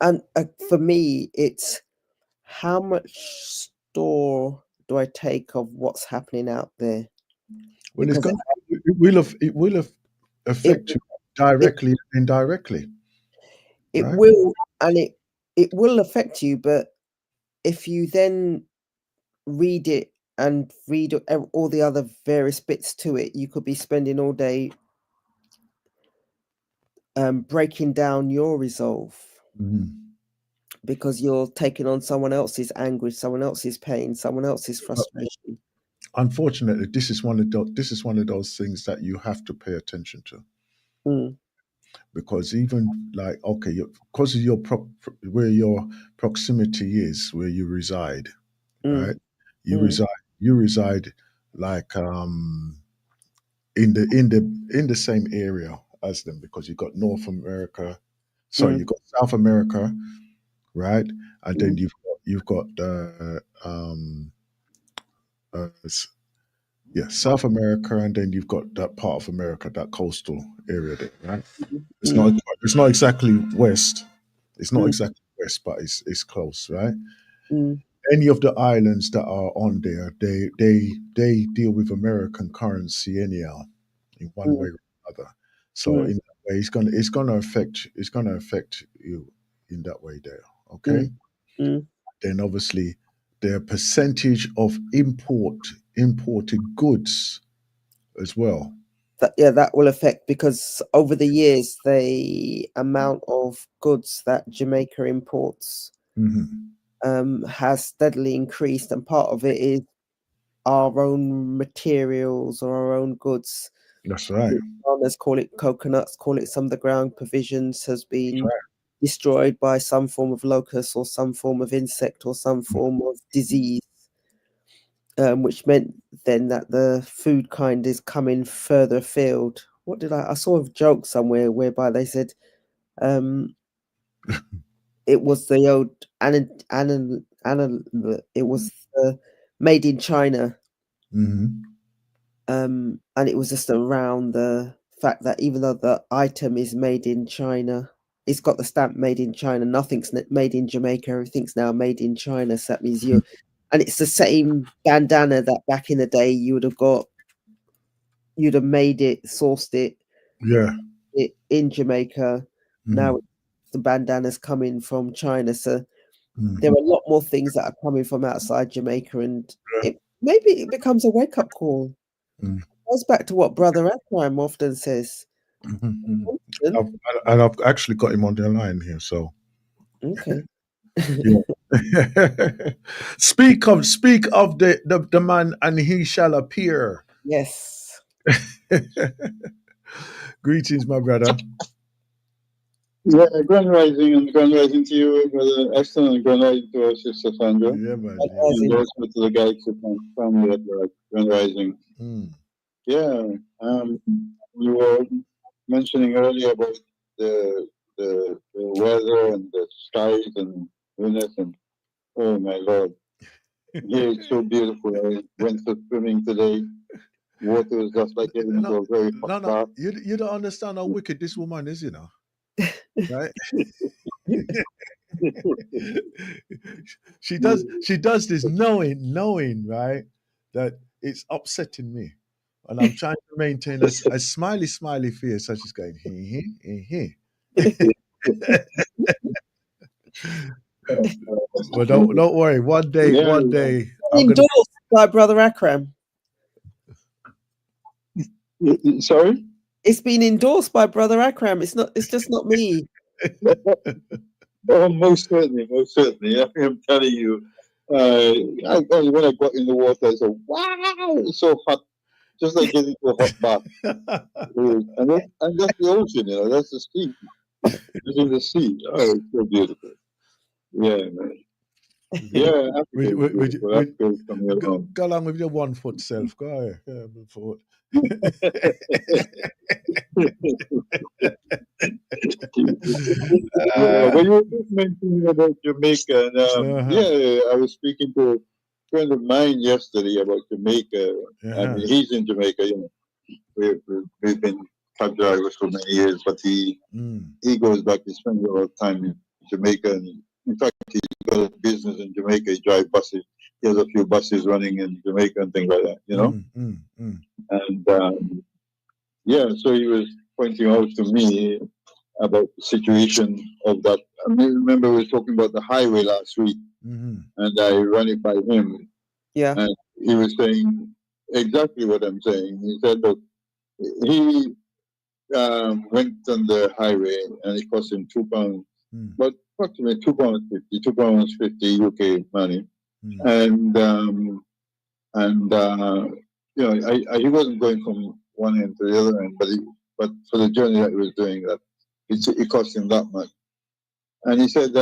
and for me, it's how much store do I take of what's happening out there? Well, it will affect you directly and indirectly. It right? will, and it will affect you, but if you then read it and read all the other various bits to it, you could be spending all day breaking down your resolve. Mhm. Because you're taking on someone else's anguish, someone else's pain, someone else's frustration. Unfortunately, this is one of those things that you have to pay attention to. Because even like, okay, because of where your proximity is, where you reside, right? You reside like in the same area as them, because you got North America, sorry, you got South America, right? And then you've got South America, and then you've got that part of America, that coastal area there, right? It's not exactly west. It's not exactly west, but it's close, right? Any of the islands that are on there, they deal with American currency anyhow, in one way or another. So in that way, it's gonna affect you in that way there. Okay. Then obviously their percentage of imported goods as well. That will affect, because over the years the amount of goods that Jamaica imports has steadily increased, and part of it is our own materials or our own goods. That's right. Farmers call it coconuts, call it some of the ground provisions has been destroyed by some form of locust or some form of insect or some form of disease, which meant then that the food kind is coming further afield. What did I saw a joke somewhere whereby they said it was the old it was made in China. And it was just around the fact that even though the item is made in China, it's got the stamp made in China, nothing's made in Jamaica, everything's now made in China. So that means and it's the same bandana that back in the day you'd have made it, sourced it, in Jamaica. Now the bandana's coming from China. So there are a lot more things that are coming from outside Jamaica, and maybe it becomes a wake-up call. It goes back to what Brother Akram often says. I've actually got him on the line here, so okay. Speak of the man, and he shall appear. Yes. Greetings, my brother. Yeah, grand rising, and grand rising to you, Brother Ashton, and grand rising to our sister Sandra. Yeah, man. And also to the Galaxy family at large. Grand rising. Yeah, you were mentioning earlier about the weather and the skies and goodness, and oh my Lord, here it's so beautiful. I went for swimming today. Water was just like getting into a very hot bath. You don't understand how wicked this woman is, you know. Right? She does this knowing, right, that it's upsetting me. And I'm trying to maintain a smiley face as she's going, he. But don't worry. One day, I'm endorsed by Brother Akram. Sorry? It's been endorsed by Brother Akram. It's just not me. Oh, most certainly. I'm telling you, when I got in the water, I said, "Wow, it's so hot!" Just like getting into a hot bath. And that's the ocean, you know. That's the sea. It's in the sea. Oh, it's so beautiful. Yeah, man. Yeah, go along with your 1 foot self. Go ahead. Yeah, move forward. When you were mentioning about Jamaica, and I was speaking to a friend of mine yesterday about Jamaica. I mean, he's in Jamaica. You know, we've been cab drivers for many years, but he goes back. He spends a lot of time in Jamaica, and in fact, he's got a business in Jamaica. He drives buses. He has a few buses running in Jamaica and things like that. You know, and so he was pointing out to me about the situation of that. I remember we were talking about the highway last week, and I ran it by him. Yeah. And he was saying exactly what I'm saying. He said, look, he went on the highway and it cost him £2, but approximately £2.50 UK money, and you know, he wasn't going from one end to the other end, but for the journey that he was doing, that it cost him that much. And he said,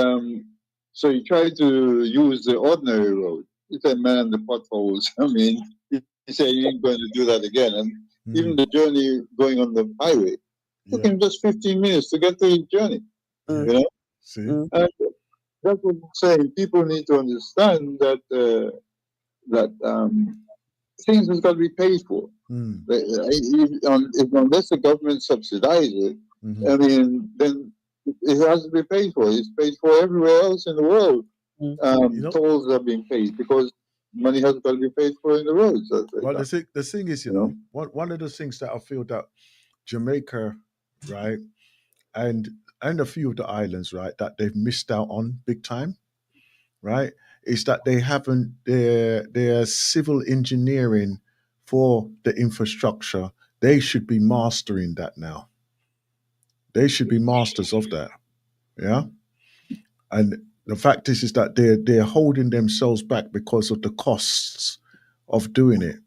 so he tried to use the ordinary road. He said, man, the potholes. I mean, he said he ain't going to do that again. And even the journey going on the highway took him just 15 minutes to get to his journey. You know? See? And that's what I'm saying. People need to understand that things has got to be paid for. Unless the government subsidizes it, I mean, then it has to be paid for. It's paid for everywhere else in the world. Tolls are being paid because money has got to be paid for in the roads. Well, the thing is, you know, one of the things that I feel that Jamaica, right, and a few of the islands, right, that they've missed out on big time, right, is that they haven't their civil engineering for the infrastructure. They should be mastering that now. They should be masters of that. Yeah. And the fact is that they're holding themselves back because of the costs of doing it.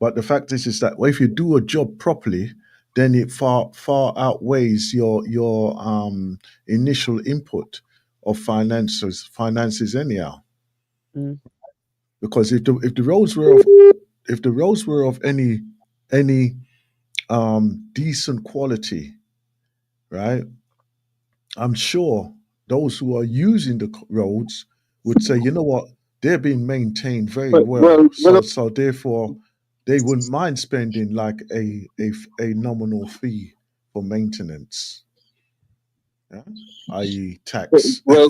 But the fact is that if you do a job properly, then it far outweighs your initial input of finances anyhow. Because if the roads were of any decent quality, right, I'm sure those who are using the roads would say, you know what, they're being maintained very well. So therefore, they wouldn't mind spending like a nominal fee for maintenance, yeah? i.e. tax. Well,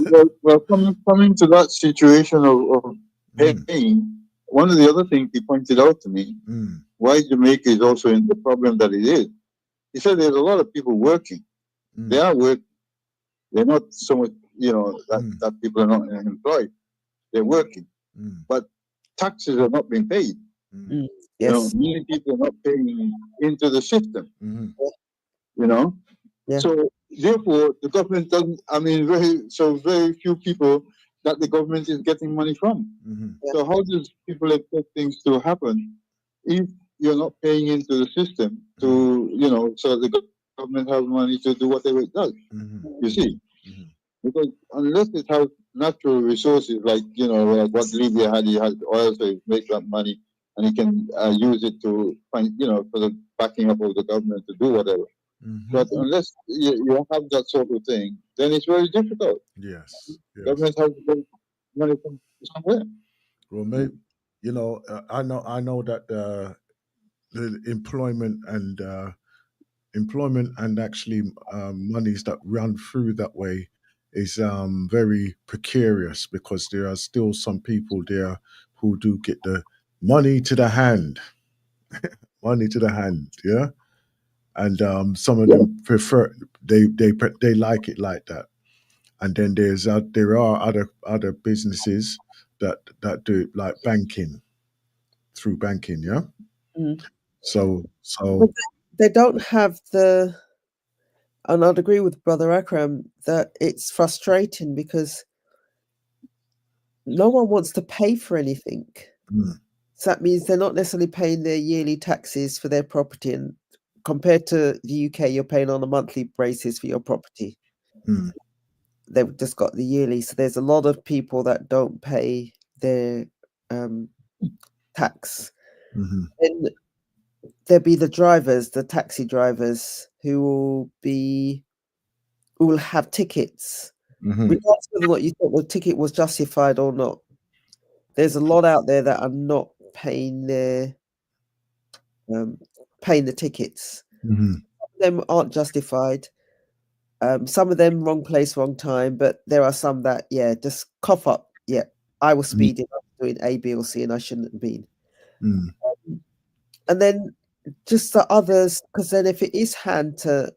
coming to that situation of paying, one of the other things he pointed out to me, why Jamaica is also in the problem that it is. He said there's a lot of people working. They are working. They're not so much, you know, that people are not employed. They're working. But taxes are not being paid. Yes. You know, many people are not paying into the system. You know? So therefore the government doesn't, I mean, very few people that the government is getting money from. So how does people expect things to happen if you're not paying into the system to, you know, so the government has money to do whatever it does? You see? Because unless it has natural resources like, you know, like what Libya had, he had oil, so he make that money and he can use it to find, you know, for the backing up of the government to do whatever. But unless you have that sort of thing, then it's very difficult. Yes. Government has to get money from somewhere. Well, maybe, you know, I know that the employment and actually monies that run through that way is very precarious, because there are still some people there who do get the money to the hand, money to the hand, yeah. And some of them prefer they like it like that. And then there are other businesses that do it like banking, through banking, yeah. So But they don't have the, and I'd agree with Brother Akram that it's frustrating because no one wants to pay for anything. So that means they're not necessarily paying their yearly taxes for their property, and compared to the UK, you're paying on a monthly basis for your property. They've just got the yearly, so there's a lot of people that don't pay their tax. Then there'll be the drivers, the taxi drivers, who will have tickets, regardless of what you thought the ticket was justified or not. There's a lot out there that are not paying their tickets. Some of them aren't justified. Some of them wrong place, wrong time, but there are some that, just cough up. Yeah, I was speeding, I was doing A, B, or C, and I shouldn't have been. And then just the others, because then if it is hand to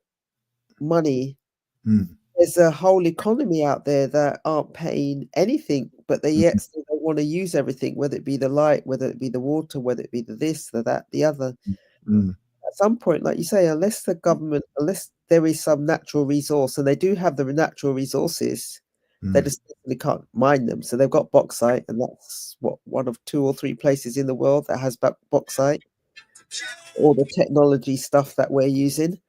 money, there's a whole economy out there that aren't paying anything, but they yet still don't want to use everything, whether it be the light, whether it be the water, whether it be the this, the that, the other. at some point, like you say, unless there is some natural resource, and they do have the natural resources, they just simply can't mine them. So they've got bauxite, and that's one of 2 or 3 places in the world that has bauxite. All the technology stuff that we're using.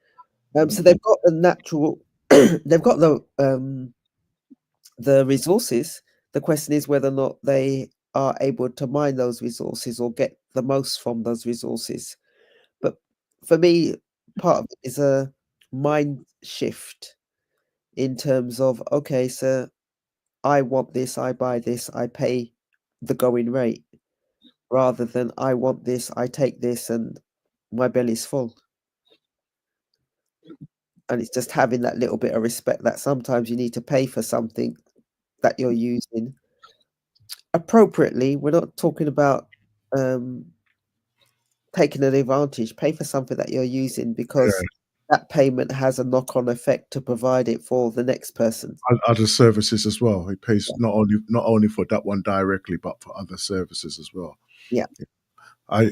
So they've got the natural, they've got the resources. The question is whether or not they are able to mine those resources or get the most from those resources. But for me, part of it is a mind shift in terms of, okay, so I want this, I buy this, I pay the going rate, rather than I want this, I take this, and my belly's full. And it's just having that little bit of respect that sometimes you need to pay for something that you're using appropriately. We're not talking about taking an advantage. Pay for something that you're using because that payment has a knock-on effect to provide it for the next person. Other services as well. He pays not only for that one directly, but for other services as well. Yeah. I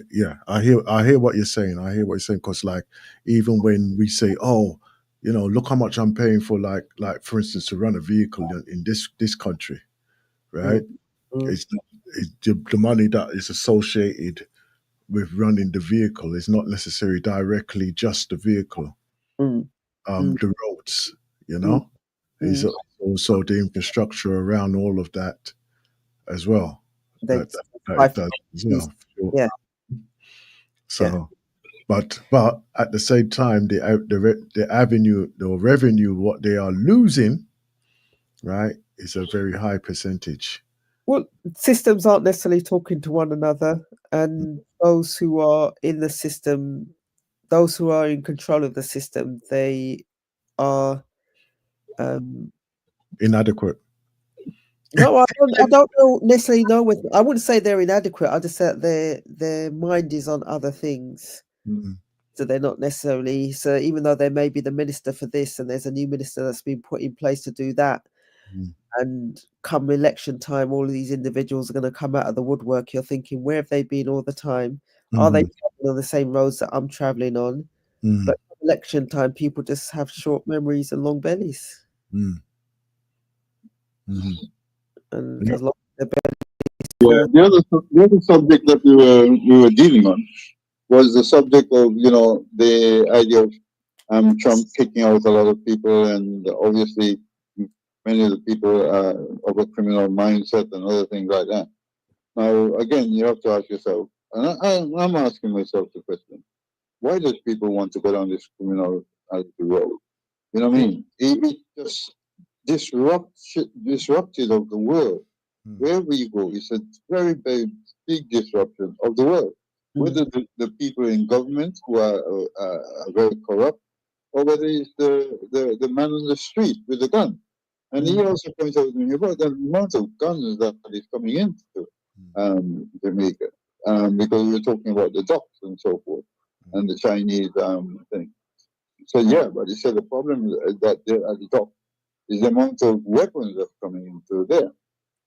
hear what you're saying. I hear what you're saying, because like even when we say, oh, look how much I'm paying for like for instance to run a vehicle in this country, right? It's the money that is associated with running the vehicle is not necessarily directly just the vehicle. The roads, is also the infrastructure around all of that as well. That does as well. Yeah. So, but at the same time, the revenue, what they are losing, right, is a very high percentage. Well, systems aren't necessarily talking to one another, and those who are in the system, those who are in control of the system, they are inadequate. No, I don't necessarily know. I wouldn't say they're inadequate. I just say their mind is on other things. So they're not necessarily. So even though they may be the minister for this, and there's a new minister that's been put in place to do that, and come election time, all of these individuals are going to come out of the woodwork. You're thinking, where have they been all the time? Are they traveling on the same roads that I'm traveling on? But election time, people just have short memories and long bellies. And as long as the other subject that we were dealing on was the subject of the idea of Trump kicking out a lot of people, and obviously many of the people of a criminal mindset and other things like that. Now, again, you have to ask yourself, and I'm asking myself the question: why does people want to go down this criminal road? You know what I mean? It just disrupted of the world. Wherever you go, it's a very, very big disruption of the world. Whether the people in government who are very corrupt, or whether it's the man on the street with the gun. And he also points out about the amount of guns that is coming into Jamaica, because we were talking about the docks and so forth, and the Chinese thing. So yeah, but he said the problem is that at the dock is the amount of weapons that's coming into there,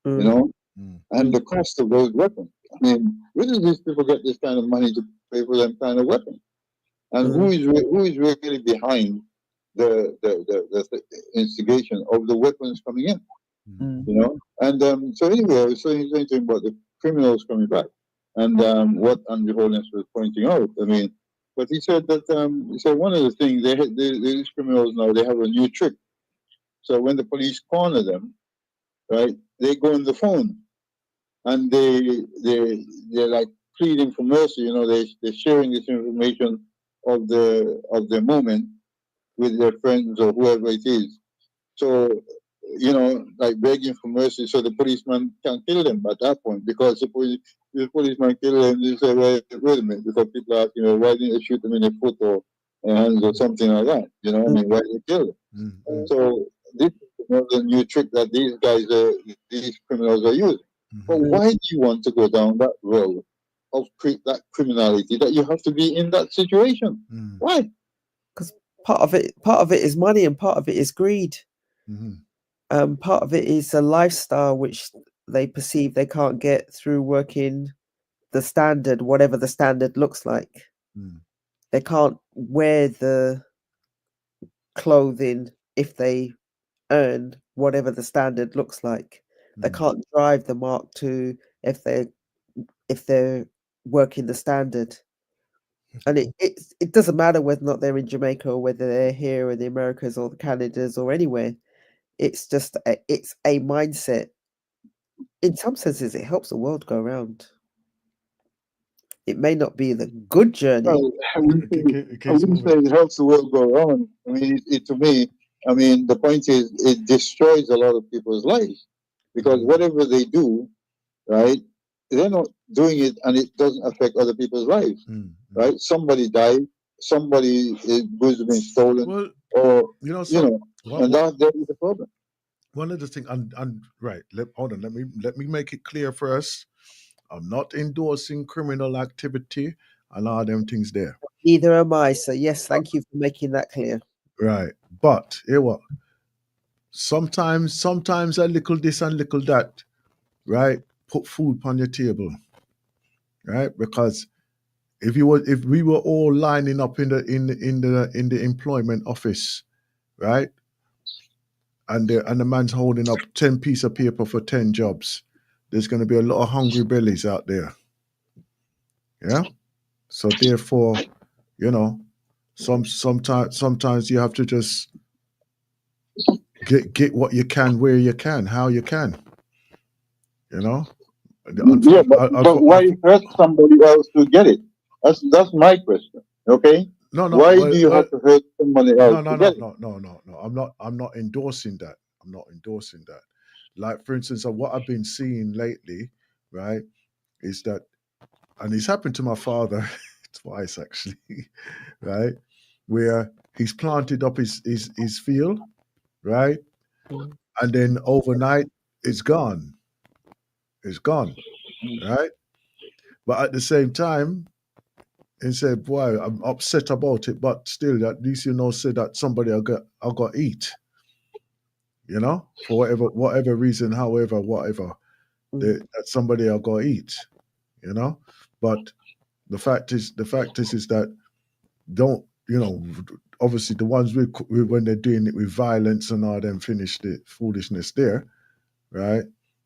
and the cost of those weapons. I mean, where do these people get this kind of money to pay for them kind of weapons? And who is really behind the instigation of the weapons coming in? And so anyway, I was saying something about the criminals coming back, and what Andrew Holness was pointing out. I mean, but he said that one of the things these criminals now, they have a new trick. So when the police corner them, right, they go on the phone, and they're like pleading for mercy. They're sharing this information of the moment with their friends or whoever it is. So, like begging for mercy, so the policeman can kill them at that point, because if the policeman kill them, they say, wait a minute, because people ask, why didn't you shoot them in the foot or hands or something like that? I mean, why did you kill them? So this is another new trick that these criminals are using. But why do you want to go down that road of that criminality, that you have to be in that situation? Why? Because part of it is money, and part of it is greed. Part of it is a lifestyle which they perceive they can't get through working the standard, whatever the standard looks like. they can't wear the clothing if they earn whatever the standard looks like. They can't drive the Mark II if they're working the standard. And it doesn't matter whether or not they're in Jamaica or whether they're here in the Americas or the Canadas or anywhere. It's just it's a mindset. In some senses, it helps the world go round. It may not be the good journey. Well, I wouldn't say it helps the world go on. I mean, to me, I mean, the point is it destroys a lot of people's lives because whatever they do, right, they're not doing it and it doesn't affect other people's lives, right? Somebody died, somebody goods have been stolen, or and that is the problem. One of the things, and right, hold on, let me make it clear first. I'm not endorsing criminal activity and all them things there. Neither am I. So yes, thank you for making that clear. Right, but here what? Sometimes a little this and little that, right? Put food on your table, right? Because if we were all lining up in the employment office, right? And the man's holding up 10 pieces of paper for 10 jobs, there's going to be a lot of hungry bellies out there. Yeah. So therefore, sometimes you have to just get what you can, where you can, how you can. Yeah, but why hurt somebody else to get it? That's my question. Okay. No. Why do you have to hurt somebody else? No. I'm not endorsing that. I'm not endorsing that. Like, for instance, what I've been seeing lately, right, is that, and it's happened to my father twice actually, right, where he's planted up his field, right, and then overnight it's gone. It's gone, right? But at the same time, he said, "Boy, I'm upset about it, but still, at least say that somebody I got eat." For whatever reason, however, whatever, that somebody I got eat. But the fact is that don't obviously the ones when they're doing it with violence and all them finish the foolishness there, right?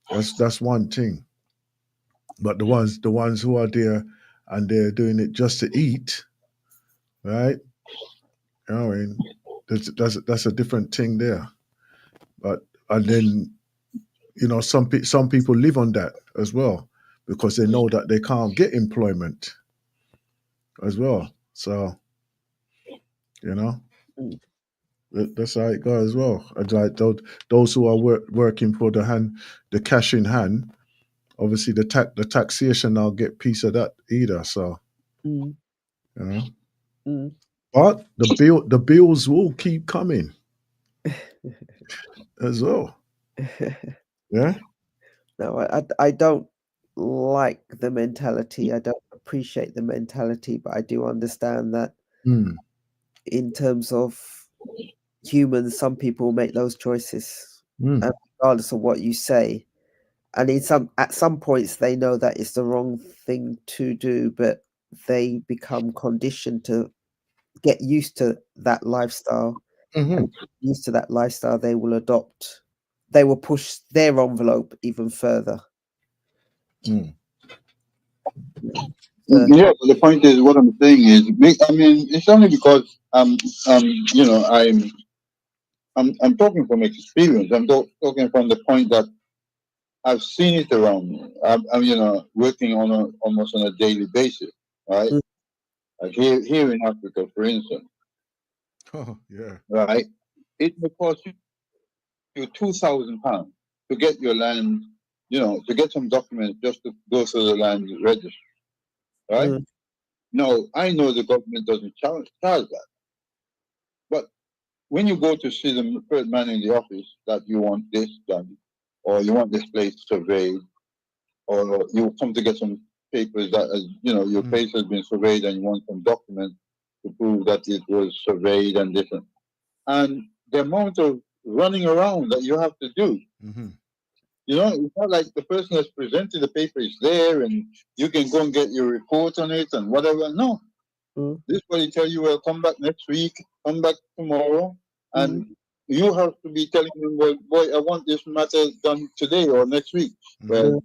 That's one thing. But the ones who are there and they're doing it just to eat, right? I mean, that's a different thing there. But and then some people live on that as well because they know that they can't get employment as well. So that's how it goes as well. And like those who are working for the cash in hand, obviously the taxation, I'll get piece of that either. So but the bills will keep coming as well. Yeah. No, I don't like the mentality. I don't appreciate the mentality, but I do understand that in terms of humans, some people make those choices, and regardless of what you say. And at some points, they know that it's the wrong thing to do, but they become conditioned to get used to that lifestyle. And used to that lifestyle, they will adopt. They will push their envelope even further. Yeah, but the point is, what I'm saying is, I mean, it's only because I'm talking from experience. I'm talking from the point that I've seen it around me. I'm working almost on a daily basis, right? Like here in Africa, for instance. Oh yeah. Right. It will cost you £2,000 to get your land, to get some documents just to go through the land registry. Right? No, I know the government doesn't charge that. But when you go to see the first man in the office that you want this done, or you want this place surveyed, or you come to get some papers that, your place has been surveyed and you want some documents to prove that it was surveyed and different. And the amount of running around that you have to do, it's not like the person that's presented the paper is there and you can go and get your report on it and whatever. No. This body tell you, well, come back next week, come back tomorrow, and you have to be telling them, well, boy, I want this matter done today or next week. Well,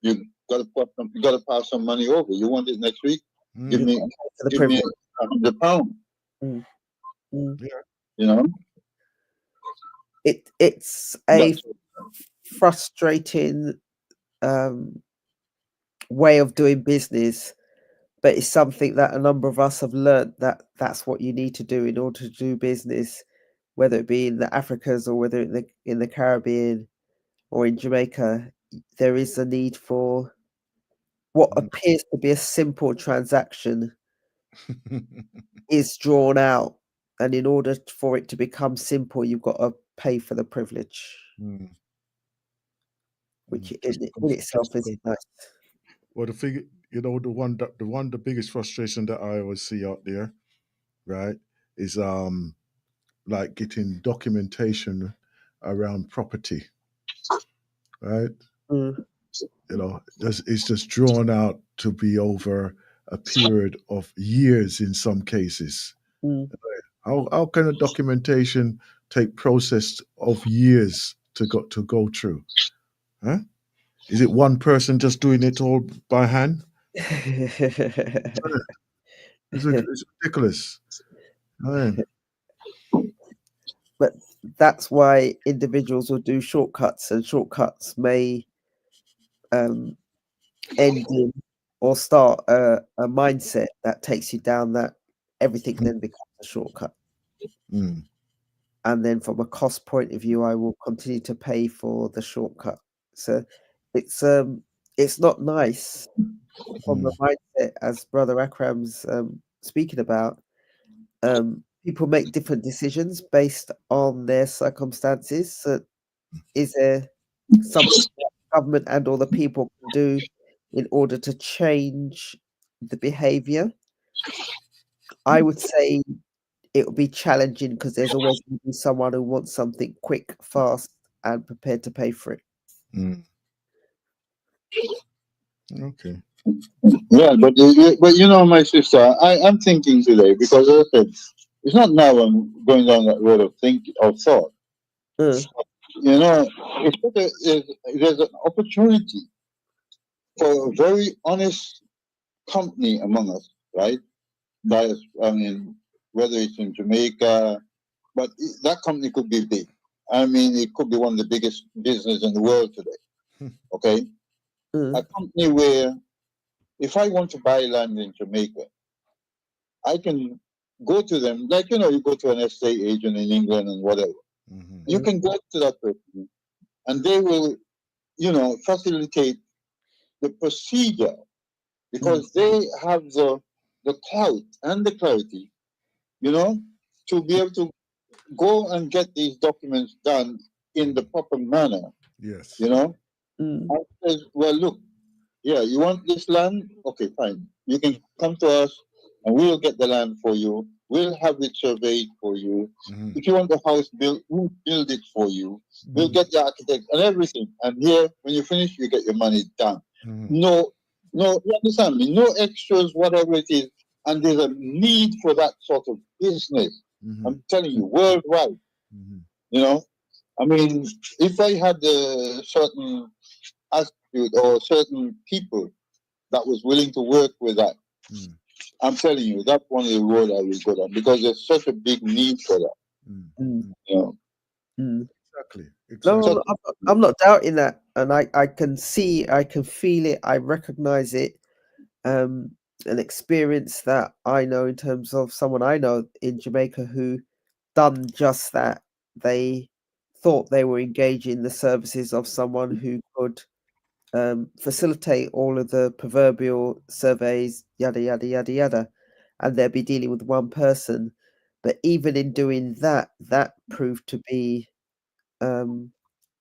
you got to pass some money over. You want it next week? Give me £100. You know, it's a frustrating way of doing business, but it's something that a number of us have learned that that's what you need to do in order to do business, whether it be in the Africas or whether in the Caribbean or in Jamaica. There is a need for what appears to be a simple transaction is drawn out, and in order for it to become simple, you've got to pay for the privilege, which in itself is nice. Well, the figure, the biggest frustration that I always see out there, right, is like getting documentation around property, right? It's just drawn out to be over a period of years in some cases. How can a documentation take process of years to go through? Huh? Is it one person just doing it all by hand? It's ridiculous. But that's why individuals will do shortcuts, and shortcuts may end in or start a mindset that takes you down that everything then becomes a shortcut. And then from a cost point of view, I will continue to pay for the shortcut. So it's not nice from the mindset, as Brother Akram's speaking about. People make different decisions based on their circumstances. So is there something that the government and all the people can do in order to change the behavior? I would say it will be challenging because there's always going to be someone who wants something quick, fast, and prepared to pay for it. Okay. Yeah, but you know, my sister, I'm thinking today because as I said, it's not now I'm going down that road of thought. You know, there's an opportunity for a very honest company among us, right? That is, I mean, whether it's in Jamaica, but that company could be big. I mean, it could be one of the biggest businesses in the world today. Okay, a company where if I want to buy land in Jamaica, I can go to them, like, you know, you go to an estate agent in England and whatever. You can go to that person and they will, you know, facilitate the procedure because they have the clout and the clarity, you know, to be able to go and get these documents done in the proper manner. Yes. You know? I says, well, look, yeah, you want this land? Okay, fine. You can come to us and we'll get the land for you. We'll have it surveyed for you. If you want the house built, we'll build it for you. We'll get the architect and everything. And here, when you finish, you get your money done. No, you understand me? No extras, whatever it is. And there's a need for that sort of business. I'm telling you, worldwide. You know, I mean, if I had a certain attitude or certain people that was willing to work with that, I'm telling you, that's one of the roads I will go down because there's such a big need for that. You know? Exactly. No, I'm not doubting that, and I can see, I can feel it, I recognize it. An experience that I know in terms of someone I know in Jamaica who done just that. They thought they were engaging the services of someone who could facilitate all of the proverbial surveys, yada, yada, yada, yada, and they'd be dealing with one person. But even in doing that, that proved to be,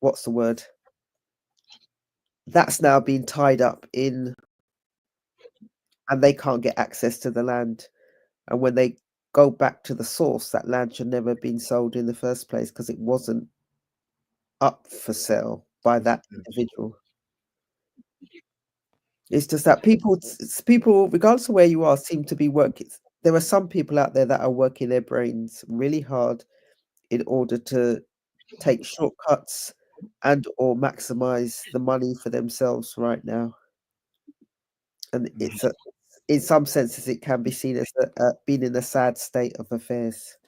what's the word? That's now been tied up in, and they can't get access to the land. And when they go back to the source, that land should never have been sold in the first place because it wasn't up for sale by that individual. It's just that people, regardless of where you are, seem to be there are some people out there that are working their brains really hard in order to take shortcuts and or maximize the money for themselves right now. And it's in some senses it can be seen as being in a sad state of affairs.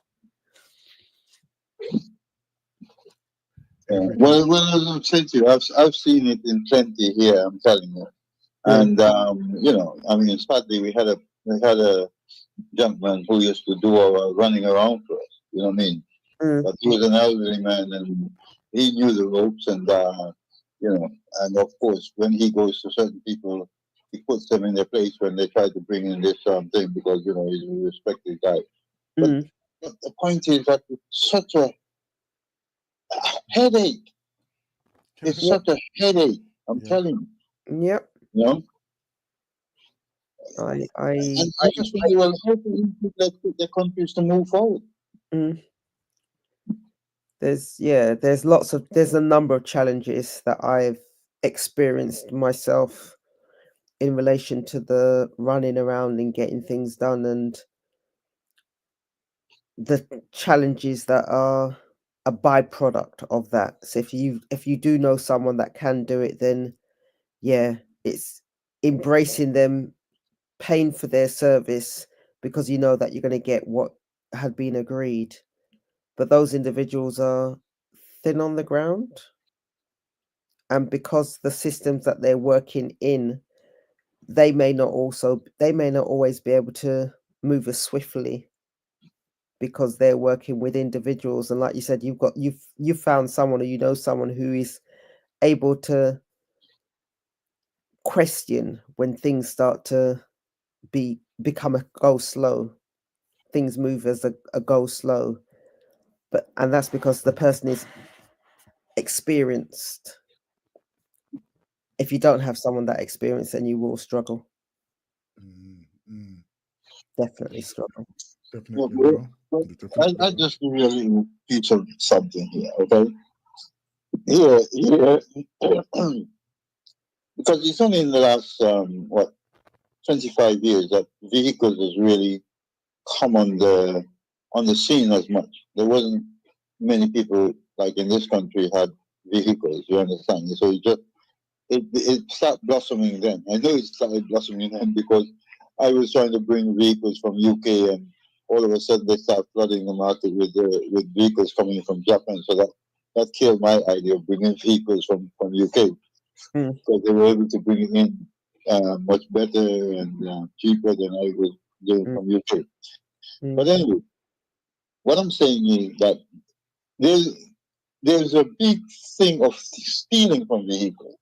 Well, as I've said to you, I've seen it in plenty here. I'm telling you, and I mean, sadly, we had a gentleman who used to do our running around for us. You know what I mean? But he was an elderly man, and he knew the ropes, and and of course, when he goes to certain people, he puts them in their place when they try to bring in this thing because he's a respected guy. But the point is that it's such a headache. It's such a headache. I'm telling you. Yep. You know. I just wonder, well, how can you let the countries to move forward? There's a number of challenges that I've experienced myself in relation to the running around and getting things done, and the challenges that are a byproduct of that. So if you do know someone that can do it, then it's embracing them, paying for their service because you know that you're going to get what had been agreed. But those individuals are thin on the ground, and because the systems that they're working in, they may not always be able to move as swiftly because they're working with individuals. And like you said, you've found someone, or you know someone who is able to question when things start to become a go slow. Things move as a go slow, and that's because the person is experienced. If you don't have someone that experienced, then you will struggle. Definitely struggle. Definitely, bro. I just give you a little piece of something here, okay? Here, because it's only in the last 25 years that vehicles has really come on the scene as much. There wasn't many people like in this country had vehicles. You understand? So it started blossoming then. I know it started blossoming then because I was trying to bring vehicles from UK, and all of a sudden they start flooding the market with vehicles coming from Japan. So that killed my idea of bringing vehicles from UK because they were able to bring it in much better and cheaper than I was doing from UK. But anyway, what I'm saying is that there's a big thing of stealing from vehicles.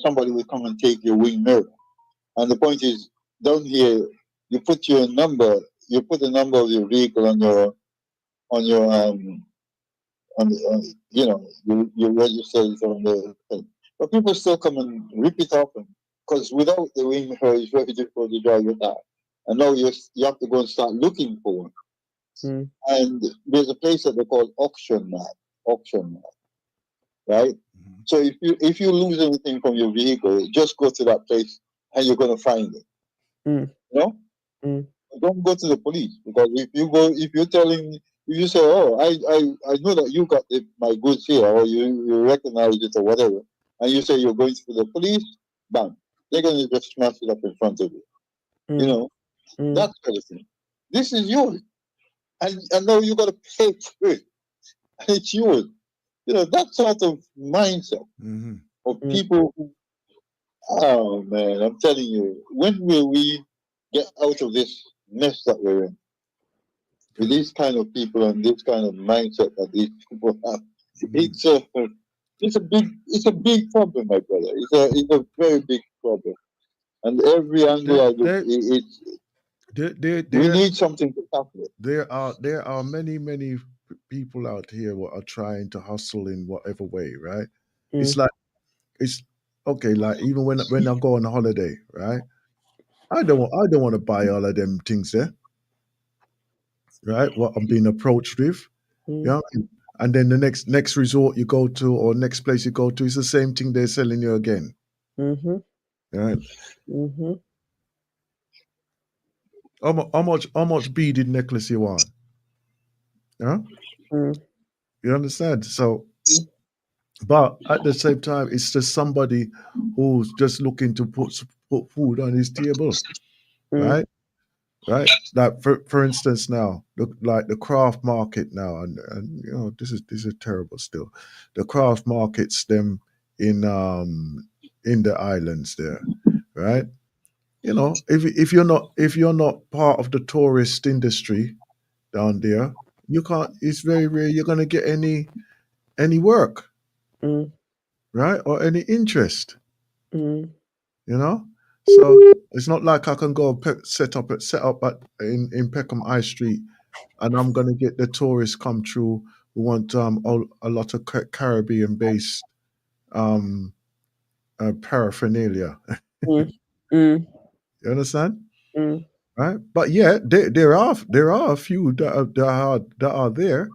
Somebody will come and take your wing mirror. And the point is, down here, you put the number of your vehicle you register it on the thing. But people still come and rip it off, because without the wing mirror, it's very difficult to drive your car. And now you have to go and start looking for one. And there's a place that they call auction map, right? So if you lose anything from your vehicle, just go to that place and you're going to find it. Don't go to the police, because if you say, oh, I know that you got my goods here, or you recognize it or whatever, and you say you're going to the police, bam, they're going to just smash it up in front of you. That kind of thing. This is yours, and now you got to pay for it, and it's yours. That sort of mindset of people who, oh man, I'm telling you, when will we get out of this mess that we're in? With these kind of people and this kind of mindset that these people have, it's a big problem, my brother. It's a very big problem, and every angle I look, we need something to tackle it. There are many people out here who are trying to hustle in whatever way, right? It's okay. Like even when I go on a holiday, right? I don't want to buy all of them things there, right? What I'm being approached with, and then the next resort you go to or next place you go to is the same thing they're selling you again. Right? How much beaded necklace you want? Yeah, you understand? So, but at the same time, it's just somebody who's just looking to put food on his table, right? Right. Like for instance, now like the craft market now, and you know this is terrible still. The craft markets them in the islands there, right? You know, if you're not part of the tourist industry down there, you can't. It's very rare you're gonna get any work, right, or any interest. You know, so it's not like I can go set up in Peckham High Street, and I'm gonna get the tourists come through who want a lot of Caribbean based paraphernalia. You understand? Right? But yeah, there are a few that are there,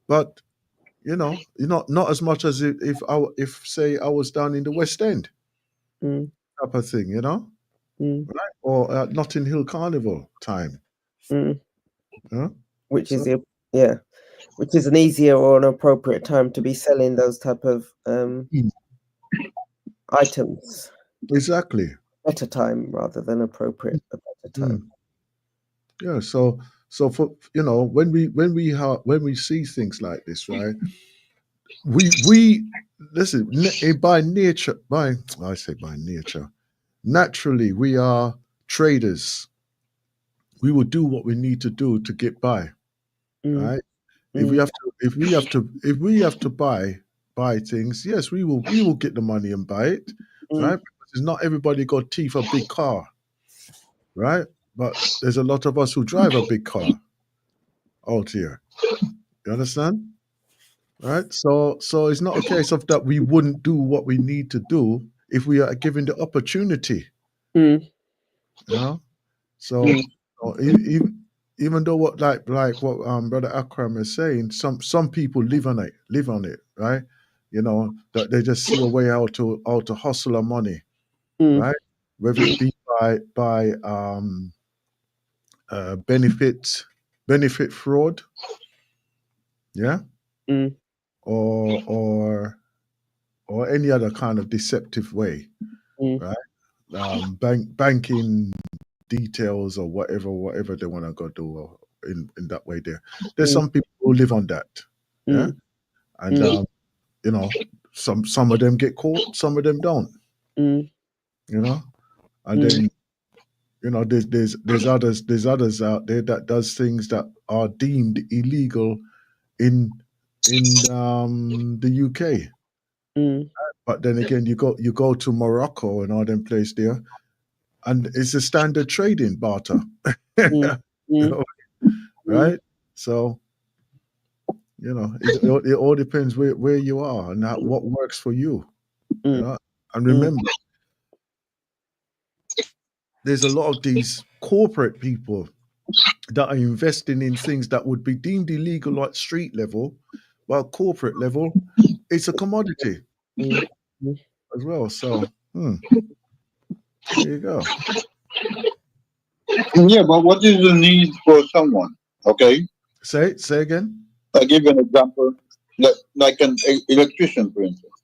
but you know, not as much as if say I was down in the West End type of thing, you know, right? Or Notting Hill Carnival time. Yeah. Which So, is which is an easier or an appropriate time to be selling those type of items. Exactly. Better time rather than appropriate, a better time. Yeah. So for when we see things like this, right? We listen by nature. I say by nature. Naturally, we are traders. We will do what we need to do to get by, right? If we have to buy things, yes, we will get the money and buy it, right? Because not everybody got teeth a big car, right? But there's a lot of us who drive a big car out here. You understand? Right? So it's not a case of that we wouldn't do what we need to do if we are given the opportunity. You know? So even though what like what Brother Akram is saying, some people live on it, right? You know, that they just see a way how to hustle our money, right? Whether it be by benefit fraud, yeah, or any other kind of deceptive way, right? Banking details or whatever they want to go do or in that way. There's some people who live on that, yeah, and you know, some of them get caught, some of them don't, you know, and then you know there's others out there that does things that are deemed illegal in the UK. But then again, you go to Morocco and all them places there, and it's a standard trading barter, you know, right? So you know, it all depends where you are and what works for you. You know, and remember, there's a lot of these corporate people that are investing in things that would be deemed illegal at street level, while corporate level, it's a commodity as well. So, there you go. Yeah, but what is the need for someone? Okay. Say again. I'll give you an example, like an electrician, for instance.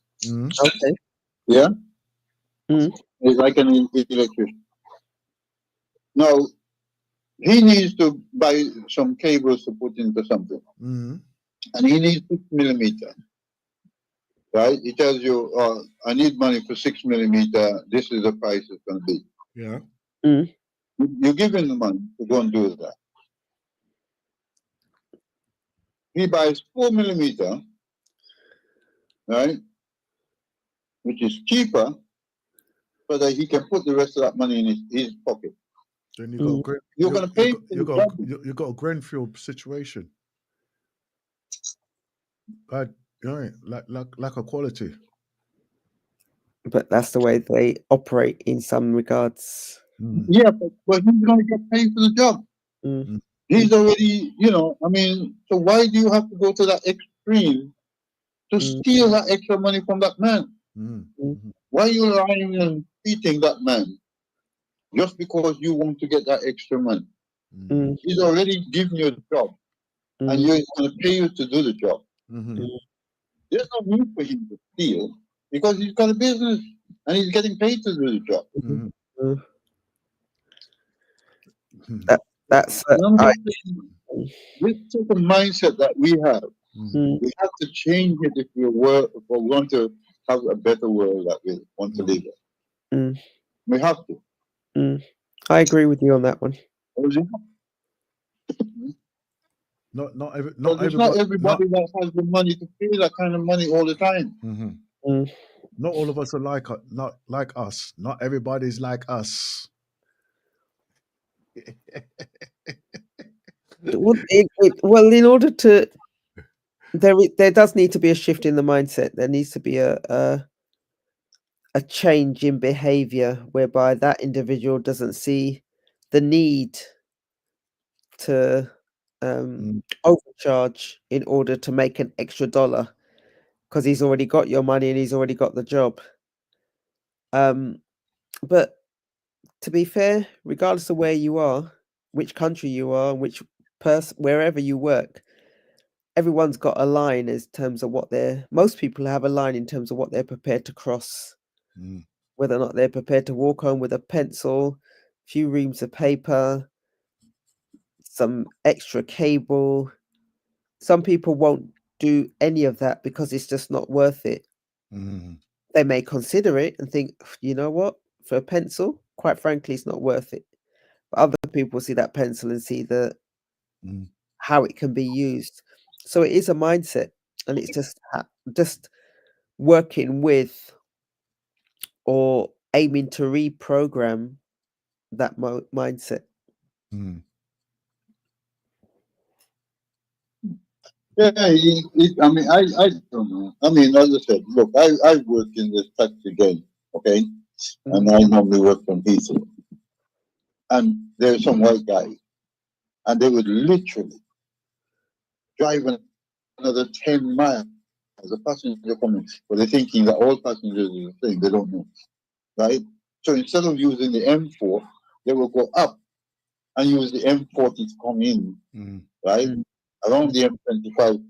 Okay. Yeah. It's like an electrician. Now, he needs to buy some cables to put into something, and he needs 6 millimeter. Right? He tells you, I need money for 6 millimeter. This is the price it's going to be. Yeah. You give him the money to go and do that. He buys 4 millimeter, right? Which is cheaper, so that he can put the rest of that money in his pocket. Then you got you're going to pay. You got a Grenfell situation. But like a quality. But that's the way they operate in some regards. Yeah, but he's going to get paid for the job. He's already, I mean, so why do you have to go to that extreme to steal that extra money from that man? Why are you lying and cheating that man just because you want to get that extra money? He's already given you a job, and he's going to pay you to do the job. There's no need for him to steal because he's got a business and he's getting paid to do the job. That's this sort of mindset that we have to change it if we want to have a better world that we want to live in. We have to. I agree with you on that one. Not everybody that has the money to pay that kind of money all the time. Not all of us are not like us. Not everybody's like us. Well, in order to, there does need to be a shift in the mindset. There needs to be a change in behavior whereby that individual doesn't see the need to overcharge in order to make an extra dollar because he's already got your money and he's already got the job. But to be fair, regardless of where you are, which country you are, which person, wherever you work, everyone's got a line in terms of most people have a line in terms of what they're prepared to cross, whether or not they're prepared to walk home with a pencil, a few reams of paper, some extra cable. Some people won't do any of that because it's just not worth it. They may consider it and think, you know what, for a pencil, quite frankly, it's not worth it. But other people see that pencil and see how it can be used. So it is a mindset, and it's just working with or aiming to reprogram that mindset. Yeah, I mean, I don't know. I mean, as I said, look, I work in this taxi game, okay? And I normally work from Heathrow. And there's some white guys, and they would literally drive another 10 miles as a passenger coming. But they're thinking that all passengers are the same. They don't know, right? So instead of using the M4, they will go up and use the M40 to come in, right? Around the M25.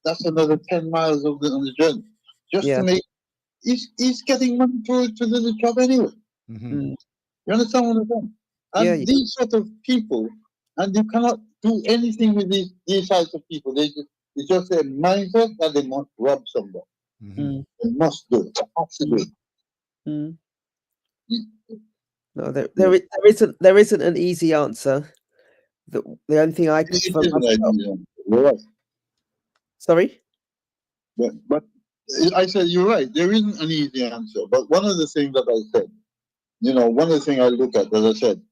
That's another 10 miles on the journey. Just to make, he's getting money to do the job anyway. You understand what I'm saying? And these sort of people, and you cannot do anything with these types of people. It's just a mindset that they must rob somebody. They must do it. They have to do it. No, there isn't an easy answer. The only thing I can Sorry? But I said you're right. There isn't an easy answer. But one of the things that I said, one of the things I look at, as I said,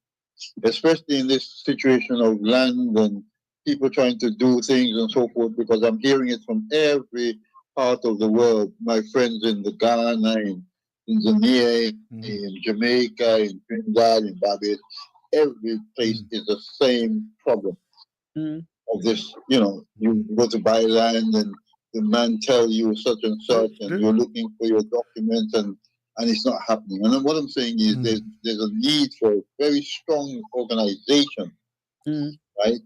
especially in this situation of land and people trying to do things and so forth, because I'm hearing it from every part of the world. My friends in the Ghana, in Tanzania, in Jamaica, in Trinidad, in Barbados, every place is the same problem of this. You go to buy land and the man tell you such and such, and you're looking for your documents, and it's not happening. And then what I'm saying is there's a need for a very strong organization, right?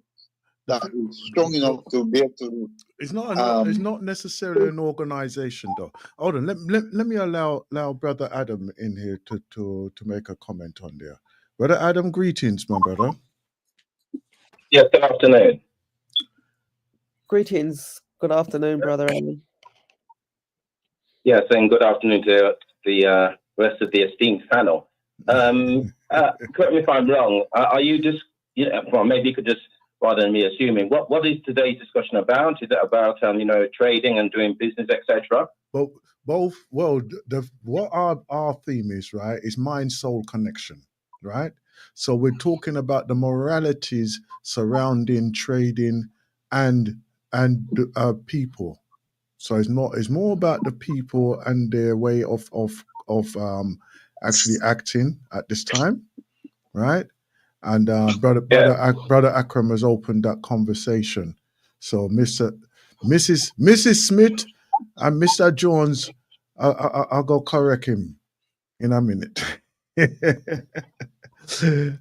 That is strong enough to be able to. It's not necessarily an organization, though. Hold on, let me allow Brother Adam in here to make a comment on there. Brother Adam, greetings, my brother. Yes, good afternoon. Greetings. Good afternoon, Brother Adam. Yes, and good afternoon to the rest of the esteemed panel. Correct me if I'm wrong. Are you just, well, maybe you could just, rather than me assuming, what is today's discussion about? Is it about, trading and doing business, etc.? Well, both. Well, what our theme is, right, is mind-soul connection, right? So we're talking about the moralities surrounding trading and people. So it's more about the people and their way of actually acting at this time, right? And brother Akram has opened that conversation. So Mrs. Smith and Mr. Jones, I'll go correct him in a minute.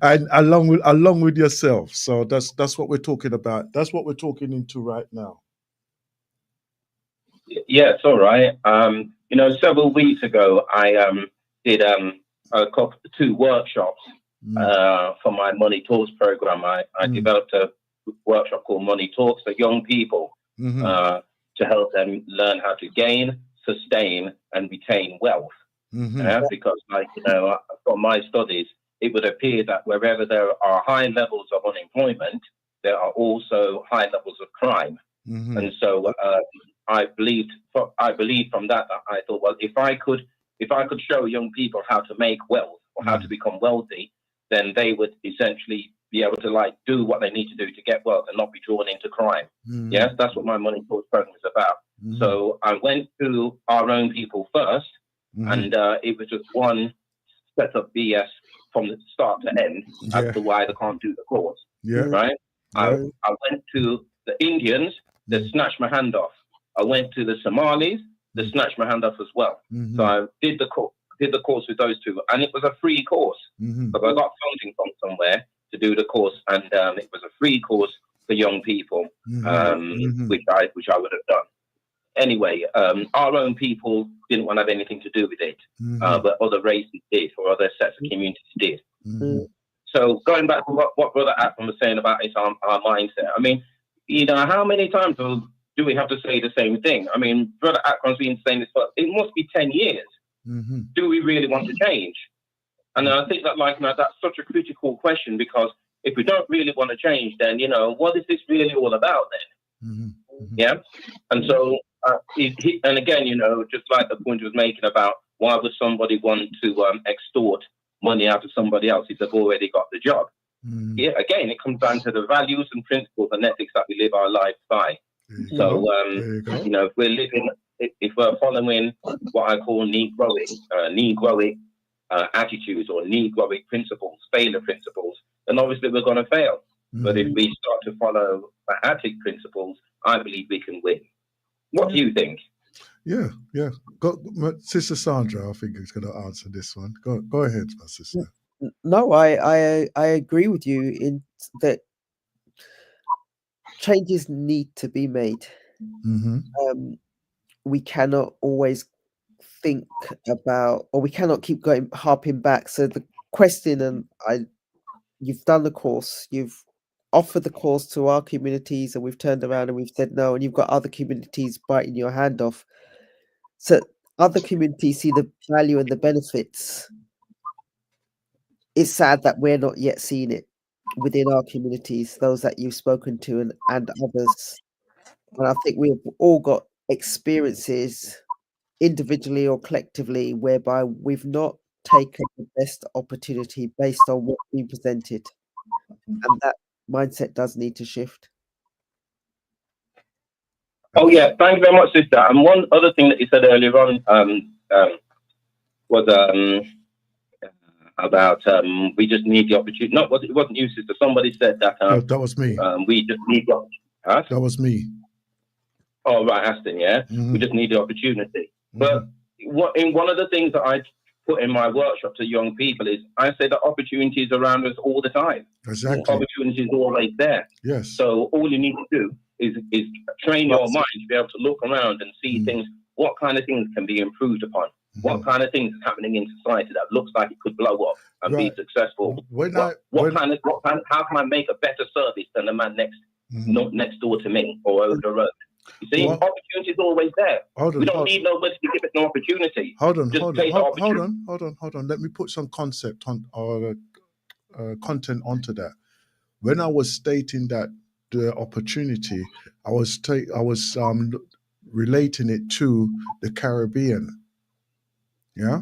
And along with yourself. So that's what we're talking about. That's what we're talking into right now. Yeah, it's all right. Several weeks ago, I did two workshops for my Money Talks program. I developed a workshop called Money Talks for young people to help them learn how to gain, sustain, and retain wealth. Because, from my studies, it would appear that wherever there are high levels of unemployment, there are also high levels of crime. And so I believed from that I thought, well, if I could show young people how to make wealth or how to become wealthy, then they would essentially be able to do what they need to do to get wealth and not be drawn into crime. Yes, that's what my Money Talks program is about. So I went to Our Own People first, and it was just one set of BS from the start to end as to why they can't do the course. Right? I went to the Indians, they snatched my hand off. I went to the Somalis, they snatched my hand off as well. So I did the course with those two, and it was a free course. But I got funding from somewhere to do the course, and it was a free course for young people, which I would have done. Anyway, Our Own People didn't want to have anything to do with it, but other races did, or other sets of communities did. So going back to what Brother Akram was saying about our mindset, I mean, how many times do we have to say the same thing? I mean, Brother Akram's been saying this for, it must be 10 years. Do we really want to change? And I think that, that's such a critical question, because if we don't really want to change, then, what is this really all about then? Yeah. And so, and again, just like the point he was making about why would somebody want to extort money out of somebody else if they've already got the job? Yeah, again, it comes down to the values and principles and ethics that we live our lives by. So, if we're following what I call Negroic attitudes or Negroic principles, failure principles, then obviously we're going to fail. But if we start to follow Bahatic principles, I believe we can win. What do you think? Yeah. Sister Sandra, I think, is going to answer this one. Go ahead, my sister. No, I agree with you in that changes need to be made. We cannot always think about, or we cannot keep harping back. So the question, you've done the course, you've offered the course to our communities, and we've turned around and we've said no, and you've got other communities biting your hand off. So other communities see the value and the benefits. It's sad that we're not yet seeing it within our communities, those that you've spoken to and others. And I think we've all got experiences individually or collectively whereby we've not taken the best opportunity based on what's been presented. And that mindset does need to shift. Oh, yeah. Thank you very much, sister. And one other thing that you said earlier on was about we just need the opportunity. No, it wasn't you, sister. Somebody said that. That was me. We just need the opportunity. That was me. Oh, right, Aston, yeah? We just need the opportunity. But in one of the things that I put in my workshop to young people is I say that opportunities around us all the time. Exactly. Opportunities are always there. Yes. So all you need to do is train your mind to be able to look around and see things, what kind of things can be improved upon. What kind of things are happening in society that looks like it could blow up and be successful? How can I make a better service than the man next door to me or over the road? You see, opportunity is always there. We don't need nobody to give us no opportunity. Hold on. Let me put some concept on or content onto that. When I was stating that the opportunity, I was relating it to the Caribbean. Yeah.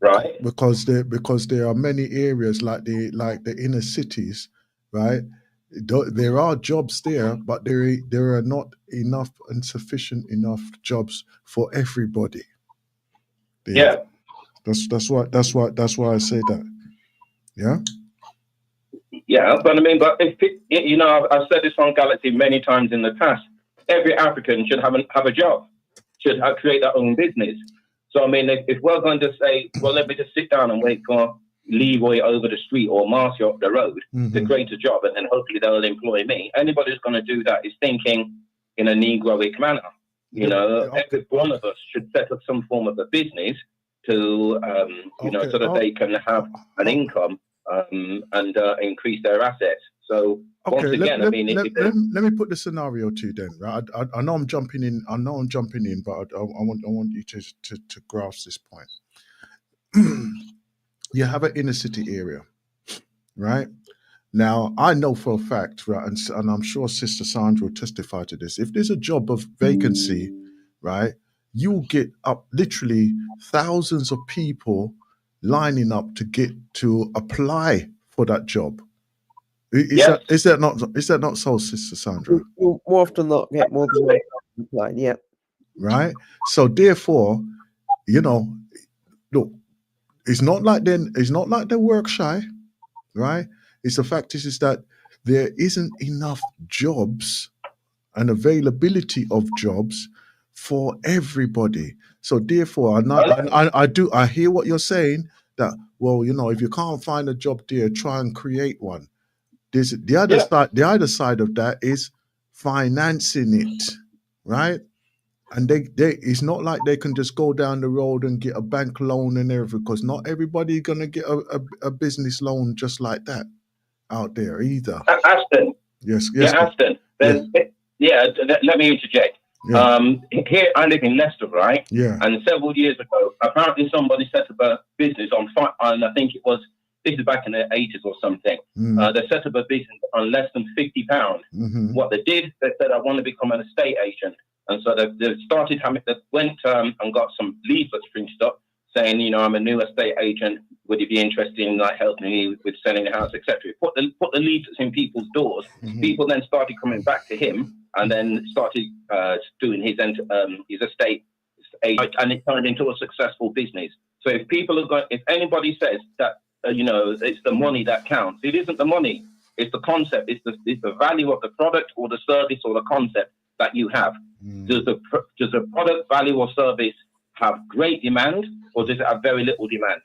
Right. Because there are many areas like the inner cities, right? There are jobs there, but there are not enough and sufficient enough jobs for everybody. Yeah. That's why I say that. Yeah. Yeah, but I mean, but if I've said this on Galaxy many times in the past. Every African should have a job, create their own business. So I mean, if we're going to say, well, let me just sit down and wait for Leroy over the street or Marcia up the road to create a job, and then hopefully they'll employ me. Anybody who's going to do that is thinking in a Negroic manner. You know, every one of us should set up some form of a business to, you know, so that they can have an income and increase their assets. So once again, let me put the scenario to you then. Right? I know I'm jumping in. But I want you to grasp this point. You have an inner city area, right? Now, I know for a fact, right, and I'm sure Sister Sandra will testify to this. If there's a job of vacancy, right, you'll get up literally thousands of people lining up to apply for that job. Is that not so, Sister Sandra? You'll more often not get more than one applying, yeah. Right. So therefore, you know, look, it's not like they're work shy, right? It's the fact is that there isn't enough jobs and availability of jobs for everybody. So therefore, I hear what you're saying, that, well, you know, if you can't find a job there, try and create one. There's the other side. The other side of that is financing it, right? And they it's not like they can just go down the road and get a bank loan and everything, because not everybody's gonna get a business loan just like that out there either. Aston. Yes. Aston. Then, let me interject. Yeah. Here I live in Leicester, right? Yeah. And several years ago, apparently somebody set up a business on I think this is back in the 80s or something. They set up a business on less than £50. What they did, they said, I want to become an estate agent. And so they started they went and got some leaflets printed up saying, you know, I'm a new estate agent. Would you be interested in like helping me with selling the house, etc.? Put the leaflets in people's doors. People then started coming back to him and then started doing his estate agent, and it turned into a successful business. So if anybody says that you know, it's the money that counts, it isn't the money. It's the concept. It's the value of the product or the service or the concept that you have. Does the product, value, or service have great demand, or does it have very little demand?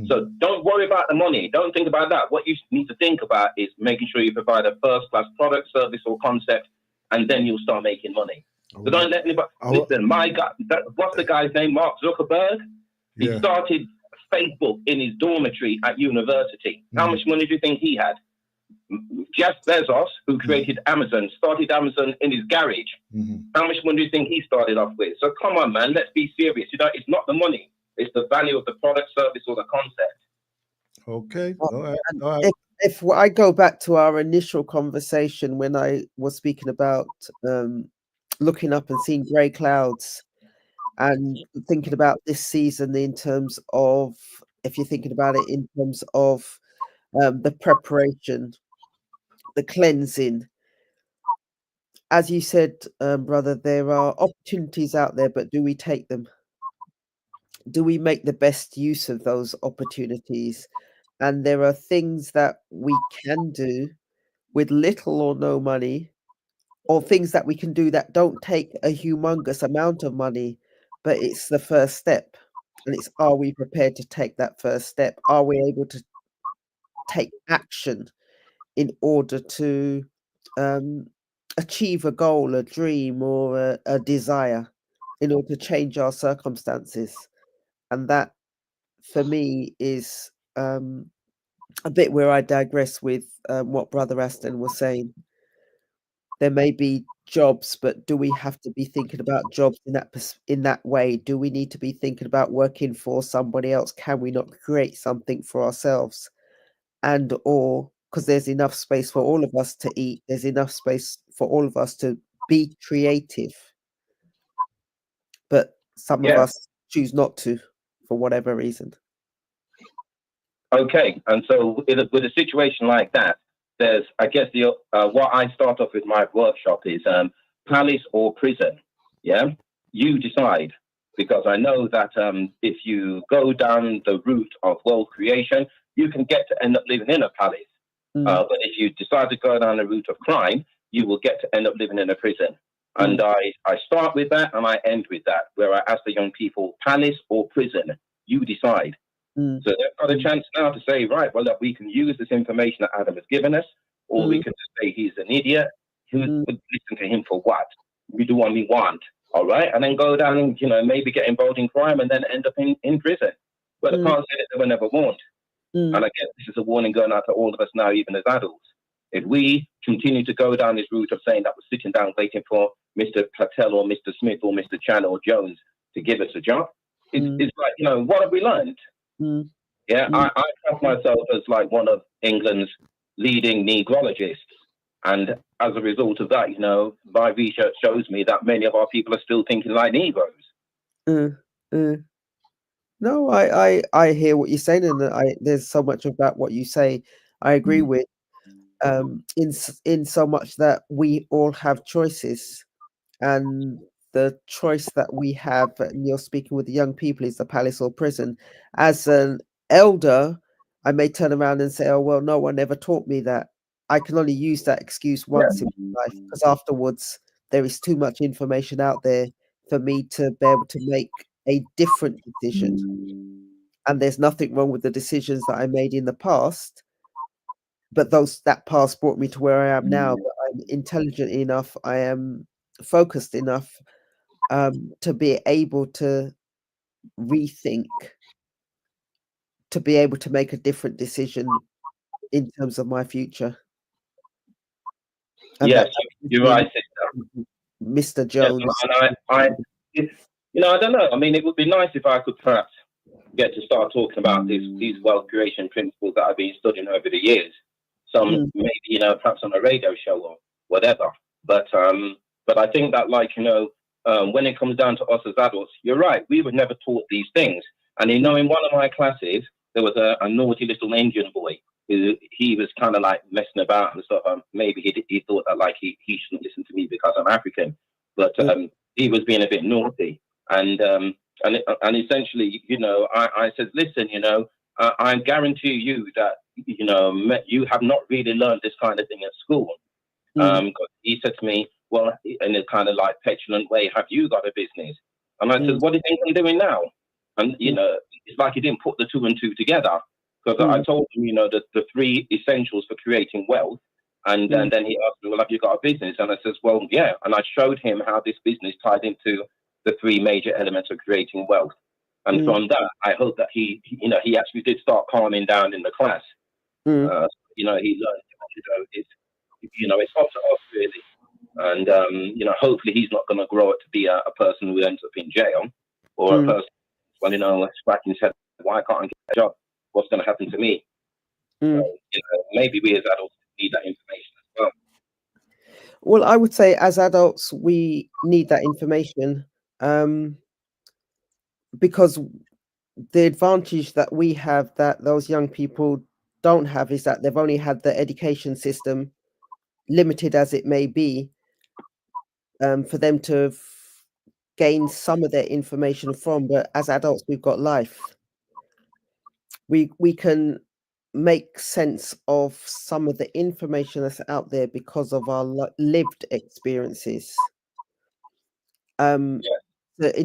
So don't worry about the money. Don't think about that. What you need to think about is making sure you provide a first-class product, service, or concept, and then you'll start making money. So don't let anybody... Listen, my God, what's the guy's name? Mark Zuckerberg? He started Facebook in his dormitory at university. How much money do you think he had? Jeff Bezos, who created Amazon, started Amazon in his garage. How much money do you think he started off with? So come on, man, let's be serious. You know, it's not the money. It's the value of the product, service, or the concept. Okay. All right. If I go back to our initial conversation when I was speaking about looking up and seeing grey clouds and thinking about this season in terms of, if you're thinking about it in terms of the preparation, the cleansing, as you said, brother, there are opportunities out there, but do we take them? Do we make the best use of those opportunities? And there are things that we can do with little or no money, or things that we can do that don't take a humongous amount of money, but it's the first step. And it's, are we prepared to take that first step? Are we able to take action in order to achieve a goal, a dream, or a desire, in order to change our circumstances? And that, for me, is a bit where I digress with what Brother Aston was saying. There may be jobs, but do we have to be thinking about jobs in that way? Do we need to be thinking about working for somebody else? Can we not create something for ourselves? And or, because there's enough space for all of us to eat, there's enough space for all of us to be creative. But some of us choose not to, for whatever reason. Okay, and so with a situation like that, there's, I guess, what I start off with my workshop is palace or prison. Yeah, you decide, because I know that if you go down the route of world creation, you can get to end up living in a palace. But if you decide to go down the route of crime, you will get to end up living in a prison. And I start with that and I end with that, where I ask the young people, palace or prison, you decide. So they've got a chance now to say, right, well, look, we can use this information that Adam has given us, or we can just say he's an idiot. Who's listen to him for what? We do what we want, all right? And then go down and, maybe get involved in crime and then end up in prison. But I can't say that they were never warned. And again, this is a warning going out to all of us now, even as adults. If we continue to go down this route of saying that we're sitting down waiting for Mr. Patel or Mr. Smith or Mr. Chan or Jones to give us a job, it's like, what have we learned? Yeah, I class myself as like one of England's leading Negrologists. And as a result of that, my research shows me that many of our people are still thinking like Negroes. No, I hear what you're saying, and there's so much about what you say I agree with. In so much that we all have choices, and the choice that we have, and you're speaking with the young people, is the palace or prison. As an elder, I may turn around and say, oh, well, no one ever taught me that. I can only use that excuse once in my life, because afterwards there is too much information out there for me to be able to make a different decision. And there's nothing wrong with the decisions that I made in the past, but that past brought me to where I am now. But I'm intelligent enough, I am focused enough to be able to rethink, to be able to make a different decision in terms of my future. And yes, you're right, sister. Mr. Jones. Yes, and I don't know. I mean, it would be nice if I could perhaps get to start talking about these wealth creation principles that I've been studying over the years. Some maybe, perhaps on a radio show or whatever. But I think that, when it comes down to us as adults, you're right. We were never taught these things. And in one of my classes, there was a naughty little Indian boy. He was kind of like messing about and stuff. Maybe he thought that he shouldn't listen to me because I'm African, but he was being a bit naughty. And essentially, I said, listen, I guarantee you that you have not really learned this kind of thing at school. He said to me, well, in a kind of like petulant way, have you got a business? And I said, what do you think I'm doing now? And it's like he didn't put the two and two together. Because I told him, the three essentials for creating wealth. And then he asked me, well, have you got a business? And I says, well, yeah. And I showed him how this business tied into the three major elements of creating wealth. And from that, I hope that he actually did start calming down in the class. He learned, it's up to us, really. And, hopefully he's not going to grow up to be a person who ends up in jail or a person, scratching his head, why can't I get a job? What's going to happen to me? So, maybe we as adults need that information as well. Well, I would say as adults, we need that information because the advantage that we have that those young people don't have is that they've only had the education system, limited as it may be, for them to gain some of their information from. But as adults, we've got life. We can make sense of some of the information that's out there because of our lived experiences. In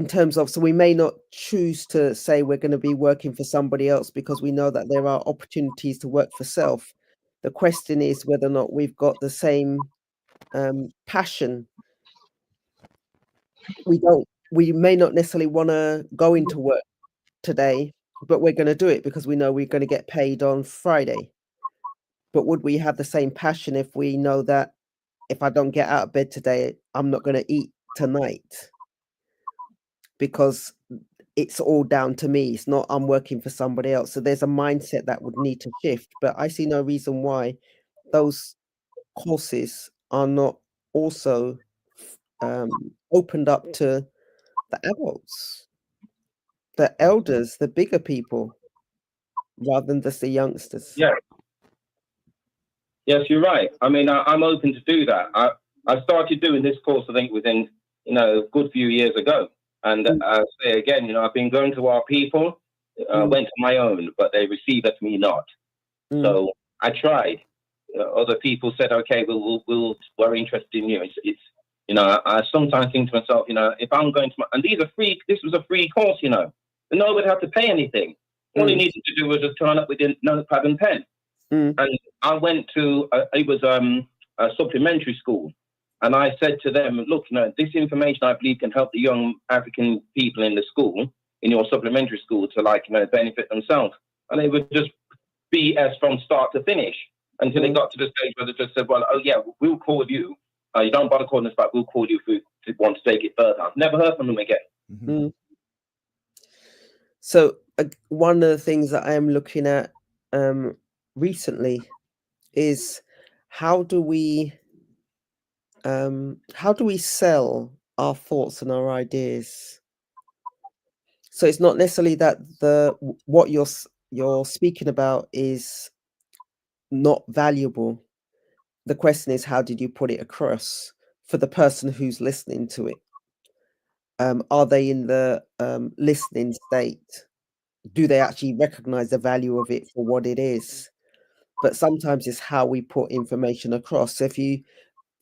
terms of, so we may not choose to say we're going to be working for somebody else because we know that there are opportunities to work for self. The question is whether or not we've got the same passion. We may not necessarily want to go into work today, but we're going to do it because we know we're going to get paid on Friday. But would we have the same passion if we know that if I don't get out of bed today, I'm not going to eat tonight? Because it's all down to me. It's not I'm working for somebody else. So there's a mindset that would need to shift. But I see no reason why those courses are not also opened up to the adults, the elders, the bigger people, rather than just the youngsters. Yeah. Yes, you're right. I mean, I'm open to do that. I started doing this course, I think, within, a good few years ago. And I say again, I've been going to our people, went to my own, but they received me not. So I tried. Other people said, okay, we're interested in you. It's I sometimes think to myself, if I'm going to, and this was a free course, nobody had to pay anything. All he needed to do was just turn up with a notepad and pen. And I went to, it was a supplementary school. And I said to them, look, this information I believe can help the young African people in the school, in your supplementary school, to benefit themselves. And they would just BS from start to finish until they got to the stage where they just said, well, oh yeah, we'll call you. You don't bother calling us back, we'll call you if you want to take it further. I've never heard from them again. So one of the things that I am looking at recently is how do we sell our thoughts and our ideas? So it's not necessarily that what you're speaking about is not valuable. The question is, how did you put it across for the person who's listening to it? Are they in the listening state? Do they actually recognize the value of it for what it is? But sometimes it's how we put information across. So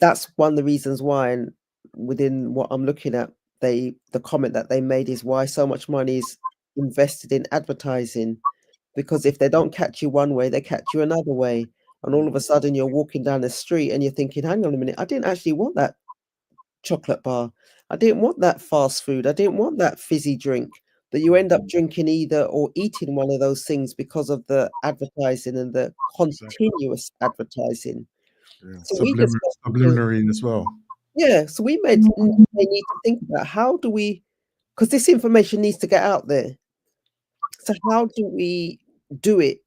that's one of the reasons why, and within what I'm looking at, the comment that they made is why so much money is invested in advertising, because if they don't catch you one way, they catch you another way. And all of a sudden you're walking down the street and you're thinking, hang on a minute, I didn't actually want that chocolate bar. I didn't want that fast food. I didn't want that fizzy drink. But you end up drinking either or eating one of those things because of the advertising and the continuous advertising. Yeah. So we just subliminary as well. Yeah, so we may need to think about how do we, because this information needs to get out there. So how do we do it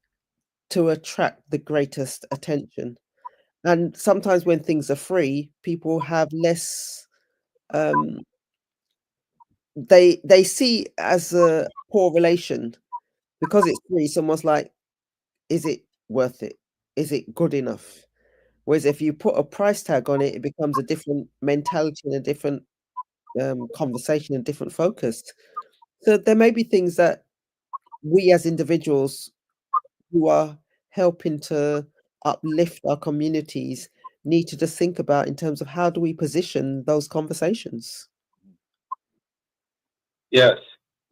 to attract the greatest attention? And sometimes when things are free, people have less. They see as a poor relation because it's free. Someone's like, is it worth it? Is it good enough? Whereas if you put a price tag on it, it becomes a different mentality and a different conversation and different focus. So there may be things that we as individuals who are helping to uplift our communities need to just think about in terms of how do we position those conversations. Yes,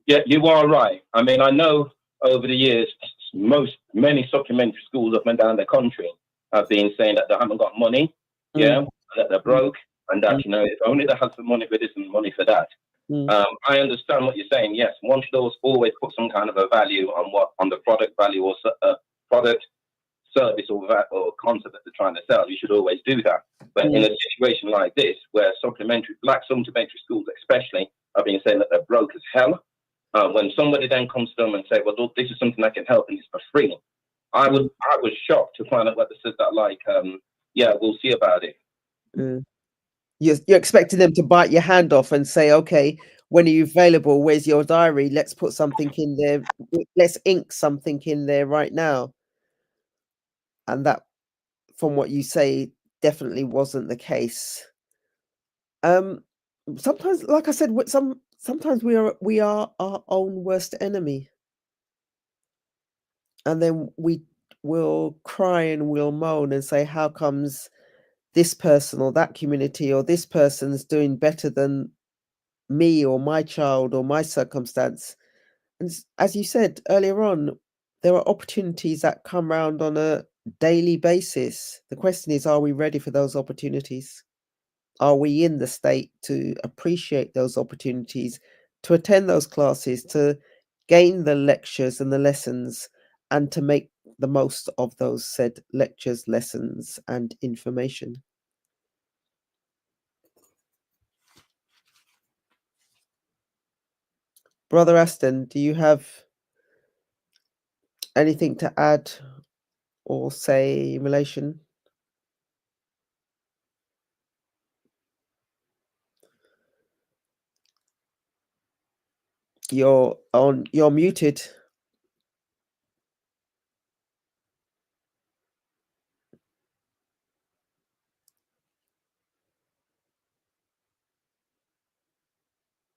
yeah, you are right. I mean, I know over the years, many supplementary schools up and down the country have been saying that they haven't got money, that they're broke, and that if only they had some money for this and money for that. I understand what you're saying. Yes, one should always put some kind of a value on the product value or product, service or concept that they're trying to sell. You should always do that. But in a situation like this, where black supplementary schools especially are being saying that they're broke as hell, when somebody then comes to them and say, well, look, this is something that can help and it's for free, I was shocked to find out what they said that we'll see about it. You're expecting them to bite your hand off and say, okay, when are you available? Where's your diary? Let's put something in there. Let's ink something in there right now. And that, from what you say, definitely wasn't the case. Sometimes, like I said, sometimes we are our own worst enemy. And then we will cry and we'll moan and say, how comes this person or that community or this person's doing better than me or my child or my circumstance? And as you said earlier on, there are opportunities that come around on a daily basis. The question is, are we ready for those opportunities? Are we in the state to appreciate those opportunities, to attend those classes, to gain the lectures and the lessons, and to make the most of those said lectures, lessons, and information? Brother Aston, do you have anything to add or say in relation? You're muted.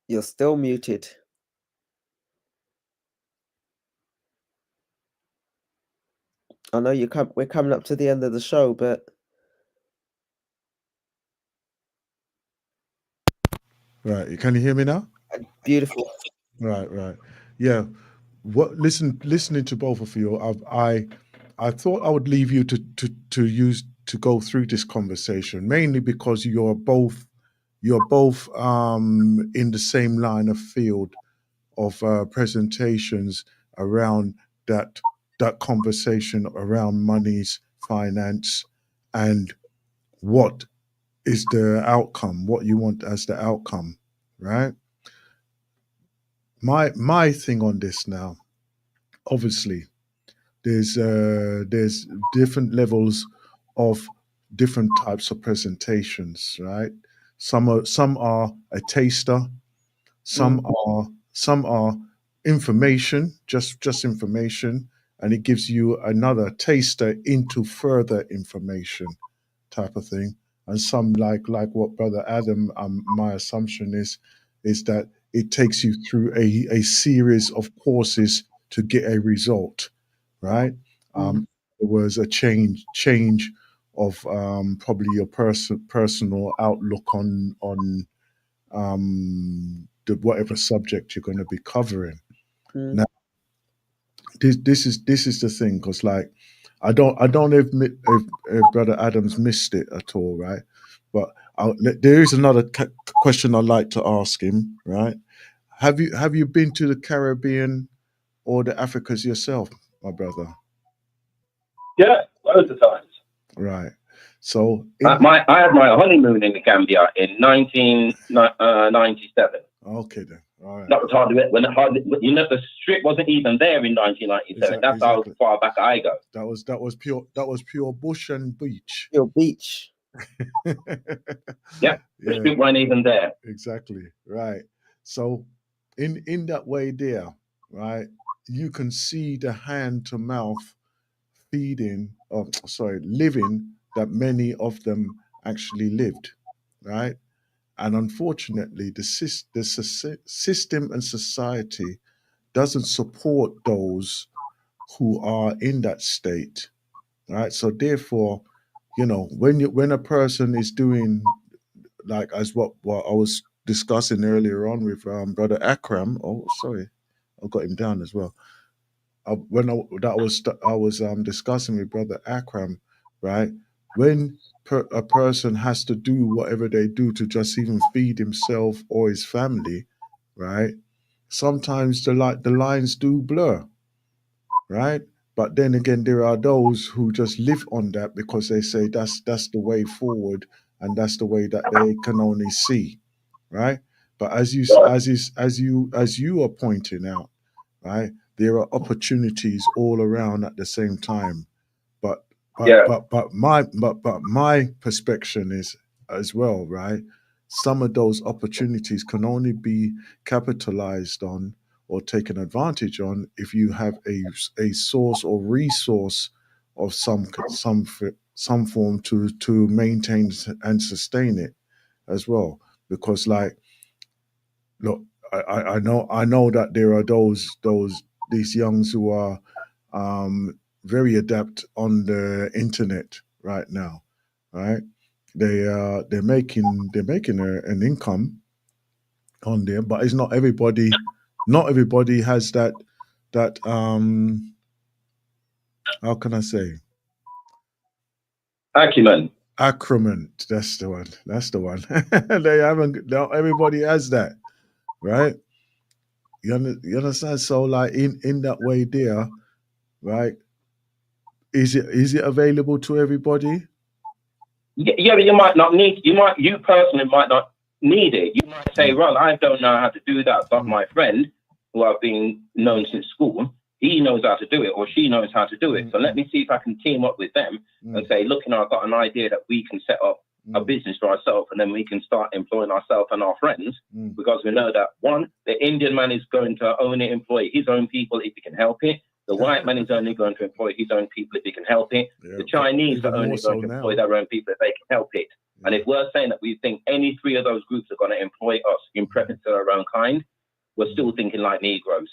You're still muted. I know we're coming up to the end of the show, but right, can you hear me now? Beautiful. Right. Yeah. listening to both of you, I thought I would leave you to go through this conversation, mainly because you're both in the same line of field of presentations around that conversation around monies, finance, and what is the outcome, what you want as the outcome, right? My thing on this now, obviously, there's different levels of different types of presentations, right? Some are a taster, some are information, just information, and it gives you another taster into further information type of thing. And some like what Brother Adam, my assumption is that it takes you through a series of courses to get a result, right? There was a change of probably your personal outlook on the whatever subject you're going to be covering. Now, this is the thing, because like I don't know if Brother Adams missed it at all, right? But there is another question I'd like to ask him, right? Have you been to the Caribbean or the Africas yourself, my brother? Yeah, loads of times. Right. So I had my honeymoon in the Gambia in 1997. Okay then. All right. That was hardly the strip wasn't even there in 1997. That's how far back I go. That was pure bush and beach. Pure beach. Yeah, the strip wasn't even there. Exactly. Right. So in that way there, right, you can see the hand to mouth living that many of them actually lived, right? And unfortunately, the system and society doesn't support those who are in that state, right? So therefore, when a person is doing, like as what I was discussing earlier on with Brother Akram. Oh, sorry, I got him down as well. I was discussing with Brother Akram, right? When a person has to do whatever they do to just even feed himself or his family, right? Sometimes the lines do blur, right? But then again, there are those who just live on that because they say that's the way forward, and that's the way that they can only see, right? But as you are pointing out, right, there are opportunities all around at the same time. But my perspective is as well, right? Some of those opportunities can only be capitalized on or taken advantage on if you have a source or resource of some form to maintain and sustain it as well. Because like, look, I know that there are these youngs who are very adept on the internet right now, right? They're making an income on there, but it's not everybody. Not everybody has that how can I say, acumen. That's the one. That's the one. They haven't. Not everybody has that, right? You understand? So like in that way there, right? Is it available to everybody? Yeah, but you personally might not need it. You might say, well, I don't know how to do that, but my friend, who I've been known since school, he knows how to do it, or she knows how to do it. So let me see if I can team up with them and say, look, I've got an idea that we can set up a business for ourselves, and then we can start employing ourselves and our friends, because we know that, one, the Indian man is going to only employ his own people if he can help it. The white man is only going to employ his own people if he can help it. The Chinese are only going to employ their own people if they can help it. And if we're saying that we think any three of those groups are going to employ us in preference to their own kind, we're still thinking like Negroes.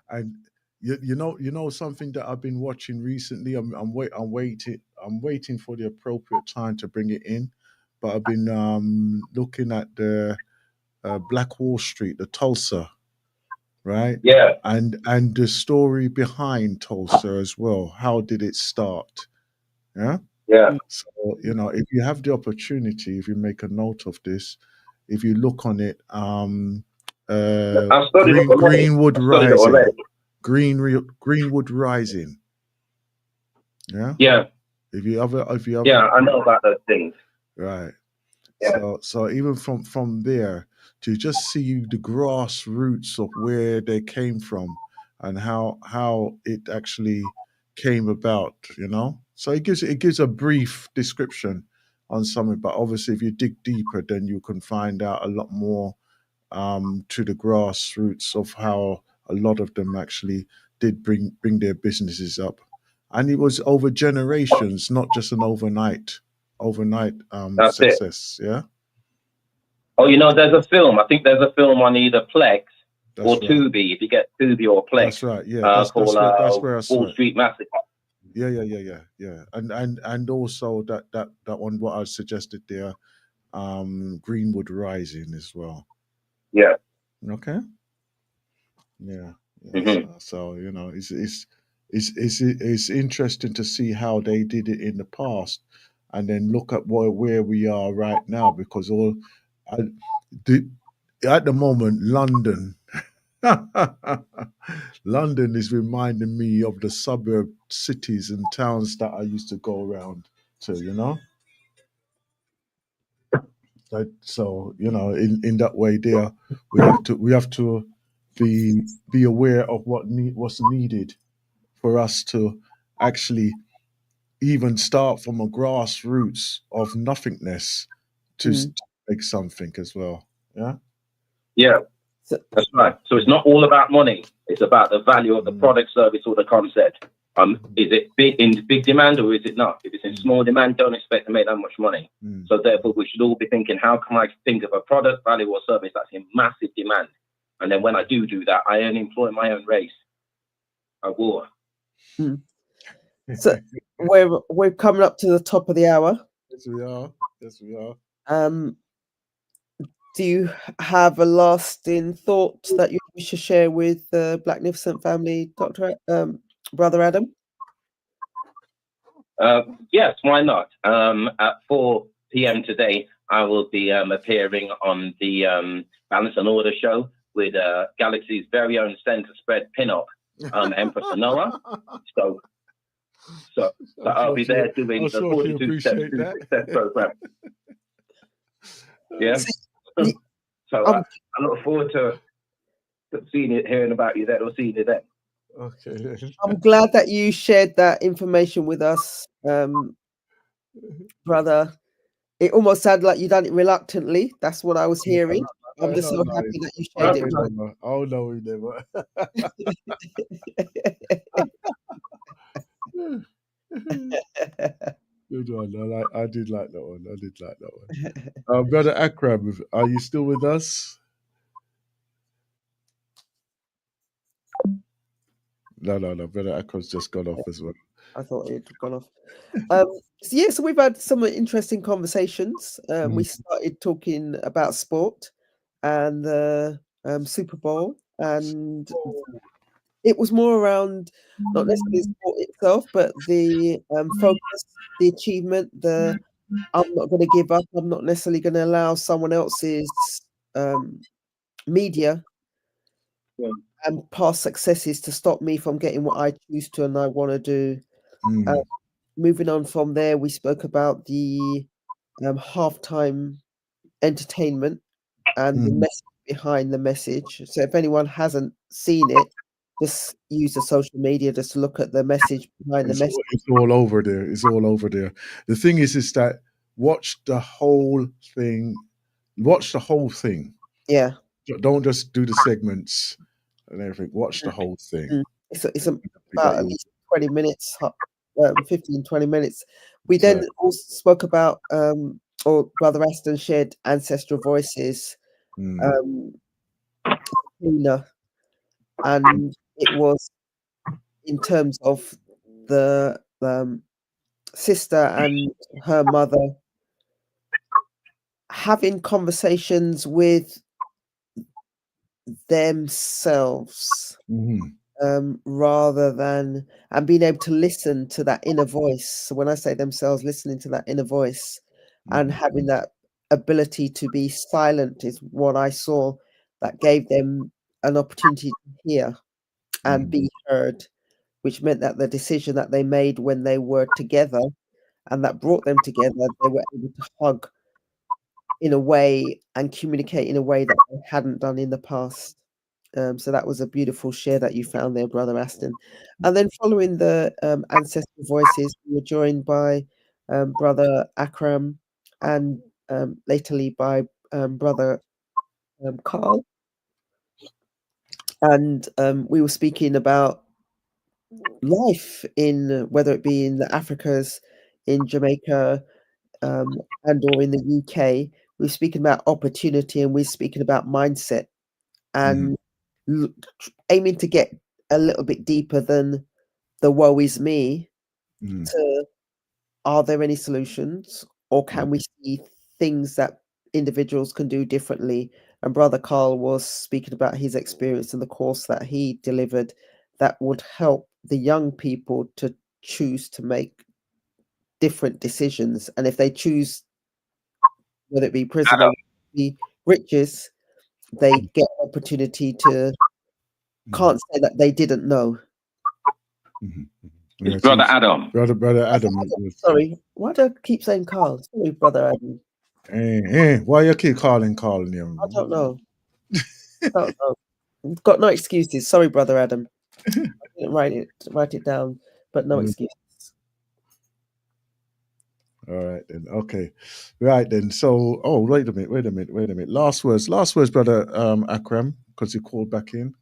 And you know something that I've been watching recently. I'm waiting for the appropriate time to bring it in, but I've been looking at the Black Wall Street, the Tulsa right? Yeah. And the story behind Tulsa as well. How did it start? Yeah. Yeah. So, you know, if you have the opportunity, if you make a note of this, if you look on it, I've studied it already. Greenwood I've studied it Rising, already. Greenwood Rising. Yeah. Yeah. If you ever, Yeah, I know about those things. right. Yeah. So even from there to just see the grassroots of where they came from and how it actually came about, you know. So it gives a brief description on something, but obviously if you dig deeper, then you can find out a lot more to the grassroots of how a lot of them actually did bring their businesses up, and it was over generations, not just an overnight That's it. success. Yeah. Oh, you know, there's a film. I think there's a film on either Plex or That's right. Tubi, if you get Tubi or Plex, That's right. Yeah, that's called where I saw Wall it. Street Massacre. Yeah. And also that one what I suggested there, Greenwood Rising as well. Yeah. Okay. Yeah. Mm-hmm. So you know, it's interesting to see how they did it in the past, and then look at where we are right now. Because I, at the moment, London, London is reminding me of the suburb cities and towns that I used to go around to. You know, so you know, in that way, there we have to be aware of what's needed for us to actually even start from a grassroots of nothingness to make something as well. Yeah. Yeah. That's right. So it's not all about money. It's about the value of the product, service, or the concept. Is it in big demand or is it not? If it's in small demand, don't expect to make that much money. So therefore, we should all be thinking, how can I think of a product, value, or service that's in massive demand? And then when I do that, I only employ my own race. I will. So we're coming up to the top of the hour. Yes, we are. Yes, we are. Do you have a lasting thought that you wish to share with the Blacknificent family, Brother Adam? Yes, why not? At 4 p.m. today, I will be appearing on the Balance and Order show with Galaxy's very own center spread pinup, Empress Noah. So I'll be there doing the 42 Steps to Success program. Yeah. So I look forward to hearing about you there or seeing you there. Okay. I'm glad that you shared that information with us, brother. It almost sounded like you done it reluctantly. That's what I was hearing. I'm just so happy that you shared it. Oh no, we never. Good one. I did like that one. Brother Akram, are you still with us? No. Brother Akram's just gone off as well. I thought it had gone off. So we've had some interesting conversations. We started talking about sport and the Super Bowl, and it was more around not necessarily the sport itself, but the focus, the achievement, the I'm not going to give up. I'm not necessarily going to allow someone else's media and past successes to stop me from getting what I choose to and I want to do. Moving on from there, we spoke about the halftime entertainment and the message behind the message. So if anyone hasn't seen it, just use the social media just to look at the message behind the message. It's all over there. It's all over there. The thing is that watch the whole thing. Watch the whole thing. Yeah. Don't just do the segments and everything. Watch the whole thing. It's about at least 20 minutes, 15, 20 minutes. We then also spoke about, or Brother Aston shared Ancestral Voices, and it was in terms of the sister and her mother having conversations with themselves, rather than, and being able to listen to that inner voice. So when I say themselves, listening to that inner voice and having that ability to be silent is what I saw that gave them an opportunity to hear and be heard, which meant that the decision that they made when they were together and that brought them together, they were able to hug in a way and communicate in a way that they hadn't done in the past. So that was a beautiful share that you found there, Brother Aston. And then following the ancestral voices, we were joined by Brother Akram and latterly by Brother Carl. And we were speaking about life in, whether it be in the Africas, in Jamaica, and or in the UK. We're speaking about opportunity and we're speaking about mindset and aiming to get a little bit deeper than the woe is me to are there any solutions, or can we see things that individuals can do differently? And Brother Carl was speaking about his experience in the course that he delivered that would help the young people to choose to make different decisions. And if they choose, whether it be prison or be riches, they get opportunity to can't say that they didn't know. It's Brother Adam. Brother Adam. Sorry, why do I keep saying Carl? Sorry, Brother Adam. Why you keep calling him? I don't know. Don't know. Got no excuses. Sorry, Brother Adam. I didn't write it down, but no excuses. All right then. Okay. Right then. So, wait a minute. Last words, Brother Akram, because you called back in.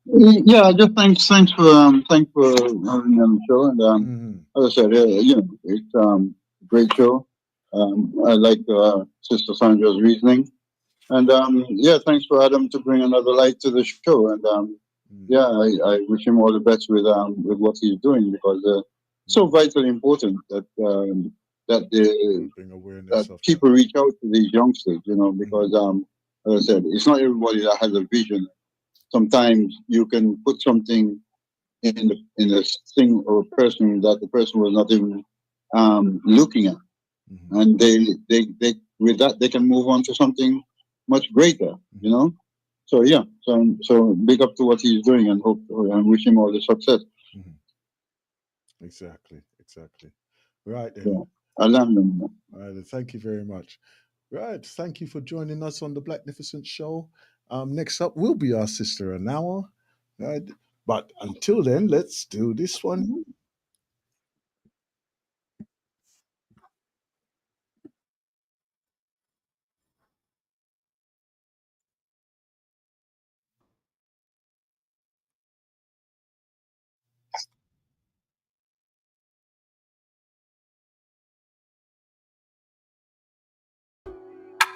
Yeah, just thanks for having me on the show. And as I said, it's a great show. I like Sister Sandra's reasoning, and thanks for Adam to bring another light to the show. And I wish him all the best with what he's doing, because it's so vitally important that that people reach out to these youngsters, because as I said, it's not everybody that has a vision. Sometimes you can put something in a thing or a person that the person was not even looking at, and they with that they can move on to something much greater, So so big up to what he's doing, and hope and wish him all the success. Exactly. Right then. Yeah. I learned them. All right, then, thank you very much. Right, thank you for joining us on the Blacknificent Show. Next up will be our sister Anawa. Right, but until then, let's do this one.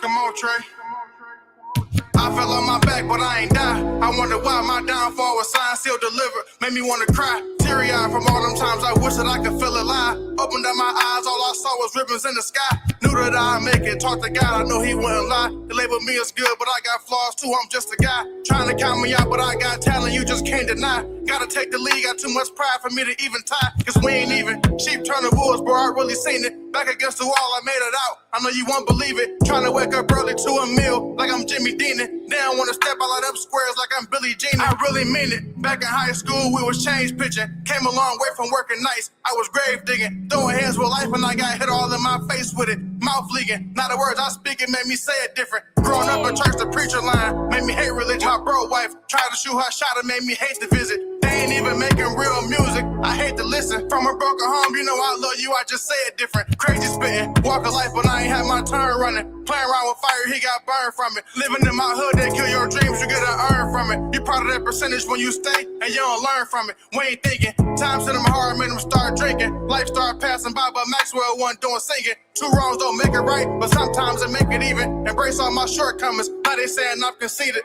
Come on, Trey. I fell on my back, but I ain't die. I wonder why my downfall was signed, sealed, delivered. Made me want to cry. Teary-eyed from all them times I wish that I could feel alive. Opened up my eyes, all I saw was ribbons in the sky. Knew that I'd make it, talked to God, I knew he wouldn't lie. They labeled me as good, but I got flaws too, I'm just a guy. Trying to count me out, but I got talent you just can't deny. Gotta take the lead, got too much pride for me to even tie. Cause we ain't even. Sheep turning wolves, bro, I really seen it. Back against the wall, I made it out. I know you won't believe it. Trying to wake up early to a meal, like I'm Jimmy Deanin'. They don't wanna step out of them squares like I'm Billie Jean. I really mean it. Back in high school, we was change pitching. Came a long way from working nights. I was grave digging, throwing hands with life, and I got hit all in my face with it. Mouth leaking. Now the words I speak, it made me say it different. Growing up in church, the preacher line made me hate religion. My bro wife tried to shoot her shot, it made me hate to visit. They ain't even making real music. I hate to listen. From a broken home, you know I love you, I just say it different. Crazy spitting, walk a life, but I ain't had my turn running. Playing around with fire, he got burned from it. Living in my hood, they kill your dreams, you get an earn from it. You part of that percentage when you stay, and you don't learn from it. We ain't thinking. Time set them hard, made them start drinking. Life started passing by, but Maxwell wasn't doing singing. Two wrongs don't make it right, but sometimes it make it even. Embrace all my shortcomings, now they saying I'm conceited.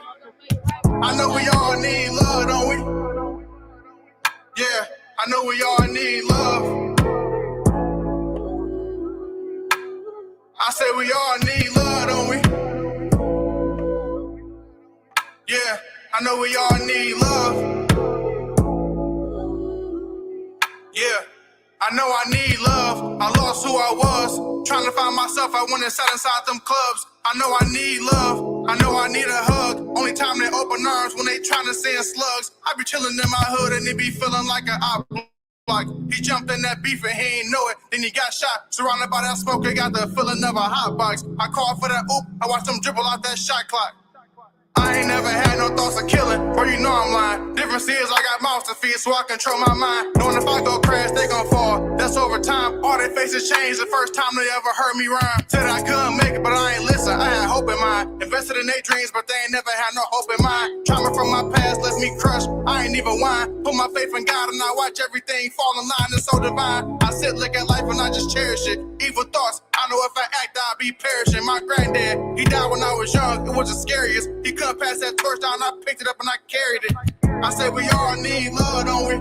I know we all need love, don't we? Yeah, I know we all need love. I say we all need love, don't we? know we all need love. Yeah, I know I need love. I lost who I was. Trying to find myself, I went and sat inside them clubs. I know I need love. I know I need a hug. Only time they open arms when they trying to send slugs. I be chilling in my hood and they be feeling like an op. Like he jumped in that beef and he ain't know it. Then he got shot. Surrounded by that smoke, he got the feeling of a hot box. I called for that oop. I watched him dribble out that shot clock. I ain't never had no thoughts of killing, or you know I'm lying. Difference is I got mouths to feed, so I control my mind. Knowing if I go crash, they gon' fall. That's over time. All their faces changed the first time they ever heard me rhyme. Said I couldn't make it, but I ain't listen. I had hope in mind. Invested in their dreams, but they ain't never had no hope in mind. Trauma from my past left me crushed. I ain't even whine. Put my faith in God and I watch everything fall in line. It's so divine. I sit, look at life and I just cherish it. Evil thoughts. I know if I act, I'll be perishing. My granddad, he died when I was young. It was the scariest. He couldn't pass that torch down. I picked it up and I carried it. I said we all need love, don't we?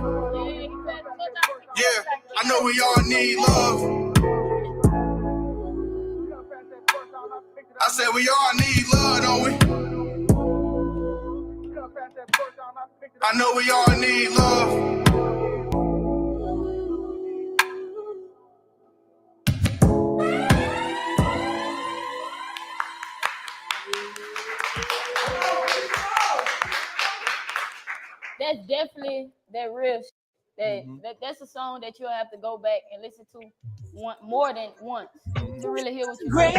Yeah, I know we all need love. I said we all need love, don't we? I know we all need love. That's definitely that real shit. That's a song that you'll have to go back and listen to more than once to really hear what you're saying.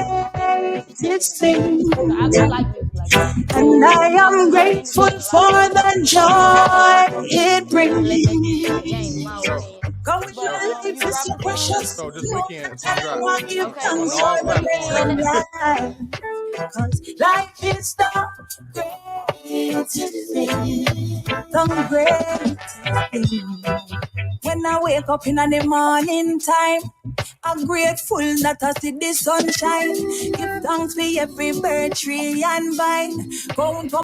Greatest thing. I like music like that. And I am grateful for the joy it brings. Cause your life is so precious. So this weekend, congrats. What you've Okay, done on for all the platforms. life. Cause life is the greatest thing. The greatest thing. When I wake up in the morning time, I'm grateful that I see the sunshine. Give thanks for every bird, tree, and vine. Go